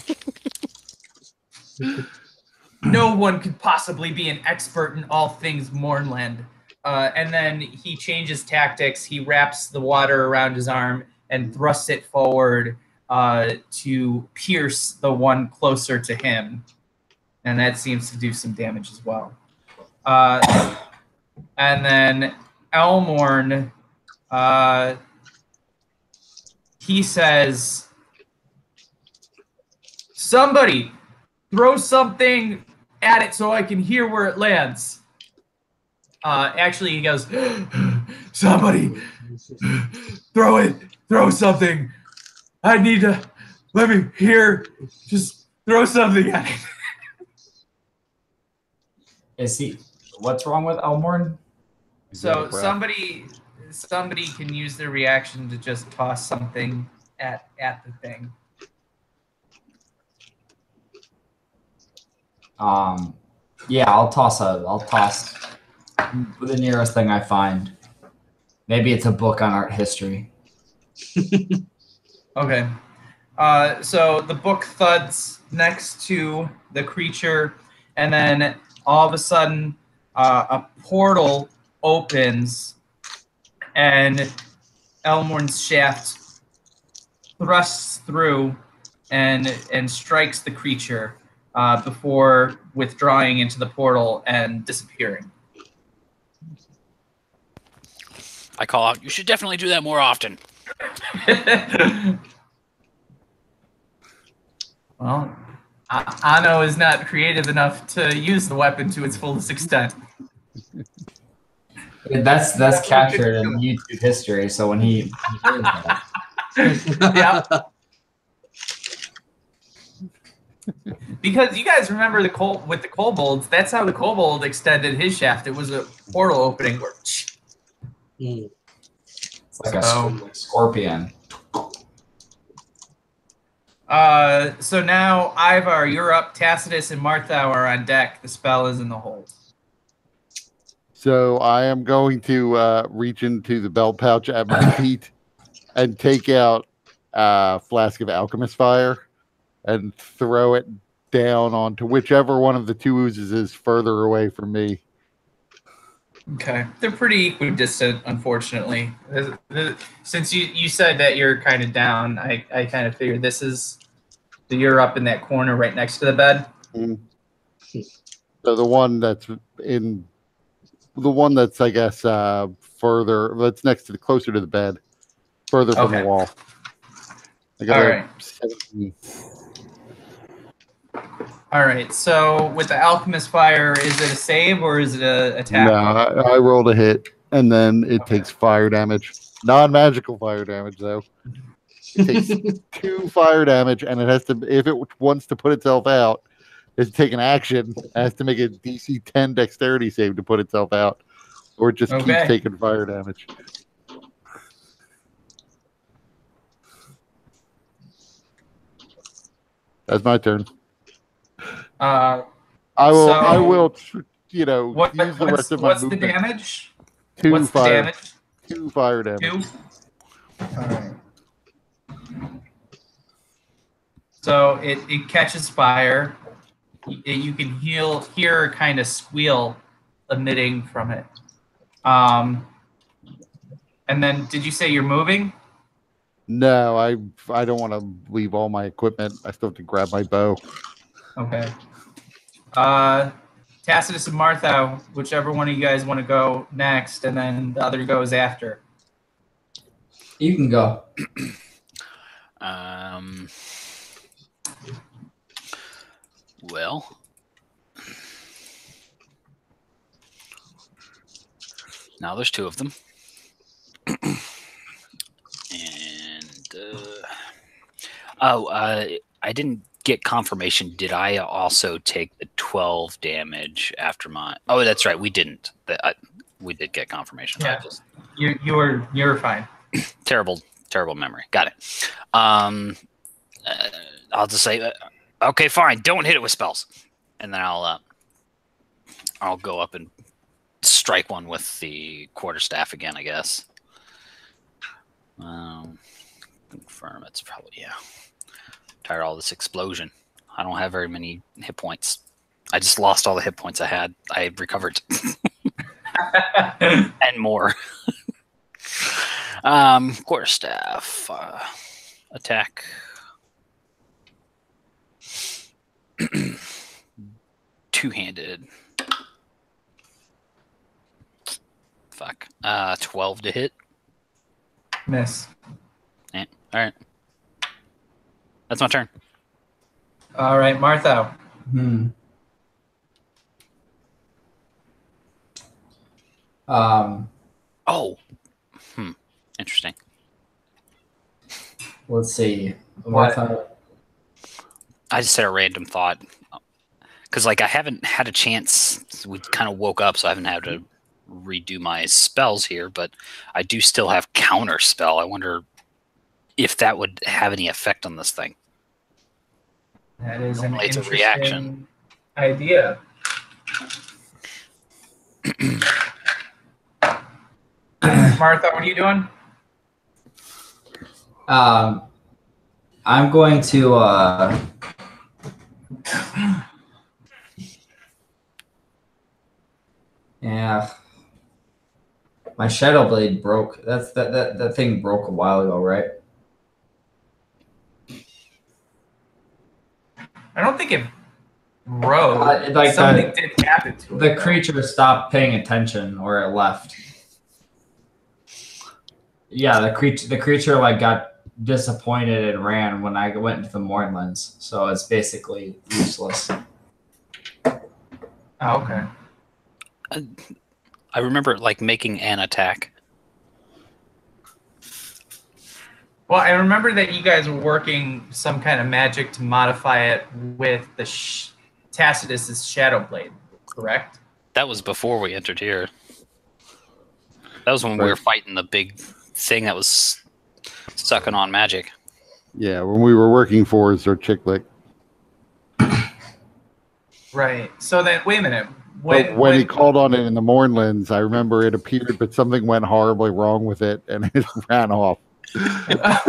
No one could possibly be an expert in all things Mornland. And then he changes tactics. He wraps the water around his arm and thrusts it forward to pierce the one closer to him. And that seems to do some damage as well. And then Elmorn, he says, "Somebody throw something at it so I can hear where it lands." Actually, he goes, "Somebody throw something. I need to, let me hear, just throw something at it." What's wrong with Elmorn? So somebody can use their reaction to just toss something at the thing. Yeah, I'll toss the nearest thing I find. Maybe it's a book on art history. Okay. So the book thuds next to the creature, and then all of a sudden a portal opens, and Elmorn's shaft thrusts through and strikes the creature before withdrawing into the portal and disappearing. I call out, you should definitely do that more often. Well, Anno is not creative enough to use the weapon to its fullest extent. That's captured in YouTube history. So when he hears that. Yeah. Because you guys remember with the kobolds, that's how the kobold extended his shaft. It was a portal opening. It's like a scorpion. So now, Ivar, you're up. Tacitus and Marthau are on deck. The spell is in the hold. So I am going to reach into the belt pouch at my feet and take out a flask of alchemist fire and throw it down onto whichever one of the two oozes is further away from me. Okay. They're pretty equidistant, unfortunately. Since you said that you're kind of down, I kind of figured you're up in that corner right next to the bed. So the one that's I guess further, that's closer to the bed, further from the wall. I got All right. 17. All right. So with the alchemist fire, is it a save or is it a attack? No, I rolled a hit, and then it takes fire damage. Non-magical fire damage, though. It takes 2 fire damage, and it has to, if it wants to put itself out, is take an action. It has to make a DC 10 dexterity save to put itself out, or it just keeps taking fire damage. That's my turn. I will, use the rest of my what's movement. the damage? 2 fire damage. 2? All right. So it catches fire. You can hear a kind of squeal emitting from it. And then, did you say you're moving? No, I don't want to leave all my equipment. I still have to grab my bow. Okay. Tacitus and Martha, whichever one of you guys want to go next, and then the other goes after. You can go. Well, now there's 2 of them. And I didn't get confirmation. Did I also take the 12 damage after my? Oh, that's right. We didn't. We did get confirmation. Yeah. You're fine. Terrible memory. Got it. I'll just say, okay, fine. Don't hit it with spells, and then I'll go up and strike one with the quarterstaff again, I guess. Confirm it's probably tired of all this explosion. I don't have very many hit points. I just lost all the hit points I had. I recovered and more. Quarterstaff attack. Two-handed. Fuck. 12 to hit. Miss. Yeah. All right. That's my turn. All right, Martha. Interesting. Let's see. Martha. I just had a random thought. Because, I haven't had a chance. We kind of woke up, so I haven't had to redo my spells here, but I do still have counter spell. I wonder if that would have any effect on this thing. That is Normally an it's a interesting reaction. idea. Martha, what are you doing? I'm going to yeah. My Shadow Blade broke. That thing broke a while ago, right? I don't think it broke. Something did happen to it. The creature stopped paying attention, or it left. Yeah, the creature got disappointed and ran when I went into the Mornlands, so it's basically useless. Oh, okay. I remember making an attack. Well, I remember that you guys were working some kind of magic to modify it with the Tacitus's Shadow Blade, correct? That was before we entered here. That was when we Right. were fighting the big thing that was sucking on magic. Yeah, when we were working for Zerchiklik. Right. So then, wait a minute. But when he called on it in the Mornlands, I remember it appeared, but something went horribly wrong with it, and it ran off. Yeah,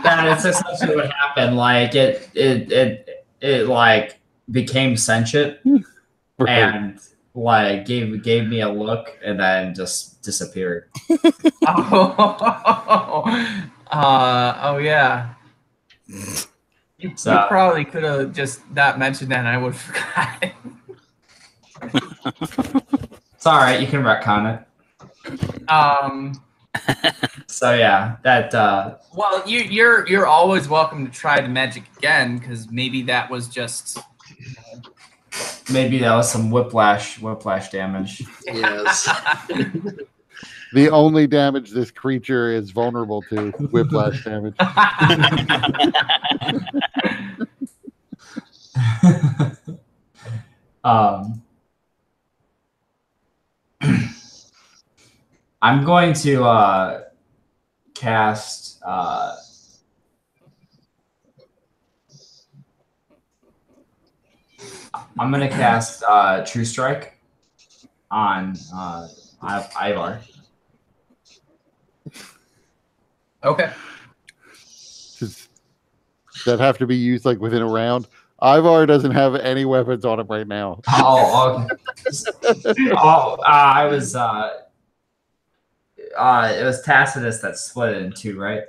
that is essentially what happened. Like it like became sentient Right. and like gave me a look and then just disappeared. Oh yeah. You probably could have just not mentioned that, and I would have forgotten. It's all right. You can retcon it. So yeah, that. Well, you're always welcome to try the magic again, because maybe that was just. Maybe that was some whiplash damage. Yes. The only damage this creature is vulnerable to, whiplash damage. I'm going to cast. I'm going to cast True Strike on Ivar. Okay. Does that have to be used like within a round? Ivar doesn't have any weapons on him right now. I was. It was Tacitus that split it in two, right?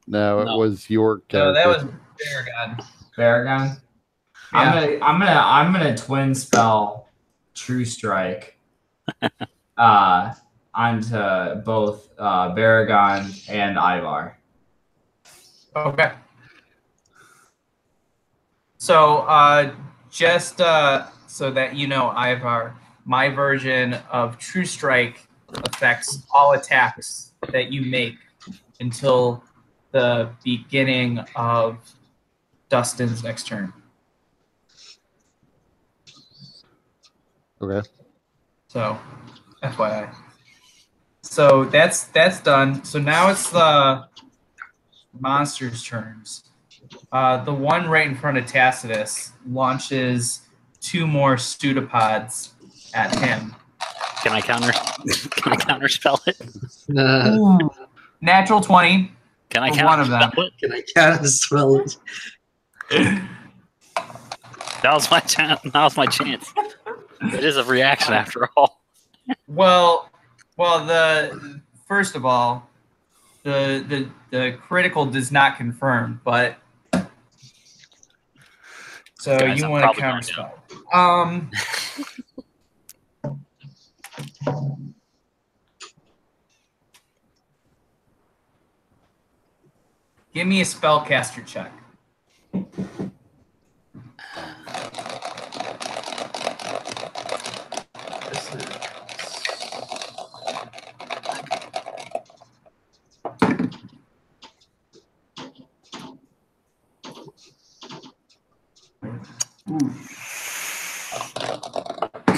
No, it was your character. No, that was Baragon. Baragon. Yeah. I'm gonna twin spell True Strike onto both Baragon and Ivar. Okay. So just so that you know, Ivar, my version of True Strike affects all attacks that you make until the beginning of Dustin's next turn. Okay. So, FYI. So that's done. So now it's the monsters' turns. The one right in front of Tacitus launches 2 more pseudopods at him. Can I counterspell it? Natural 20. Can I for one of them. counterspell it? Can I counterspell it? That was my chance. That was my chance. It is a reaction after all. Well, first of all, the critical does not confirm, but so Guys, you I'm want to probably counterspell. Give me a spellcaster check.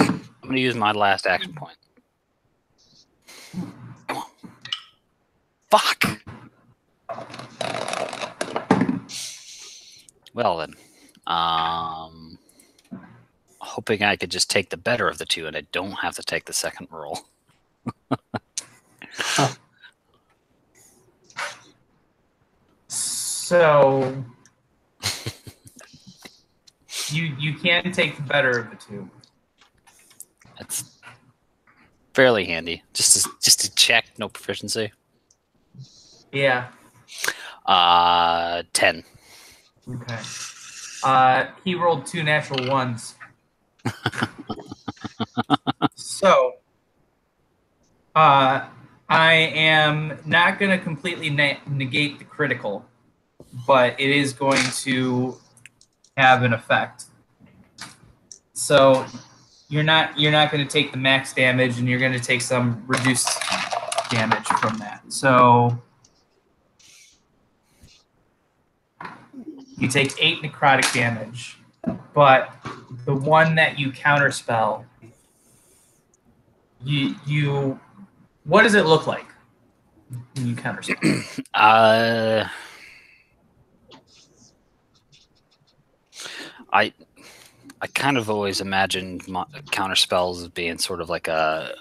I'm going to use my last action point. Come on. Fuck! Well then. Hoping I could just take the better of the two and I don't have to take the second roll. So you can take the better of the two. That's fairly handy. Just to check, no proficiency. Yeah. 10. Okay. He rolled 2 natural ones. So I am not going to completely negate the critical, but it is going to have an effect. So you're not going to take the max damage, and you're going to take some reduced damage from that. So You take 8 necrotic damage, but the one that you counterspell, you what does it look like when you counterspell? I kind of always imagined counterspells as being sort of like a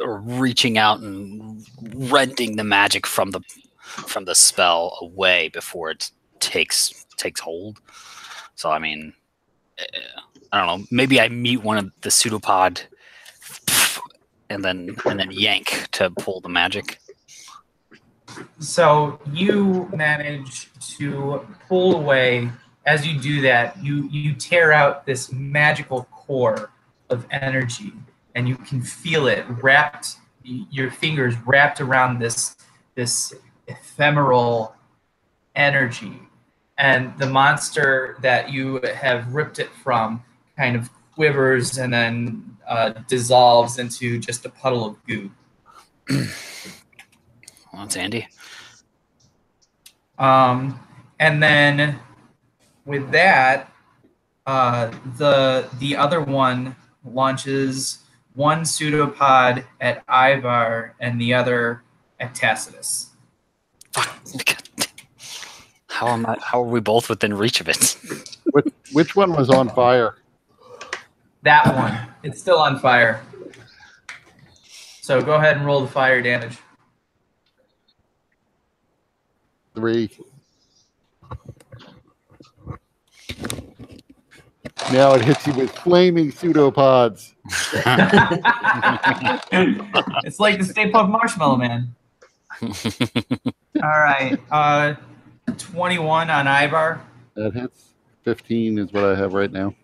reaching out and rending the magic from the spell away before it takes hold. So I mean, I don't know. Maybe I meet one of the pseudopod and then yank to pull the magic. So you manage to pull away. As you do that, you tear out this magical core of energy, and you can feel it wrapped. Your fingers wrapped around this ephemeral energy, and the monster that you have ripped it from kind of quivers and then dissolves into just a puddle of goo. Well, that's handy. And then with that, the other one launches one pseudopod at Ivar and the other at Tacitus. How are we both within reach of it? Which one was on fire? That one. It's still on fire. So go ahead and roll the fire damage. 3. Now it hits you with flaming pseudopods. It's like the Stay Puft Marshmallow Man. All right. 21 on Ivar. That hits. 15 is what I have right now.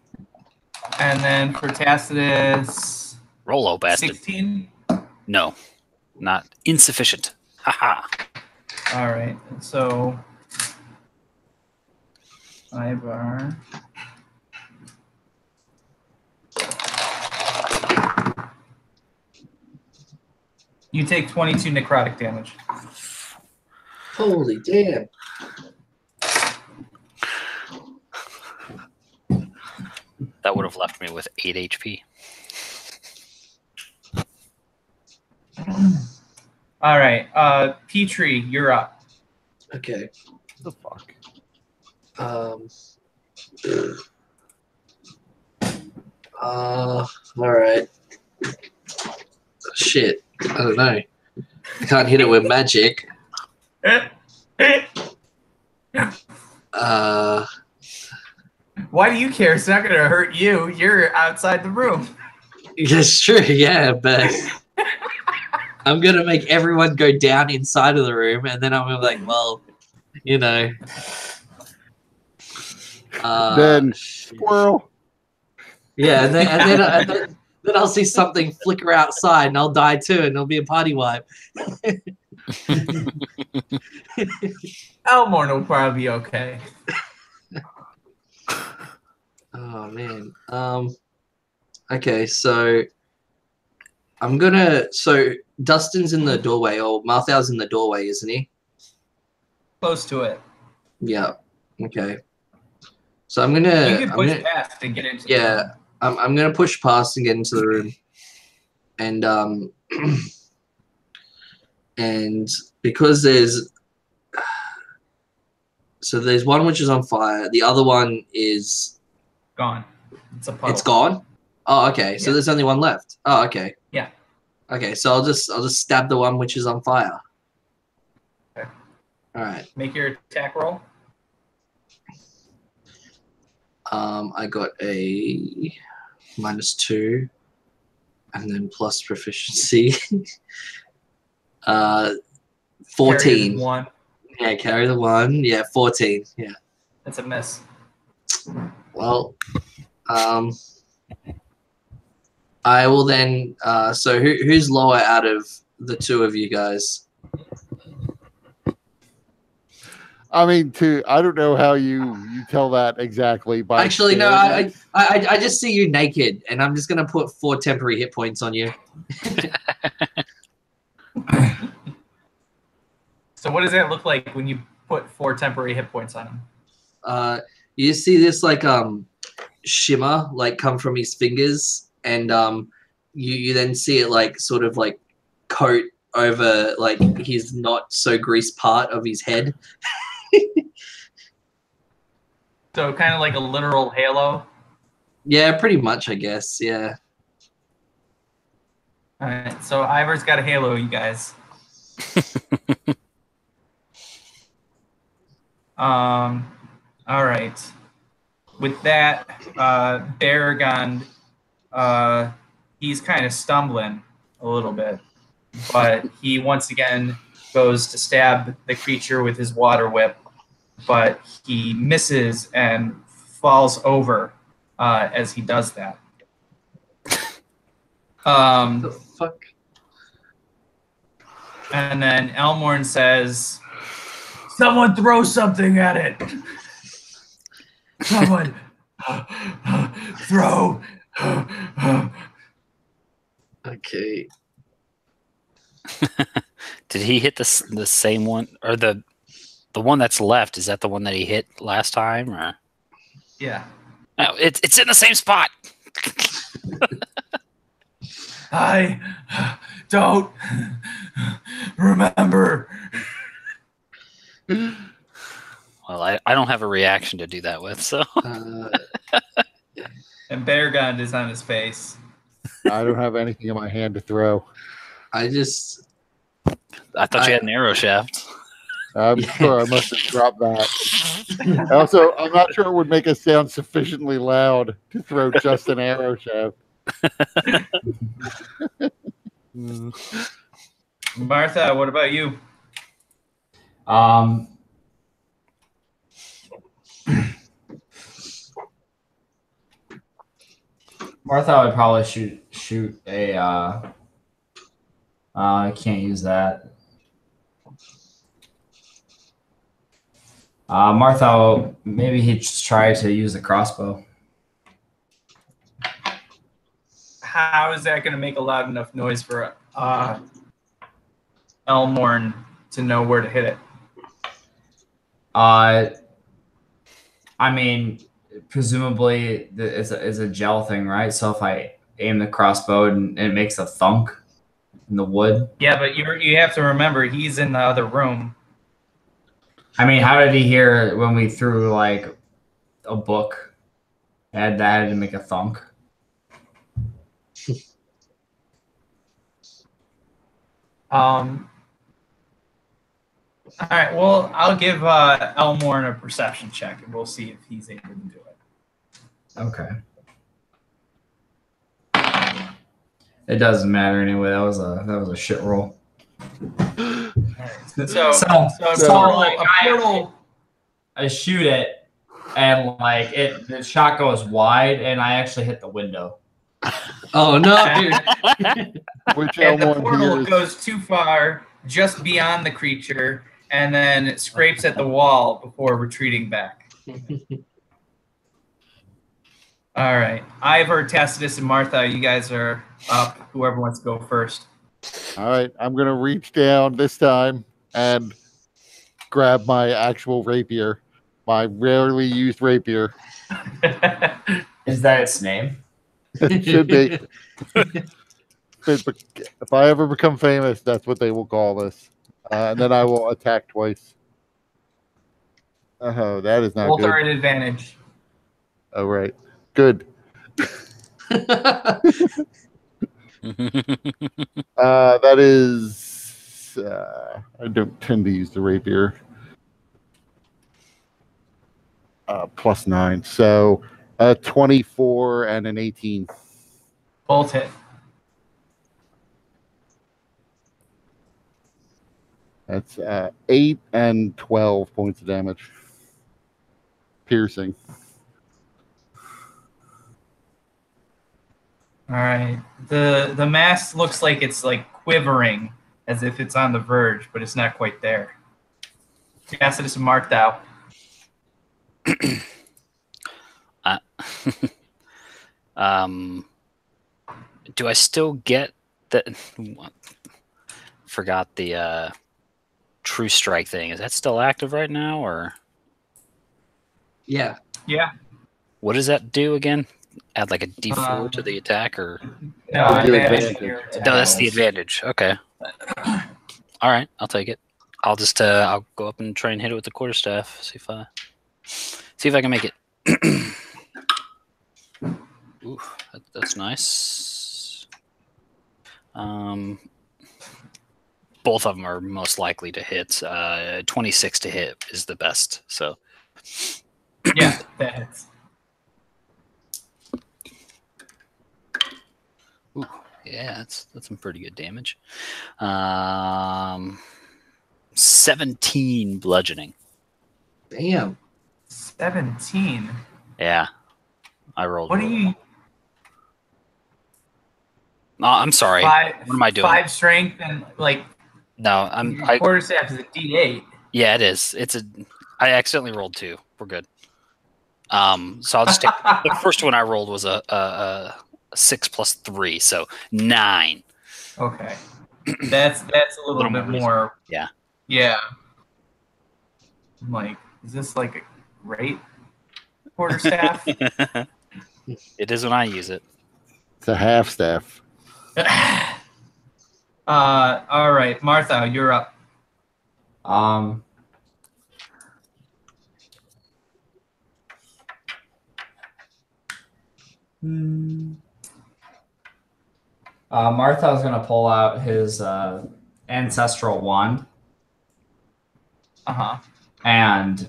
And then for Tacitus, Rolo bastard. 16. No, not insufficient. Haha. All right. So Ivar. You take 22 necrotic damage. Holy damn. That would have left me with 8 HP. All right. Petrie, you're up. Okay. What the fuck? All right. Shit. I don't know. I can't hit it with magic. Why do you care? It's not going to hurt you. You're outside the room. That's true, yeah, but I'm going to make everyone go down inside of the room, and then I'm going to be like, well, you know. Then squirrel. Yeah, and then I'll see something flicker outside, and I'll die too, and it'll be a party wipe. Elmore will probably be okay. Oh man. Okay, so I'm gonna. So Dustin's in the doorway, or Martha's in the doorway, isn't he? Close to it. Yeah. Okay. So I'm gonna. You can push past and get into. Yeah, I'm gonna push past and get into the room, and and because there's one which is on fire. The other one is gone. It's a puddle. It's gone. Oh, okay. So there's only one left. Oh, okay. Yeah. Okay, so I'll just stab the one which is on fire. Okay. All right. Make your attack roll. I got a -2, and then plus proficiency. 14. 1. Yeah, carry the 1. Yeah, 14. Yeah. That's a miss. Well, I will then. So who's lower out of the two of you guys? I mean, I don't know how you tell that exactly. By Actually, no. I just see you naked, and I'm just gonna put 4 temporary hit points on you. So what does that look like when you put 4 temporary hit points on him? you see this like shimmer like come from his fingers, and you then see it like sort of like coat over like his not so greased part of his head. So kind of like a literal halo. Yeah, pretty much, I guess. Yeah. All right, so Ivor's got a halo, you guys. All right. With that, Baragon, he's kind of stumbling a little bit, but he once again goes to stab the creature with his water whip, but he misses and falls over as he does that. What the fuck? And then Elmorn says, "Someone throw something at it. Someone throw." Okay. Did he hit the same one, or the one that's left? Is that the one that he hit last time, or? Yeah. No, it's in the same spot. I don't remember. Well, I don't have a reaction to do that with, so. And Baragon is on his face. I don't have anything in my hand to throw. I thought you had an arrow shaft. I'm sure I must have dropped that. Also, I'm not sure it would make us sound sufficiently loud to throw just an arrow shaft. Martha, what about you? Martha would probably shoot a. I can't use that. Martha, maybe he'd just try to use a crossbow. How is that going to make a loud enough noise for Elmorn to know where to hit it? I mean, presumably it's a gel thing, right? So if I aim the crossbow and it makes a thunk in the wood. Yeah, but you have to remember he's in the other room. I mean, how did he hear when we threw like a book? That had to make a thunk. All right. Well, I'll give Elmorn a perception check, and we'll see if he's able to do it. Okay. It doesn't matter anyway. That was a shit roll. So like, I shoot it, and like the shot goes wide, and I actually hit the window. Oh no! Which and the Elmorn portal hears. goes too far, just beyond the creature, and then it scrapes at the wall before retreating back. All right, Ivor, Tacitus, and Martha, you guys are up. Whoever wants to go first. All right, I'm going to reach down this time and grab my actual rapier, my rarely used rapier. Is that its name? It should be. If I ever become famous, that's what they will call this. And then I will attack twice. Oh, that is not Both good. are at advantage. Oh, right. Good. That is... I don't tend to use the rapier. +9. So 24 and an 18. Both hit. That's 8 and 12 points of damage. Piercing. All right. The mask looks like it's like quivering, as if it's on the verge, but it's not quite there. Tacitus and Mark thou. Do I still get the? Forgot the True Strike thing. Is that still active right now, or? Yeah. Yeah. What does that do again? Add like a D4 to the attack, or No, With your advantage advantage. to your attack. no? That's the advantage. Okay. All right, I'll take it. I'll just I'll go up and try and hit it with the quarterstaff. See if I can make it. Ooh, that's nice. Both of them are most likely to hit. 26 to hit is the best. So Yeah, that hits. ooh, yeah, that's some pretty good damage. 17 bludgeoning. Damn. 17. Yeah, I rolled. What are you? Oh, I'm sorry. What am I doing? 5 strength and like. No, Your quarterstaff is a D8. Yeah, it is. I accidentally rolled 2. We're good. So I'll just take the first one I rolled was a 6 plus 3, so 9. Okay, that's a little bit more. Yeah. Yeah. I'm like, is this like a great quarterstaff? It is when I use it. It's a half staff. All right, Martha, you're up. Martha's gonna pull out his ancestral wand and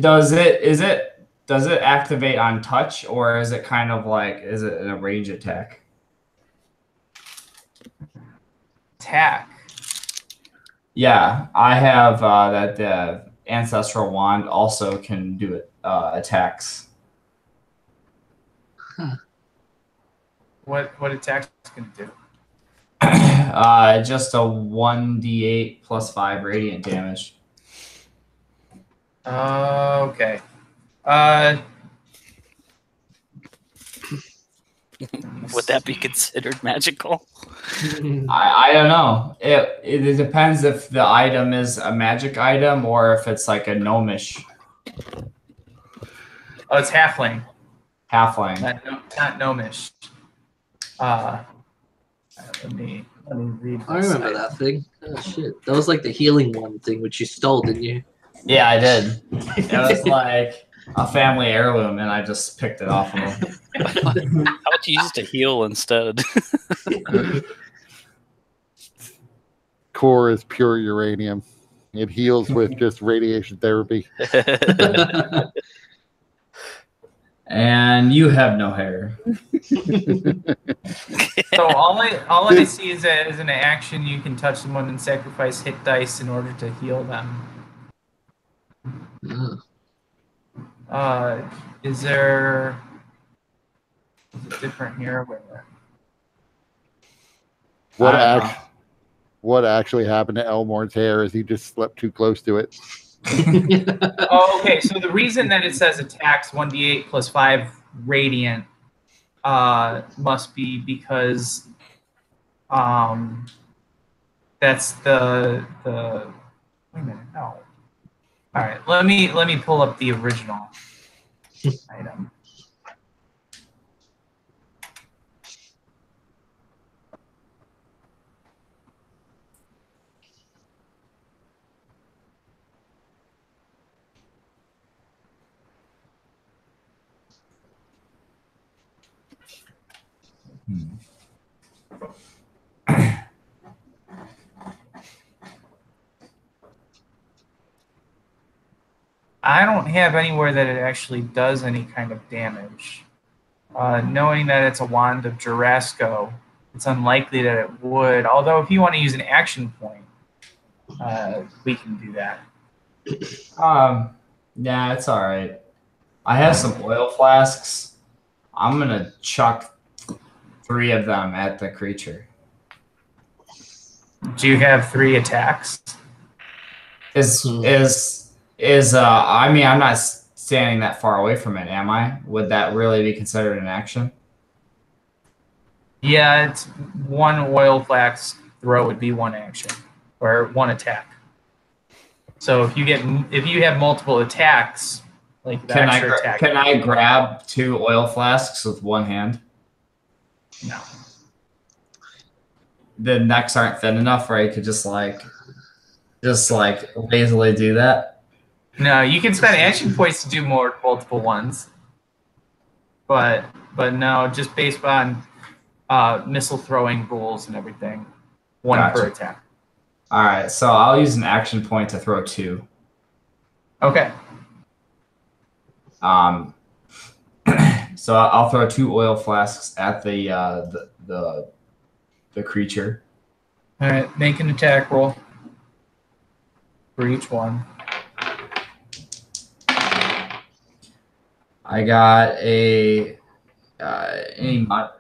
does it activate on touch, or is it kind of like, is it a range attack? Attack. Yeah, I have that the ancestral wand also can do it attacks. Huh. What attacks can it do? Just a 1d8 plus 5 radiant damage. Okay. Would that be considered magical? I don't know. It depends if the item is a magic item or if it's like a gnomish. Oh, it's halfling. Halfling. Not gnomish. Let me read this. I remember that thing. Oh shit. That was like the healing one thing which you stole, didn't you? Yeah, I did. It was like a family heirloom, and I just picked it off of him. How about you use it to heal instead? Core is pure uranium. It heals with just radiation therapy. And you have no hair. So all I see is that as an action, you can touch someone and sacrifice hit dice in order to heal them. Is it different here? What actually happened to Elmore's hair is he just slept too close to it. Oh, okay. So the reason that it says attacks 1d8 plus 5 radiant must be because that's the wait a minute, no. All right, let me pull up the original item. I don't have anywhere that it actually does any kind of damage. Knowing that it's a wand of Jurasco, it's unlikely that it would. Although if you want to use an action point, we can do that. Yeah, it's all right. I have some oil flasks. I'm gonna chuck 3 of them at the creature. Do you have 3 attacks? I mean, I'm not standing that far away from it, am I? Would that really be considered an action? Yeah, it's 1 oil flask throw would be 1 action or 1 attack. So if you have multiple attacks, like the extra attack. Can I grab 2 oil flasks with one hand? No. The necks aren't thin enough where I could just lazily do that. No, you can spend action points to do multiple ones. But no, just based on missile throwing rules and everything. One per attack. All right, so I'll use an action point to throw 2. Okay. So I'll throw 2 oil flasks at the creature. All right, make an attack roll for each one. I got a let's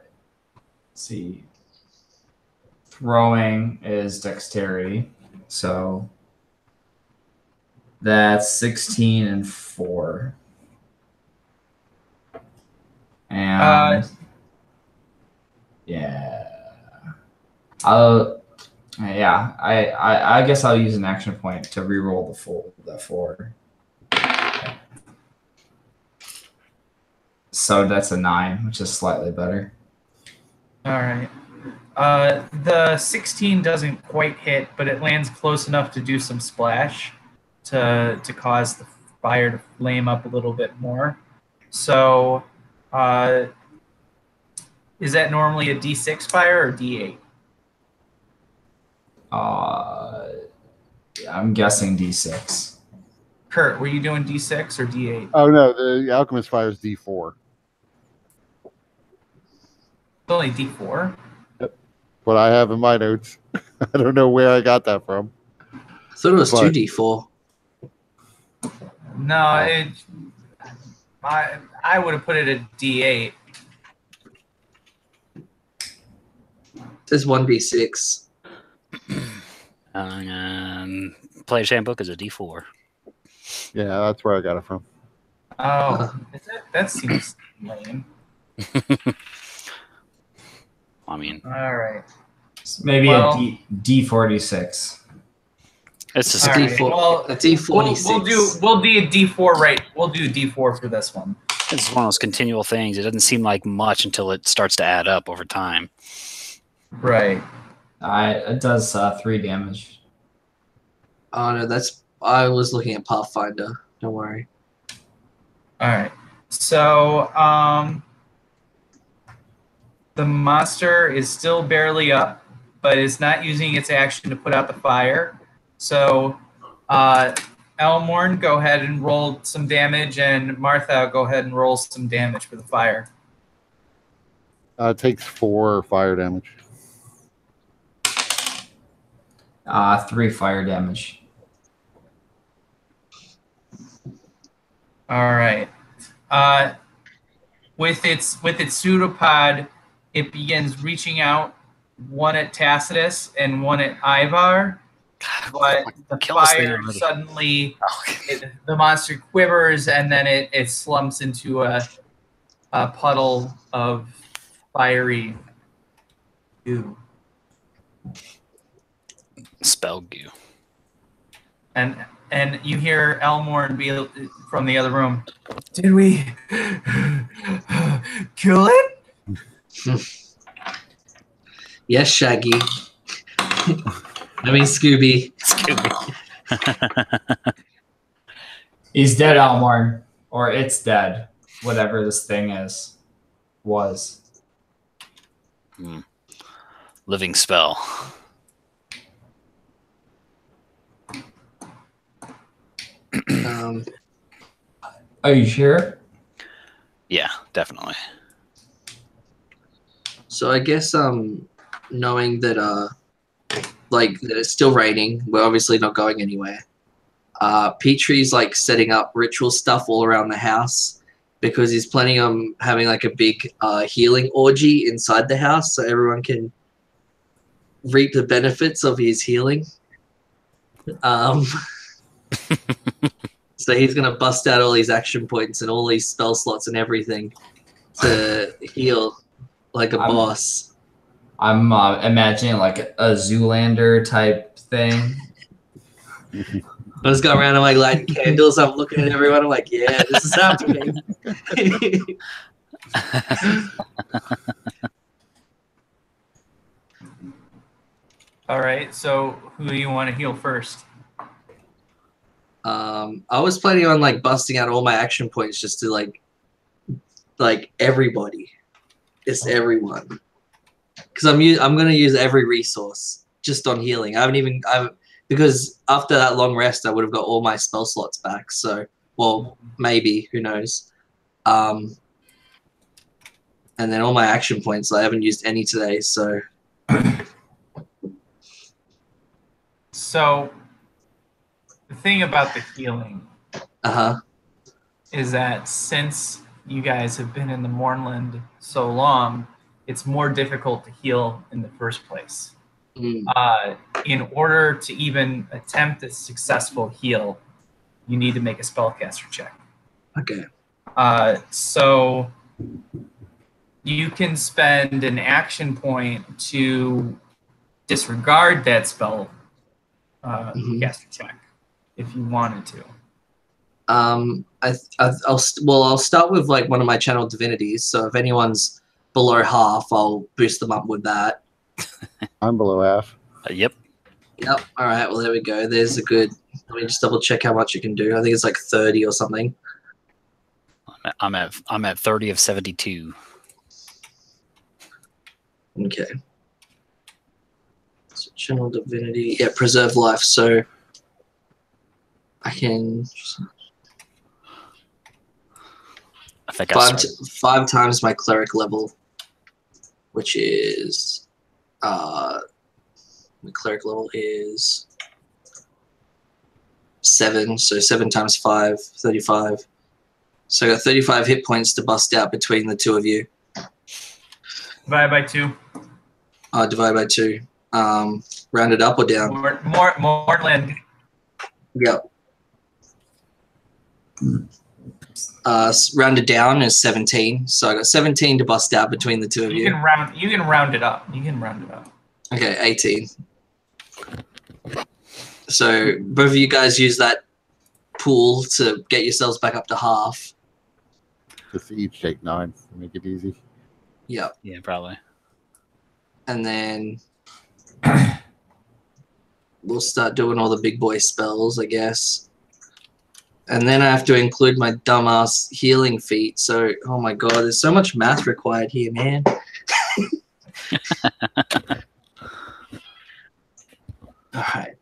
see. Throwing is dexterity, so that's 16 and 4. And I guess I'll use an action point to reroll the 4. So that's a 9, which is slightly better. All right. The 16 doesn't quite hit, but it lands close enough to do some splash to cause the fire to flame up a little bit more. So, is that normally a D6 fire or D8? I'm guessing D6. Kurt, were you doing D6 or D8? Oh no, the alchemist fire is D4. It's only D4. What I have in my notes. I don't know where I got that from. I thought it was 2d4. No, I would have put it at D8. It says 1d6. Player's Handbook is a D4. Yeah, that's where I got it from. Oh, that seems lame. I mean, all right. Maybe a D46. It's just a D4. Well, a D46. We'll do a D4, right? We'll do a D4 for this one. It's one of those continual things. It doesn't seem like much until it starts to add up over time. Right. It does 3 damage. Oh no, I was looking at Pathfinder. Don't worry. All right. So, the monster is still barely up, but is not using its action to put out the fire. So, Elmorn, go ahead and roll some damage, and Martha, go ahead and roll some damage for the fire. It takes 4 fire damage. 3 fire damage. All right. With its pseudopod, it begins reaching out, one at Tacitus and one at Ivar. But the fire suddenly, the monster quivers, and then it slumps into a puddle of fiery goo. Spell goo. And you hear Elmorn be from the other room. Did we kill it? Yes, Shaggy. I mean, Scooby. He's dead, Elmorn. Or it's dead. Whatever this thing is. Was. Living spell. Are you sure? Yeah, definitely. So I guess knowing that that it's still raining, we're obviously not going anywhere. Petrie's like setting up ritual stuff all around the house because he's planning on having like a big healing orgy inside the house so everyone can reap the benefits of his healing. So he's going to bust out all these action points and all these spell slots and everything to heal like a boss. I'm imagining like a Zoolander type thing. I was going around and like lighting candles. I'm looking at everyone. I'm like, yeah, this is happening. All right. So who do you want to heal first? I was planning on like busting out all my action points just to like everybody. It's everyone. Because I'm gonna use every resource just on healing. Because after that long rest I would have got all my spell slots back. So well maybe, who knows. And then all my action points, I haven't used any today, so So the thing about the healing is that since you guys have been in the Mournland so long, it's more difficult to heal in the first place. In order to even attempt a successful heal, you need to make a spellcaster check. Okay. So you can spend an action point to disregard that spell caster check if you wanted to. I'll start with like one of my channel divinities. So if anyone's below half, I'll boost them up with that. I'm below half. Yep. Yep. All right. Well, there we go. There's a good. Let me just double check how much you can do. I think it's like 30 or something. I'm at 30 of 72. Okay. So channel divinity. Yeah, preserve life. So I can. I think five times my cleric level, which is my cleric level is 7, so 7 times 5, 35. So I got 35 hit points to bust out between the two of you. Divide by 2. Divide by 2. Round it up or down? Mournland. Yep. Rounded down is 17, so I got 17 to bust out between the two of you. You can round it up. Okay, 18. So both of you guys use that pool to get yourselves back up to half. Just each take 9 to make it easy. Yep. Yeah, probably. And then we'll start doing all the big boy spells, I guess. And then I have to include my dumbass healing feat. So, oh my god, there's so much math required here, man. Alright.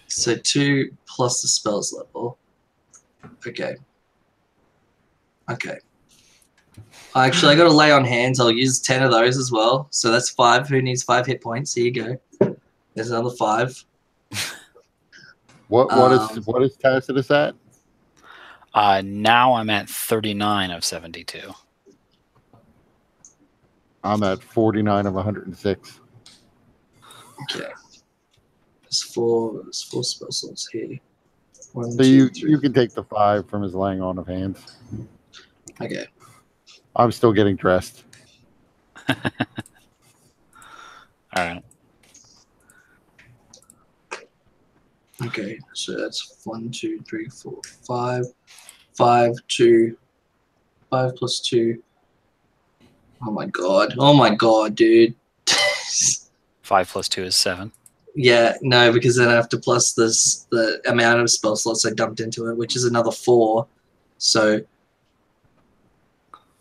So 2 plus the spells level. Okay. Okay. Actually, I got to lay on hands. I'll use 10 of those as well. So that's 5. Who needs 5 hit points? Here you go. There's another 5. What is Tacitus at? Now I'm at 39 of 72. I'm at 49 of 106. Okay. There's 4 spell slots here. 1, So 2, 3. you can take the 5 from his laying on of hands. Okay. I'm still getting dressed. All right. Okay, so that's 1, 2, 3, 4, 5. 5, 2. 5 plus 2. Oh my god, dude. 5 plus 2 is 7. Yeah, no, because then I have to plus the amount of spell slots I dumped into it, which is another 4. So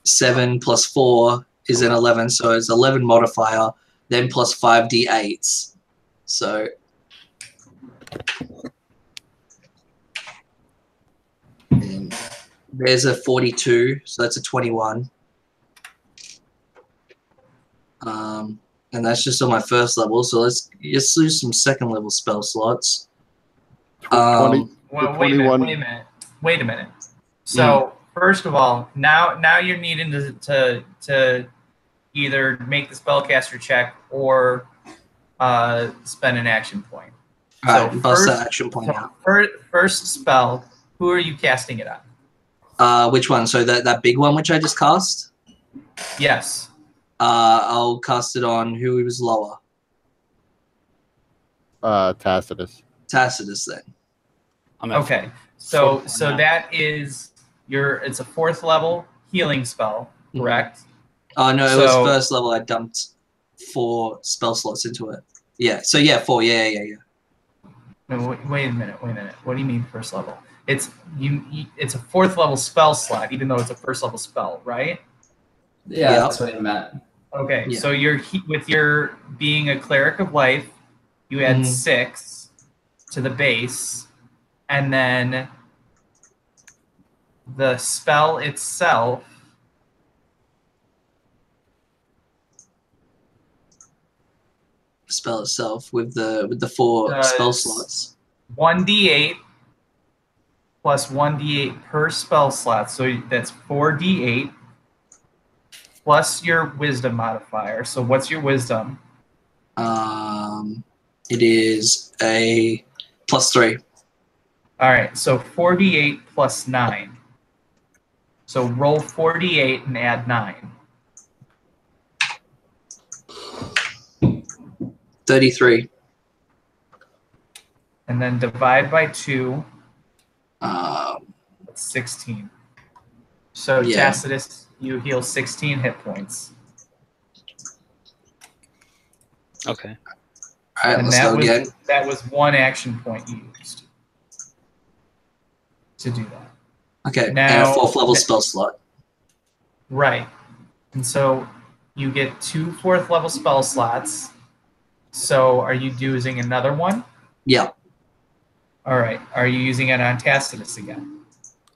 7 plus 4 is an 11, so it's 11 modifier, then plus 5d8s. So and there's a 42, so that's a 21. And that's just on my first level, so let's just use some second level spell slots. 20, Well, wait a minute. So first of all, now you're needing to either make the spellcaster check or spend an action point. All right, bust that action point out. First spell, who are you casting it on? Which one? So that big one which I just cast? Yes. I'll cast it on who was lower. Tacitus. Tacitus then. I'm at Okay. So 44 now. that is it's a 4th level healing spell, correct? Oh no, it So- was first level. I dumped 4 spell slots into it. Yeah. So yeah, 4. Yeah. No, wait a minute. What do you mean first level? It's it's a 4th level spell slot, even though it's a 1st level spell, right? Yeah, Yeah. that's what he meant. Okay, Yeah. so with your being a cleric of life, you add Mhm. 6 to the base, and then the spell itself. Spell itself with the 4 spell slots. 1d8 plus 1d8 per spell slot, so that's 4d8 plus your wisdom modifier. So what's your wisdom? It is a +3. All right, so 4d8 plus 9. So roll 4d8 and add 9. 33. And then divide by 2, that's 16. So Yeah. Tacitus, you heal 16 hit points. Okay. All right, And let's go again. that was 1 action point you used to do that. Okay, and Now- a 4th level spell slot. Right. And so you get 2 4th level spell slots. So are you using another one? Yeah. All right. Are you using it on Tacitus again?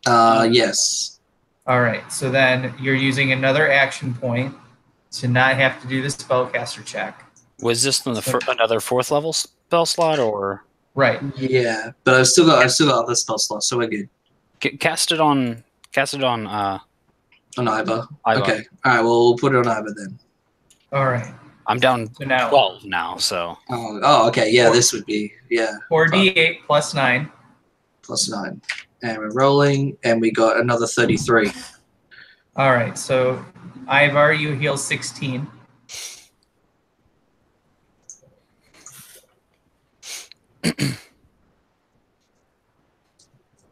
Yes. All right. So then you're using another action point to not have to do the spellcaster check. Was this another 4th level spell slot, or Right. Yeah, but I've still got other spell slots, so we're good. cast it on? On Iva. Iva. Okay. All right. Well, we'll put it on Iva then. All right. I'm down So now 12 now, so Oh, okay. Yeah, this would be 4d8 plus 9. +9, and we're rolling, and we got another 33. All right. So Ivar, you heal 16.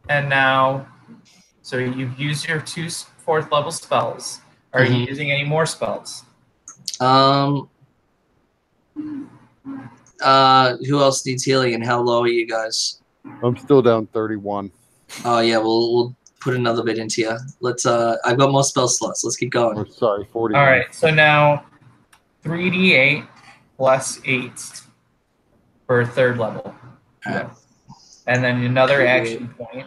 And now, so you've used your 2 4th level spells. Are you using any more spells? Who else needs healing, and how low are you guys? I'm still down 31. Oh yeah, we'll put another bit into you. Let's. I've got more spell slots. Let's keep going. Or sorry, 41. All right. So now 3d8 plus 8 for 3rd level. All right. And then another action point.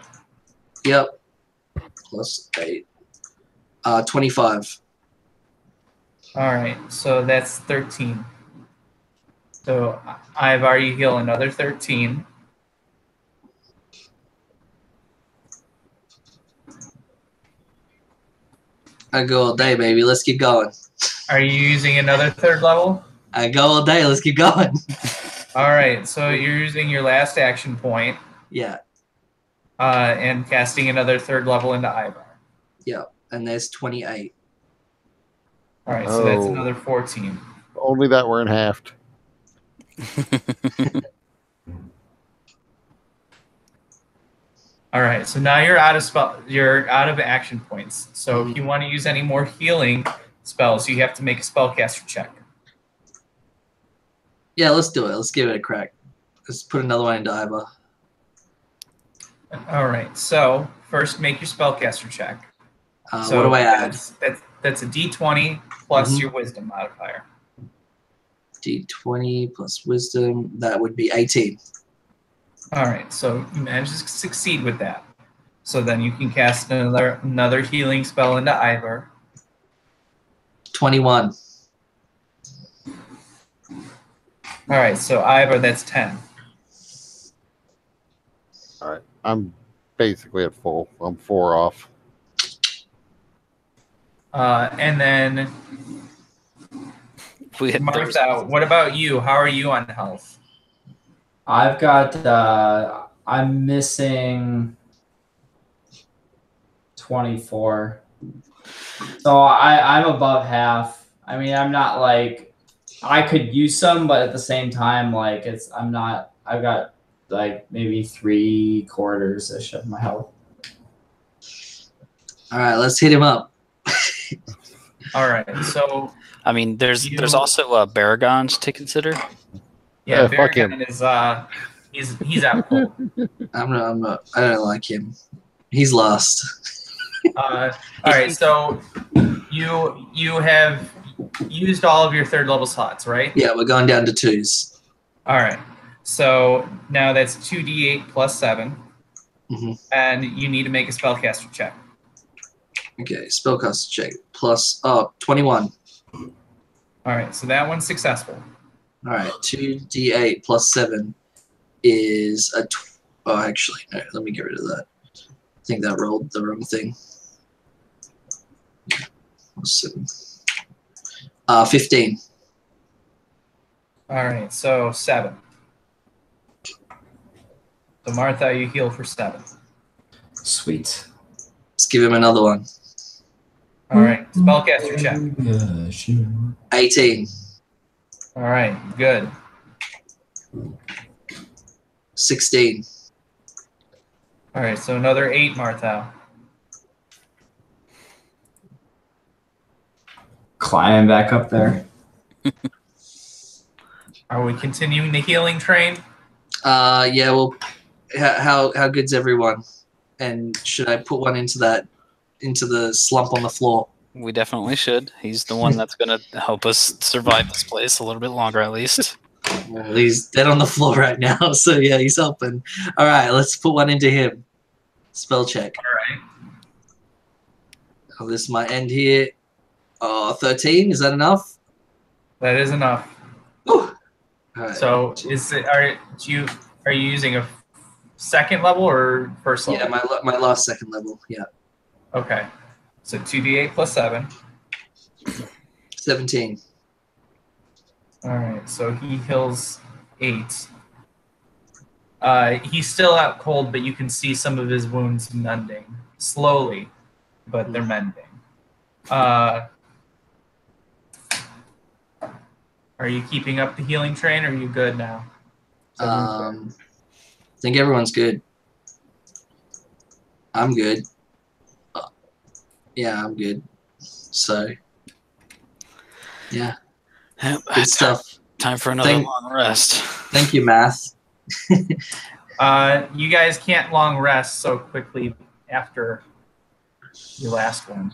Yep. +8. 25. All right. So that's 13. So Ivar, you heal another 13. I go all day, baby. Let's keep going. Are you using another 3rd level? I go all day. Let's keep going. All right. So you're using your last action point Yeah. and casting another 3rd level into Ivar. Yep. And there's 28. All right. So that's Oh. another 14. Only that we're in halved. All right. So now you're out of you're out of action points. So if you want to use any more healing spells, you have to make a spellcaster check. Yeah, let's do it. Let's give it a crack. Let's put another one into Iva. All right. So first, make your spellcaster check. What do I add? That's a D20 plus your wisdom modifier. D20 plus wisdom. That would be 18. All right. So you managed to succeed with that. So then you can cast another healing spell into Ivar. 21. All right. So Ivar, that's 10. All right. I'm basically at full. I'm 4 off. And then we hit Martha, what about you? How are you on health? I've got I'm missing 24. So I'm above half. I mean, I'm not like I could use some, but at the same time, like I've got like maybe 3/4-ish of my health. All right, let's hit him up. All right. So I mean, there's also Baragons to consider. yeah, fuck him. Baragon is he's out cold. I'm not. I don't like him. He's lost. All right. So you have used all of your 3rd level slots, right? Yeah, we're going down to 2s. All right. So now that's 2d8 plus 7, and you need to make a spellcaster check. Okay, spellcaster check. Plus 21. All right. So that one's successful. All right, 2d8 plus 7 is a. Oh, actually, no, let me get rid of that. I think that rolled the wrong thing. 7. 15. All right. So 7. So Martha, you heal for 7. Sweet. Let's give him another one. All right. Spellcaster check. Yeah, sure. 18. All right. Good. 16. All right. So another 8, Martha. Climbing back up there. Are we continuing the healing train? Yeah. Well, how good's everyone? And should I put one into the slump on the floor? We definitely should. He's the one that's going to help us survive this place a little bit longer, at least. Well, he's dead on the floor right now, so yeah, he's helping. All right, let's put one into him. Spell check. All right. Oh, this might end here. 13. Is that enough? That is enough. Ooh. All right. So are you using a 2nd level or 1st level? Yeah, my last 2nd level. Yeah. Okay. So 2d8 plus 7. 17. All right. So he heals 8. He's still out cold, but you can see some of his wounds mending slowly, but they're mending. Are you keeping up the healing train, or are you good now? I think everyone's good. I'm good. Yeah, I'm good. So, yeah, good stuff. Time for another long rest. Thank you, Math. You guys can't long rest so quickly after your last one.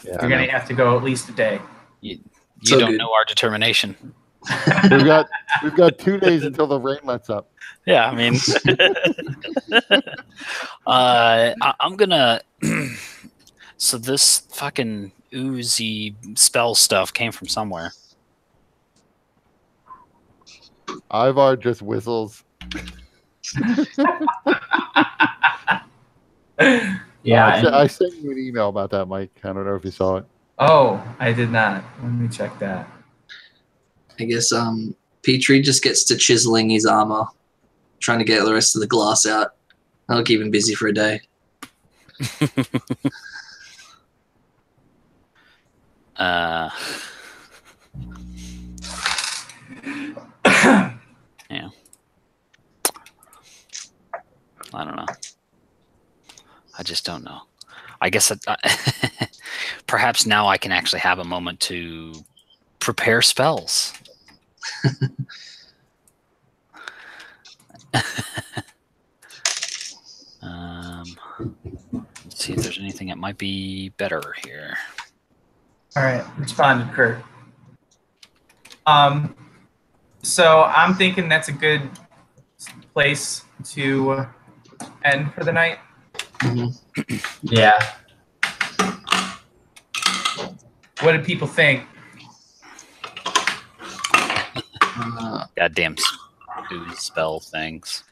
Yeah, You're going to have to go at least a day. You So don't good. know our determination. we've got 2 days until the rain lets up. Yeah, I mean, I'm gonna. So this fucking oozy spell stuff came from somewhere. Ivar just whistles. Yeah. I sent you an email about that, Mike. I don't know if you saw it. Oh, I did not. Let me check that. I guess Petrie just gets to chiseling his armor, trying to get the rest of the glass out. That'll keep him busy for a day. Yeah. I don't know. I just don't know. I guess perhaps now I can actually have a moment to prepare spells. Let's see if there's anything that might be better here. All right, responded Kurt. So I'm thinking that's a good place to end for the night. Yeah. What did people think? Goddamn spell things.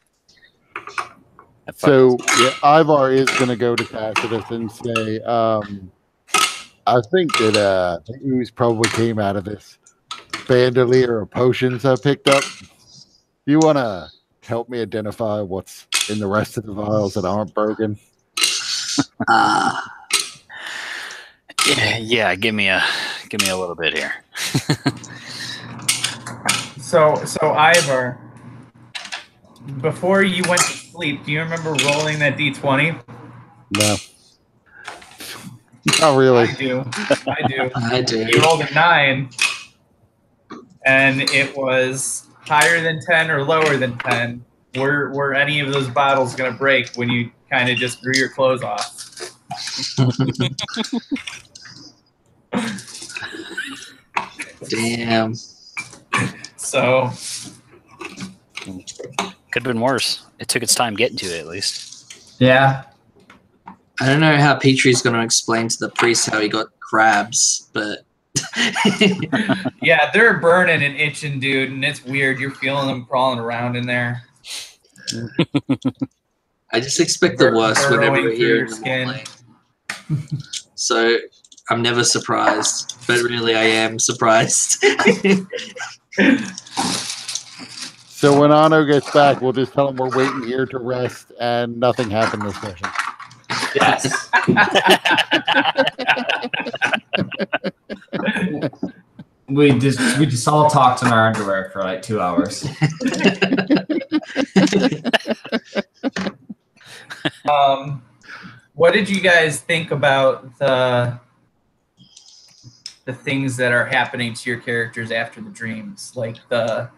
So yeah, Ivar is going to go to Tacitus and say, I think that the ooze probably came out of this bandolier of potions I picked up. Do you want to help me identify what's in the rest of the vials that aren't broken? Yeah, give me a little bit here. So Ivar, before you went to sleep, do you remember rolling that d20? No. Not really. I do. I do. You rolled a 9, and it was higher than 10 or lower than 10. Were any of those bottles going to break when you kind of just drew your clothes off? Damn. So Could have been worse. It took its time getting to it, at least. Yeah. I don't know how Petrie's going to explain to the priest how he got crabs, but yeah, they're burning and itching, dude, and it's weird. You're feeling them crawling around in there. I just expect the worst whenever Burrowing we're through here your in the skin. morning. So I'm never surprised, but really I am surprised. So when Anno gets back, we'll just tell him we're waiting here to rest and nothing happened this session. Yes. we just all talked in our underwear for like 2 hours. What did you guys think about the things that are happening to your characters after the dreams, like the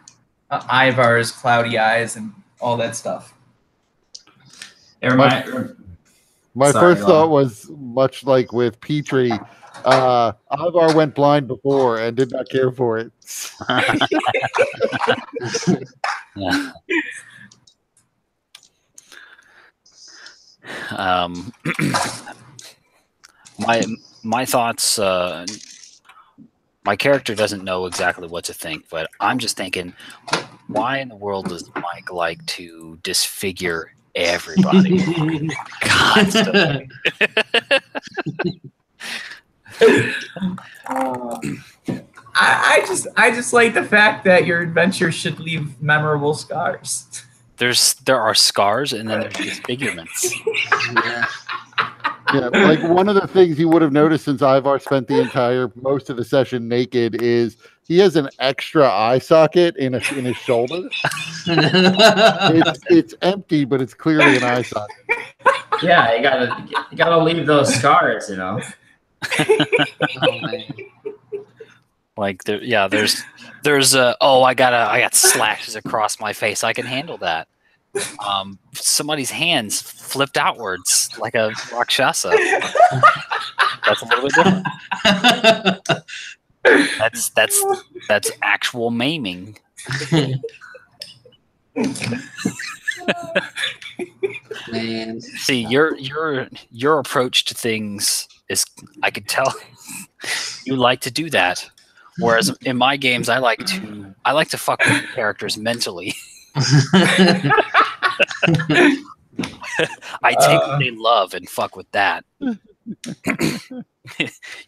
Ivar's cloudy eyes and all that stuff? My first thought was much like with Petrie. Ivar went blind before and did not care for it. Yeah. My thoughts. My character doesn't know exactly what to think, but I'm just thinking, why in the world does Mike like to disfigure everybody constantly? I just like the fact that your adventure should leave memorable scars. There are scars, and then there's disfigurements. Yeah. Yeah, like one of the things you would have noticed since Ivar spent most of the session naked is he has an extra eye socket in his shoulder. It's empty, but it's clearly an eye socket. Yeah, you gotta leave those scars, you know. Oh, man. Like there's I got slashes across my face. I can handle that. Somebody's hands flipped outwards like a rakshasa. That's a little bit different. That's actual maiming. Man. See, your approach to things is, I could tell you like to do that. Whereas in my games, I like to fuck with characters mentally. I take what they love and fuck with that.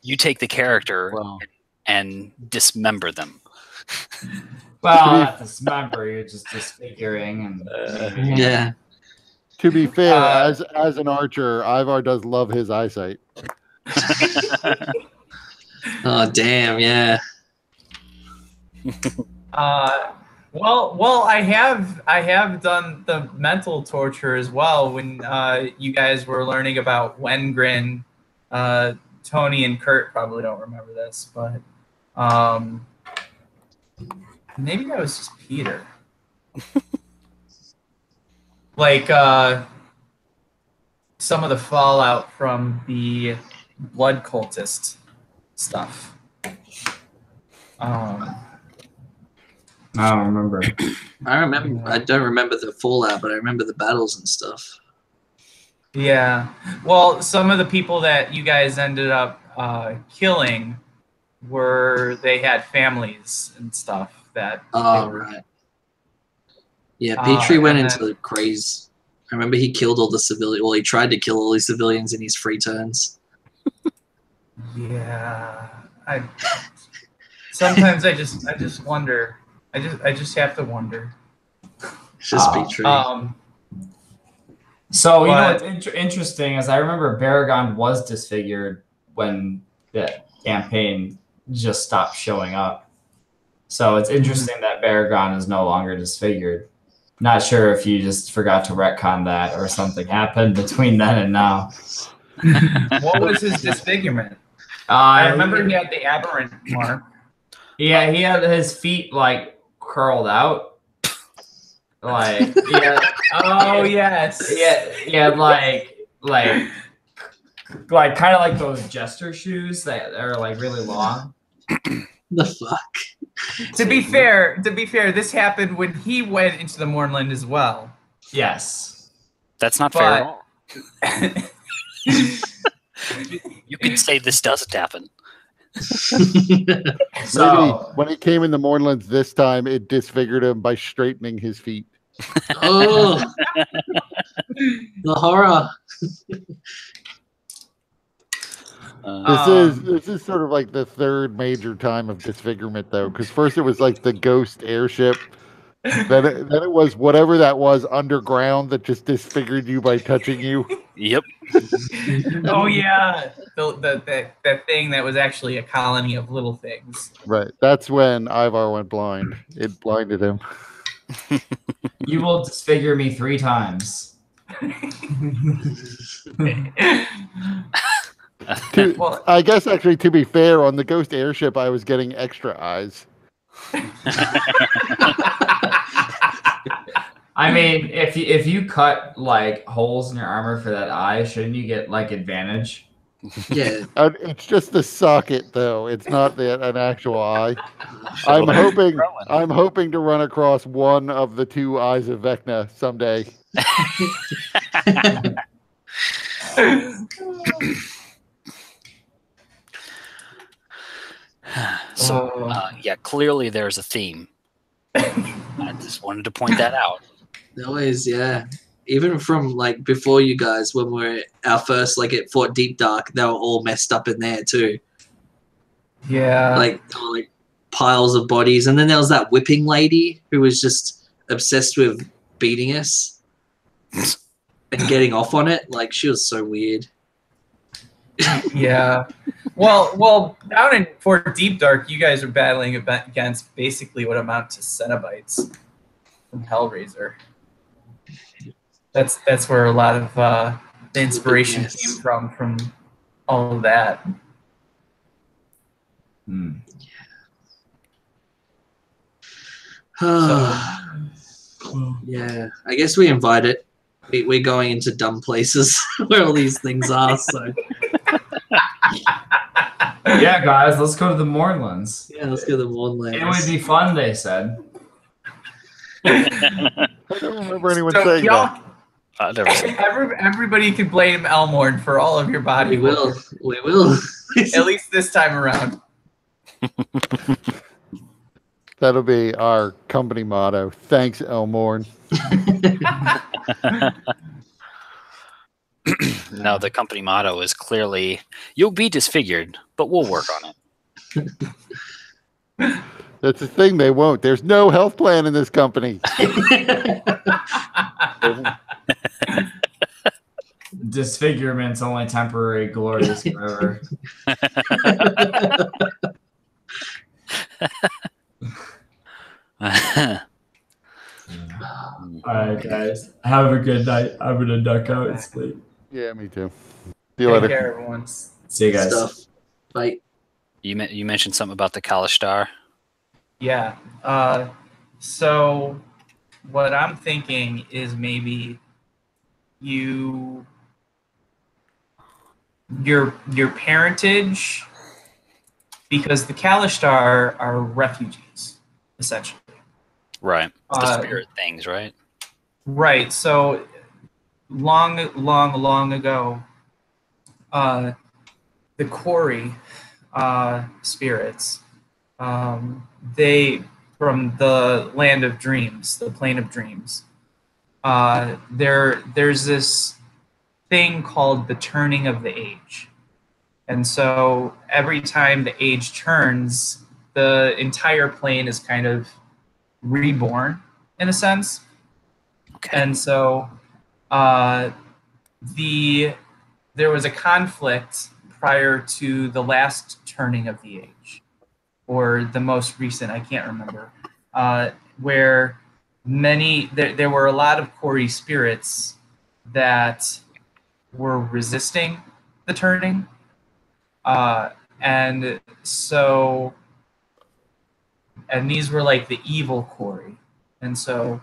You take the character and dismember them. Well, not dismember, you're just disfiguring and Yeah. To be fair, as an archer, Ivar does love his eyesight. Oh, damn, yeah. Well, I have done the mental torture as well. When you guys were learning about Wengrin, Tony and Kurt probably don't remember this, but maybe that was just Peter. Like some of the fallout from the blood cultist stuff. I don't remember. I don't remember the fallout, but I remember the battles and stuff. Yeah. Well, some of the people that you guys ended up killing they had families and stuff that. Oh, right. Yeah, Petrie went into the craze. I remember he killed all the civilians. Well, he tried to kill all these civilians in his free turns. Yeah. Sometimes I just wonder. I just have to wonder. It's just Petrie. So, you know what's interesting is I remember Baragon was disfigured when the campaign just stopped showing up. So it's interesting that Baragon is no longer disfigured. Not sure if you just forgot to retcon that or something happened between then and now. What was his disfigurement? I remember he had the aberrant mark. Yeah, he had his feet like curled out. Like Oh yes. Yeah, like kind of like those jester shoes that are like really long. The fuck? To be fair, this happened when he went into the Mournland as well. Yes. That's not fair at all. You could say this doesn't happen. So when he came in the Mournlands this time, it disfigured him by straightening his feet. Oh, the horror. This is sort of like the third major time of disfigurement, though, because first it was like the ghost airship, then it was whatever that was underground that just disfigured you by touching you. Yep. Oh yeah, that thing that was actually a colony of little things. Right. That's when Ivar went blind. It blinded him. you will disfigure me 3 times. I guess actually, to be fair, on the ghost airship, I was getting extra eyes. I mean, if you cut like holes in your armor for that eye, shouldn't you get like advantage? Yeah. It's just the socket, though. It's not an actual eye. I'm hoping to run across one of the 2 eyes of Vecna someday. So, yeah, clearly there's a theme. I just wanted to point that out. Always, yeah. Even from like before you guys, when we were our first like at Fort Deep Dark, they were all messed up in there too. Yeah. Like there were, like piles of bodies, and then there was that whipping lady who was just obsessed with beating us and getting off on it. Like she was so weird. Yeah. Well, down in Fort Deep Dark, you guys are battling against basically what amount to Cenobites from Hellraiser. That's where a lot of the inspiration came from all of that. Yeah, I guess we invite it. We're going into dumb places where all these things are. So yeah, guys, let's go to the Mournlands. yeah, let's go to the Mournlands. It would be fun, they said. I don't remember anyone saying that. Everybody can blame Elmorn for all of your body. We will. At least this time around. That'll be our company motto. Thanks, Elmorn. No, the company motto is clearly, you'll be disfigured, but we'll work on it. That's the thing, they won't. There's no health plan in this company. Disfigurement's only temporary, glorious forever. All right, guys. Have a good night. I'm gonna duck out and sleep. Yeah, me too. See you later. Take care, everyone. See you guys. Stuff. Bye. You mentioned something about the Kalishtar. Yeah. So what I'm thinking is maybe your parentage, because the Kalishtar are refugees, essentially. Right. The spirit things, right? Right. So long ago, the quarry spirits, they, from the land of dreams, the plane of dreams, there's this thing called the turning of the age. And so every time the age turns, the entire plane is kind of reborn in a sense. Okay. And so there was a conflict prior to the last turning of the age, or the most recent, I can't remember, where there were a lot of Corey spirits that were resisting the turning. And these were like the evil Corey. And so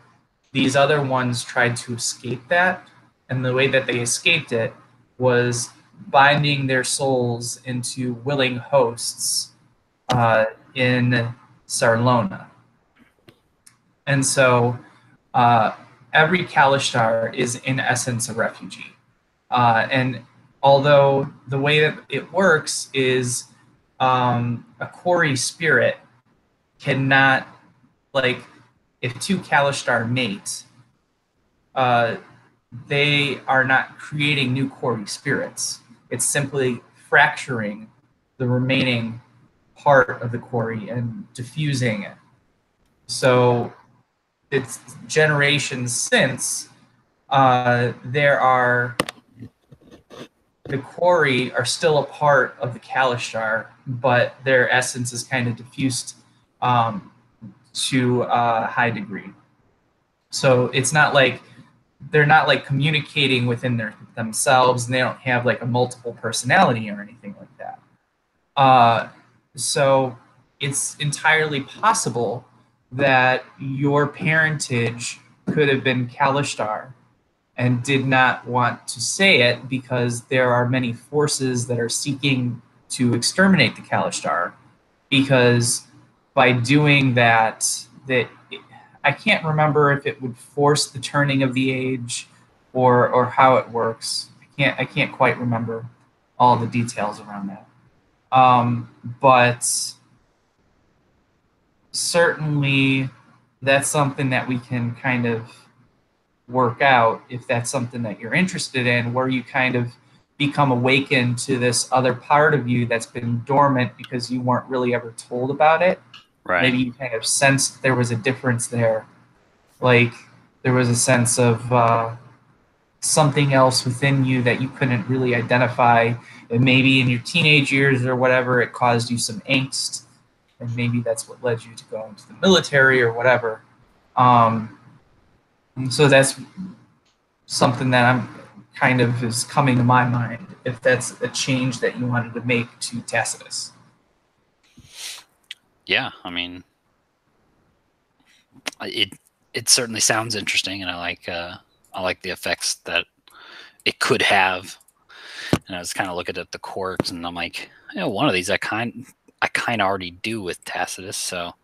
these other ones tried to escape that. And the way that they escaped it was binding their souls into willing hosts in Sarlona. And so every Kalishtar is in essence a refugee. And although the way that it works is a Corey spirit cannot, like, if two Kalishtar mate, they are not creating new Corey spirits. It's simply fracturing the remaining part of the Corey and diffusing it. So it's generations since the Corey are still a part of the Kalishtar, but their essence is kind of diffused to a high degree. So it's not like they're not like communicating within themselves, and they don't have like a multiple personality or anything like that. So it's entirely possible that your parentage could have been Kalishtar and did not want to say it because there are many forces that are seeking to exterminate the Kalishtar, because by doing that I can't remember if it would force the turning of the age or how it works. I can't quite remember all the details around that. But certainly that's something that we can kind of work out if that's something that you're interested in, where you kind of become awakened to this other part of you that's been dormant because you weren't really ever told about it. Right. Maybe you kind of sensed there was a difference there. Like there was a sense of something else within you that you couldn't really identify. And maybe in your teenage years or whatever, it caused you some angst. And maybe that's what led you to go into the military or whatever. And so that's something that I'm kind of is coming to my mind, if that's a change that you wanted to make to Tacitus. Yeah, I mean, it certainly sounds interesting, and I like the effects that it could have. And I was kind of looking at the quirks, and I'm like, you know, one of these I kind of already do with Tacitus. So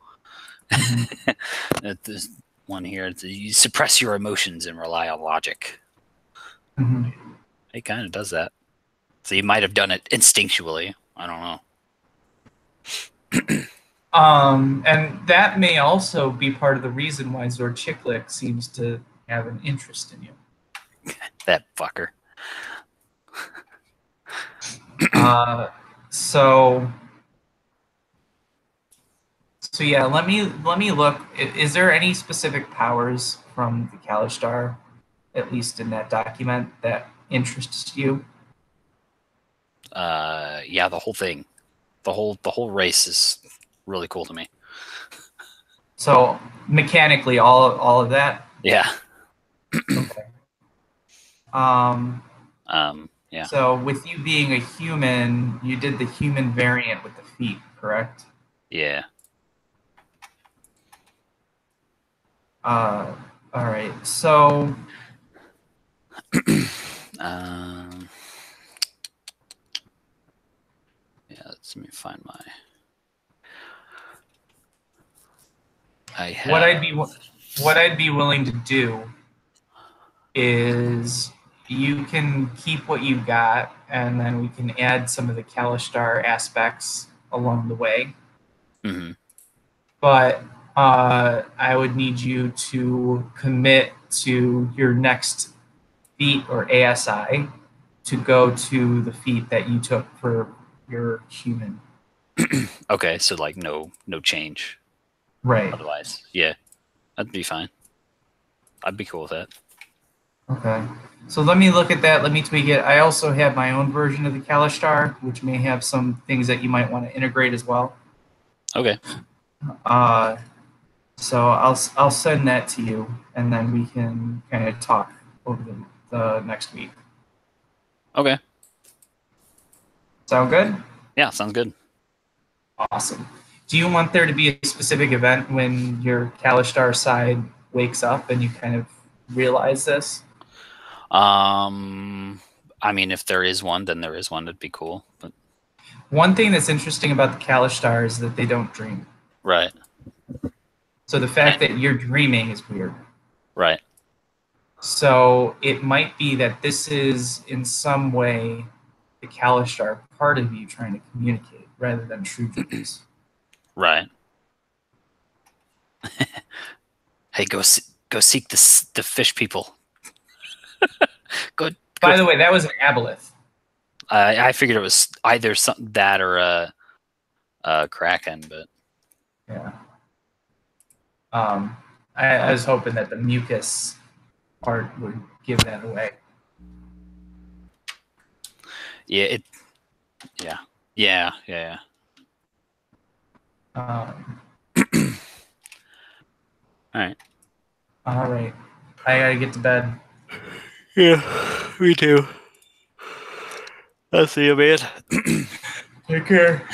there's one here. You suppress your emotions and rely on logic. Mm-hmm. It kind of does that. So you might have done it instinctually. I don't know. And that may also be part of the reason why Zorchiklik seems to have an interest in you. That fucker. So yeah, let me look. Is there any specific powers from the Kalishtar, at least in that document, that interests you? Yeah, the whole thing, the whole race is really cool to me. So mechanically, all of that. Yeah. Okay. Yeah. So with you being a human, you did the human variant with the feet, correct? Yeah. All right. So. Yeah. Let me find my. I have. What I'd be willing to do is you can keep what you've got, and then we can add some of the Kalishtar aspects along the way. Mm-hmm. But I would need you to commit to your next feat or ASI to go to the feat that you took for your human. Okay, so like no change. Right. Otherwise, yeah, that'd be fine. I'd be cool with that. Okay. So let me look at that. Let me tweak it. I also have my own version of the Kalishtar, which may have some things that you might want to integrate as well. Okay. So I'll send that to you, and then we can kind of talk over the next week. Okay. Sound good? Yeah, sounds good. Awesome. Do you want there to be a specific event when your Kalishtar side wakes up and you kind of realize this? I mean, if there is one, then there is one. That'd be cool. But One thing that's interesting about the Kalishtar is that they don't dream. right, So the fact that you're dreaming is weird. right. So it might be that this is in some way the Kalishtar part of you trying to communicate rather than true dreams. Right. Hey, go seek the fish people. go. By the way, that was an aboleth. I figured it was either something that or a kraken, but Yeah. I was hoping that the mucus part would give that away. yeah, yeah. All right. All right. I gotta get to bed. Yeah, me too. I'll see you, man. Take care.